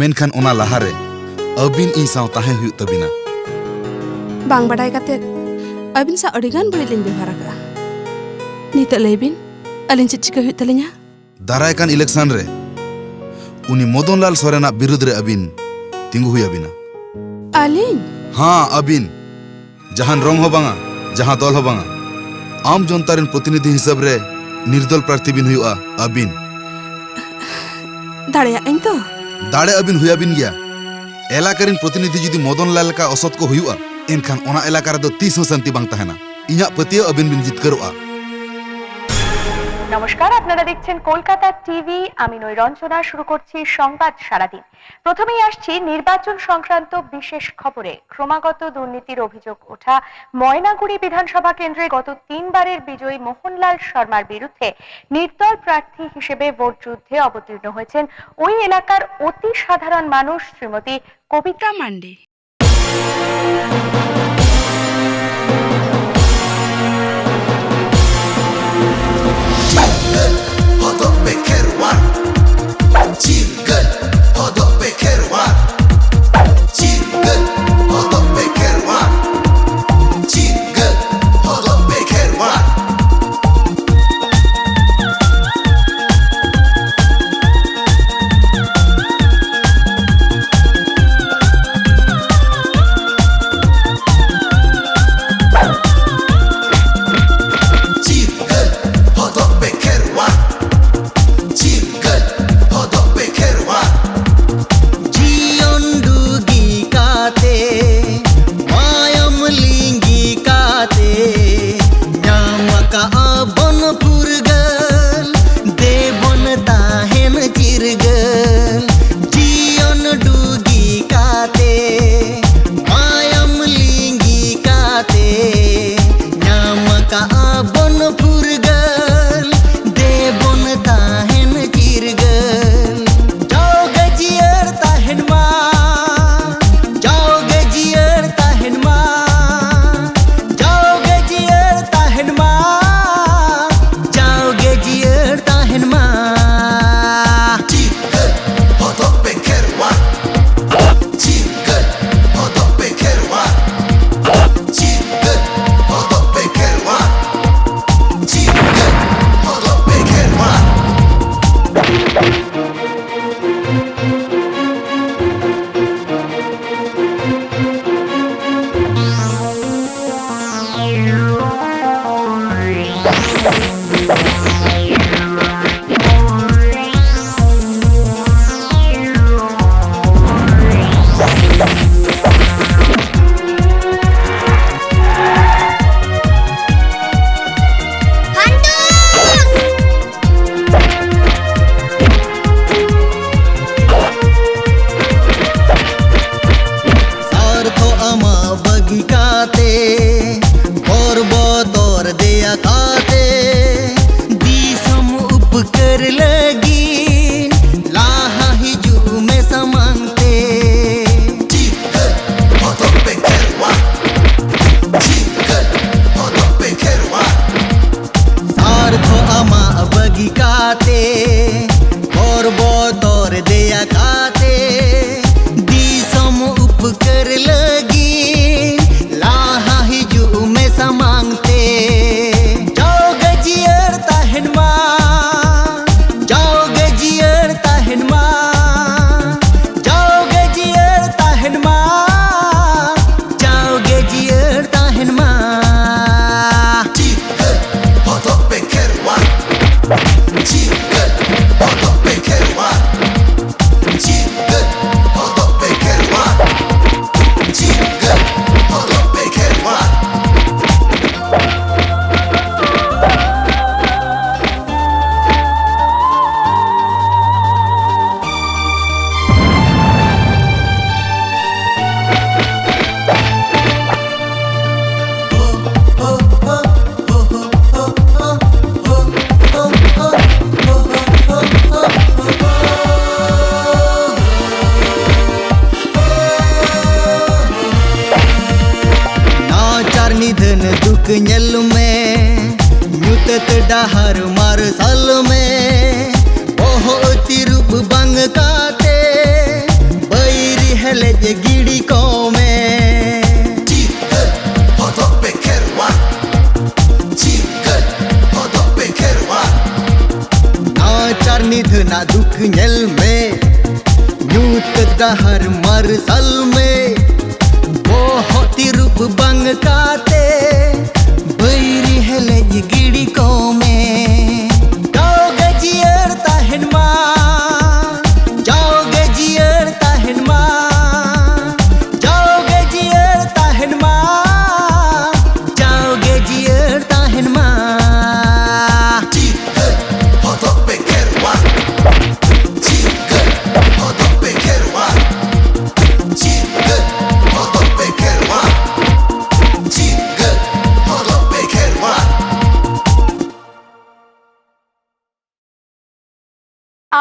menkhan ona lahare abin ing saw tahe huyuk tabina bang badai kate abin sa adigan bari lin bevara ka nita lebin alin chika huyuk talinya darai kan election re उनी मदनलाल सोरेना विरुद्ध रे अबिन तिंगु हुई अबिना आलिन हाँ अबिन जहां रंग हो बांगा जहां दल हो बांगा आम जनता रेन प्रतिनिधि हिसाब रे निर्दल प्रार्थी बिन हुआ अबिन दाड़े इन तो दाड़े अबिन हुई अबिन गया एलाकारिन प्रतिनिधि जुदी मदन लाल लेका असत को हुयुआ एनखान ओना एलाका रेदो तीस हो शांति बांग तहना इᱧᱟ पतिया अबिन बिन जितकरोआ। নমস্কার, আপনারা দেখছেন কলকাতা টিভি। আমি নৈরঞ্জনা। শুরু করছি সংবাদ সারাদিন। প্রথমেই আসছি নির্বাচন সংক্রান্ত বিশেষ খবরে। ক্রমাগত দুর্নীতির অভিযোগ ওঠা ময়নাগুড়ি বিধানসভা কেন্দ্রে গত 3 বারের বিজয়ী মোহনলাল শর্মার বিরুদ্ধে নির্দল প্রার্থী হিসেবে ভোট যুদ্ধে অবতীর্ণ হয়েছেন ওই এলাকার অতি সাধারণ মানুষ শ্রীমতী কবিতা মান্ডি।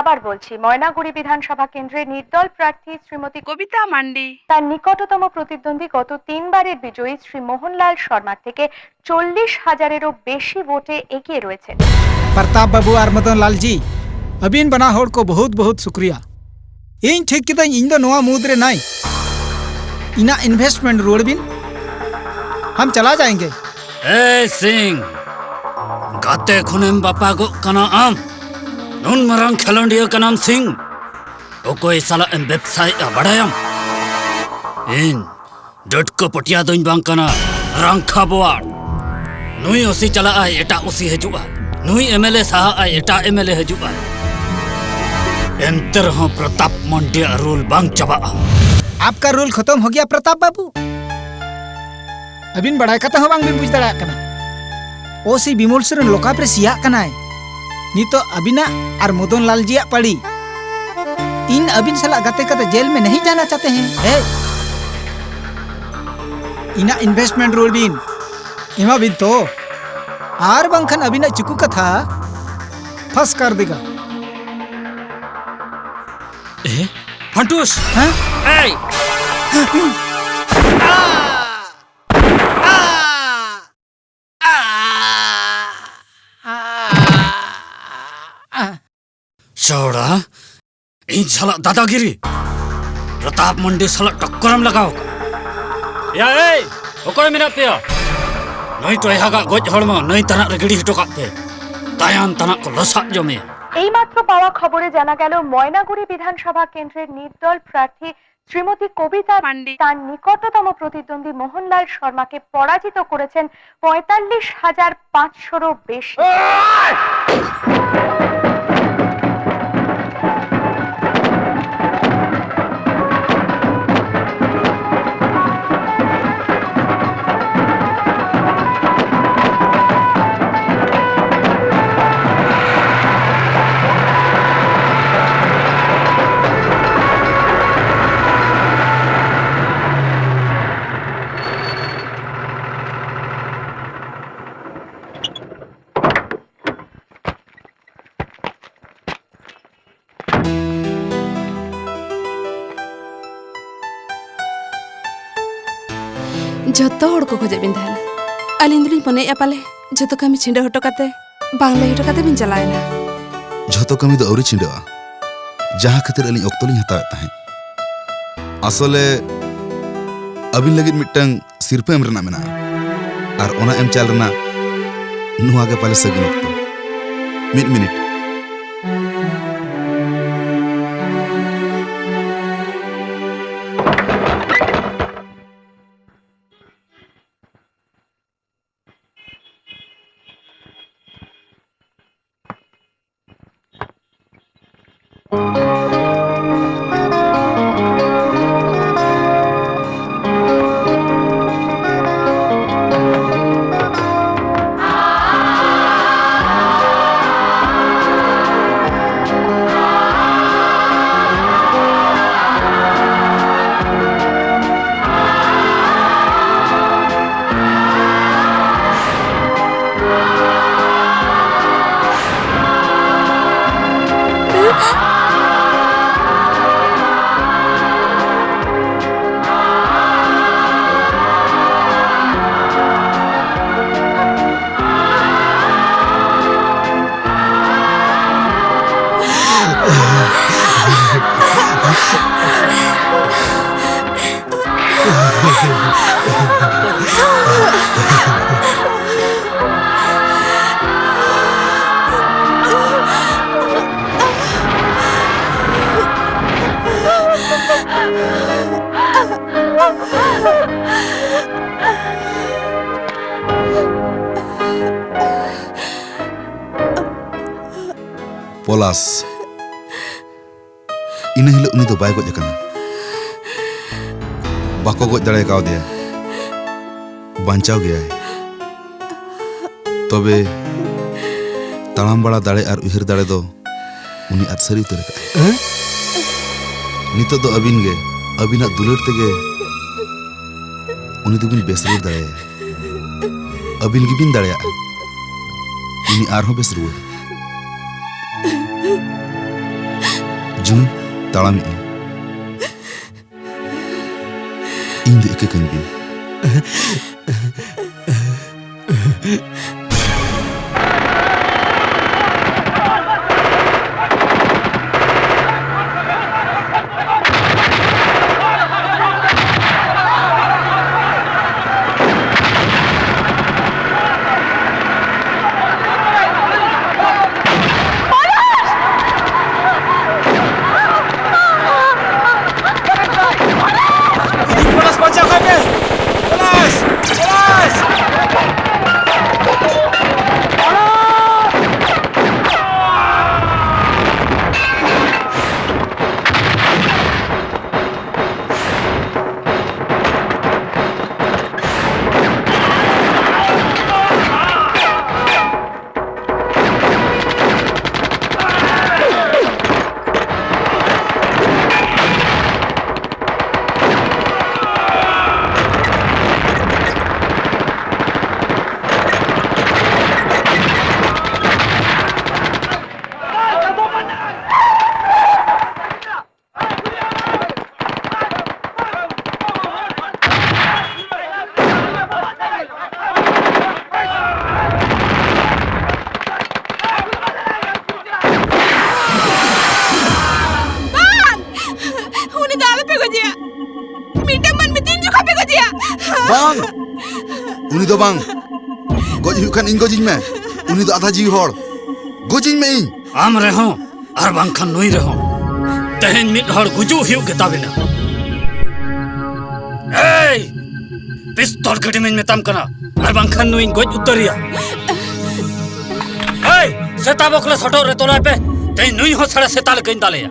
আবার বলছি, ময়নাগুড়ি বিধানসভা কেন্দ্রের নির্দল প্রার্থী শ্রীমতী কবিতা মান্ডি তার নিকটতম প্রতিদ্বন্দ্বী গত 3 বারের বিজয়ী শ্রী মোহনলাল শর্মার থেকে 40,000-এরও বেশি ভোটে এগিয়ে রয়েছে। प्रताप बाबू और मदन लाल जी, अबीन बना होड़ को बहुत बहुत शुक्रिया। इन ठीक किता इन दो नवा मुद्रे नाई इना इन्वेस्टमेंट रोड बिन हम चला जाएंगे। ए सिंह गाते खुनेम बापा को कना आम नुन मरंग खिलौंडिया का नाम सिंह ओ कोई साला एम वेबसाइट बड़ायम इन डट को पटिया दोइन बांग कना रंखा बोआर नुई ओसी चला आए एटा ओसी हजुआ नुई एमएलए साहा आए एटा एमएलए हजुआ एंतर हो प्रताप मंडिया रूल बांग चबा। आपका रूल खत्म हो गया प्रताप बाबू। अबीन बड़ाई कथा हो बांग बिन बुझ दड़ा कना ओसी बिमोल सरन लोका प्रे सिया कना है नितो अबिना और मदन लाल जी पड़ी इन अबिन सला गते कते जेल में नहीं जाना चाहते हैं। है इना इन्वेस्टमेंट रोल बिन इमा बिन तो आर बंखन अबिना चुकू कथा फंस कर देगा। ए फंटूस हाँ ए चौड़ा इन साला दादागिरी प्रताप मंडी साला टक्करम लगाओ या ए ओकोय मिना पेया नई तो यहागा गोज हड़मा नई तना रे गिड़ी हटो काते तायान तना को लसा जमे। এইমাত্র পাওয়া খবরে জানা গেল ময়নাগুড়ি বিধানসভা কেন্দ্রের নির্দল প্রার্থী শ্রীমতী কবিতা মান্ডি তার নিকটতম প্রতিদ্বন্দ্বী মোহনলাল শর্মাকে পরাজিত করেছেন 45,500-রও বেশি। जतो हड़ को खोजे बिन तहना अलिंग दुलिन पने पाले जतो कमी छिंडा हटो काते बांगले हटो काते बिन चलायना झतो कमी दो औरी छिंडवा जहां खातिर अली ऑक्तो लिन हताव ताहे असले अबिन लगित मिटंग सिरपे एम रना मेना और ओना एम चाल रना नुआ के पाले सगिन ऑक्तो मिनट पोलास इन हिल उनी तो बाय गोज कना बाको गोज दड़े काव दिया बांचाव गया तबे तड़ाम बड़ा दाड़े और उहिर दाड़े दो उनी अतसरी उतर का नितो दो अबिन गे अबिना दुलर तेगे उनी तो बिन बेसरू दाड़े अबिन गी बिन दाड़े उनी आर हो बेसरू ताड़ामी इन दो इके कहीं भी उनी दो बांग गोज हुकन इन गोजिन में उनी दो आधा जीव होड़ गोजिन में इन आम रहो और बांखन नुई रहो तेहन मिट हड़ गुजू हिउ के ताबिना ए पिस्तौल गडी में मेताम कना और बांखन नुई गोज उतरिया ए सेता बकले सटो रे तोला पे ते नुई हो सड़ा सेताल कइन दालेया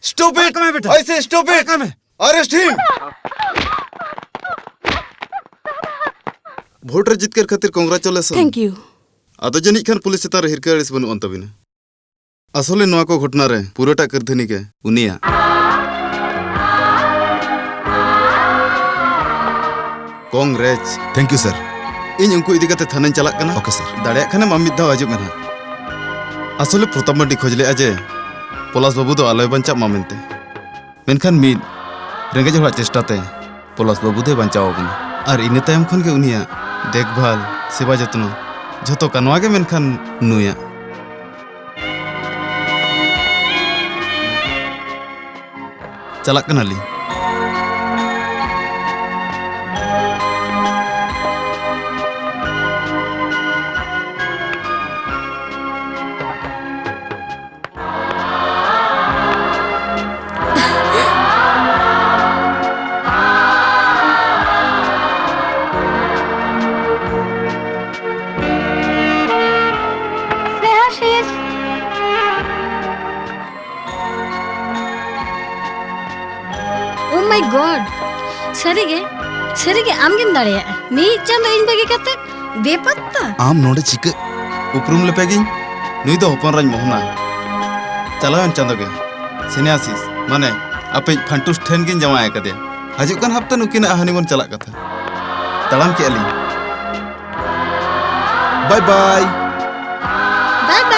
Stop it! I say stop it! Arrest him! भोटर जितकर खातिर कांग्रेचुलेशन। Thank you. आदो जनिक खान पुलिस चेतान रे हिरका अड़िस बनु अंतबिना। असले नोआ को घटना रे पुरोटा करधनी के उनिया। कांग्रेच। Thank you sir. इन उनको इदी कते थाने चलाक कना। Okay sir. दाड़िया खाने मामिद धाव आजुग मेना। असले प्रताप मांडी खोजले अजे पलास बाबू दो आलोय बंचा मामेनते। मेनखान मीद रेंगेज हड़ा चेष्टाते पलास बाबू दे बंचाव कना। और इने तायम खन के उनिया देखभाल सेवा जत्न झतो कनवा के मेनखान नुया। चलाक कना ली। Oh my God! सरीगे आमगेम दाड़िया मी चांदो इन बगे कते बेपत्ता आम नोडे चिके उपरुम लेपेगिन नुई दो होपन राज मोहना चलावन चांदोगे सिनेआसिस माने आपे फंटुस ठेन गिन जमाए कदे हजु कन हफ्ता नुकिन हनीमून चलाक कथा तड़ाम के अली बाय बाय बाय बाय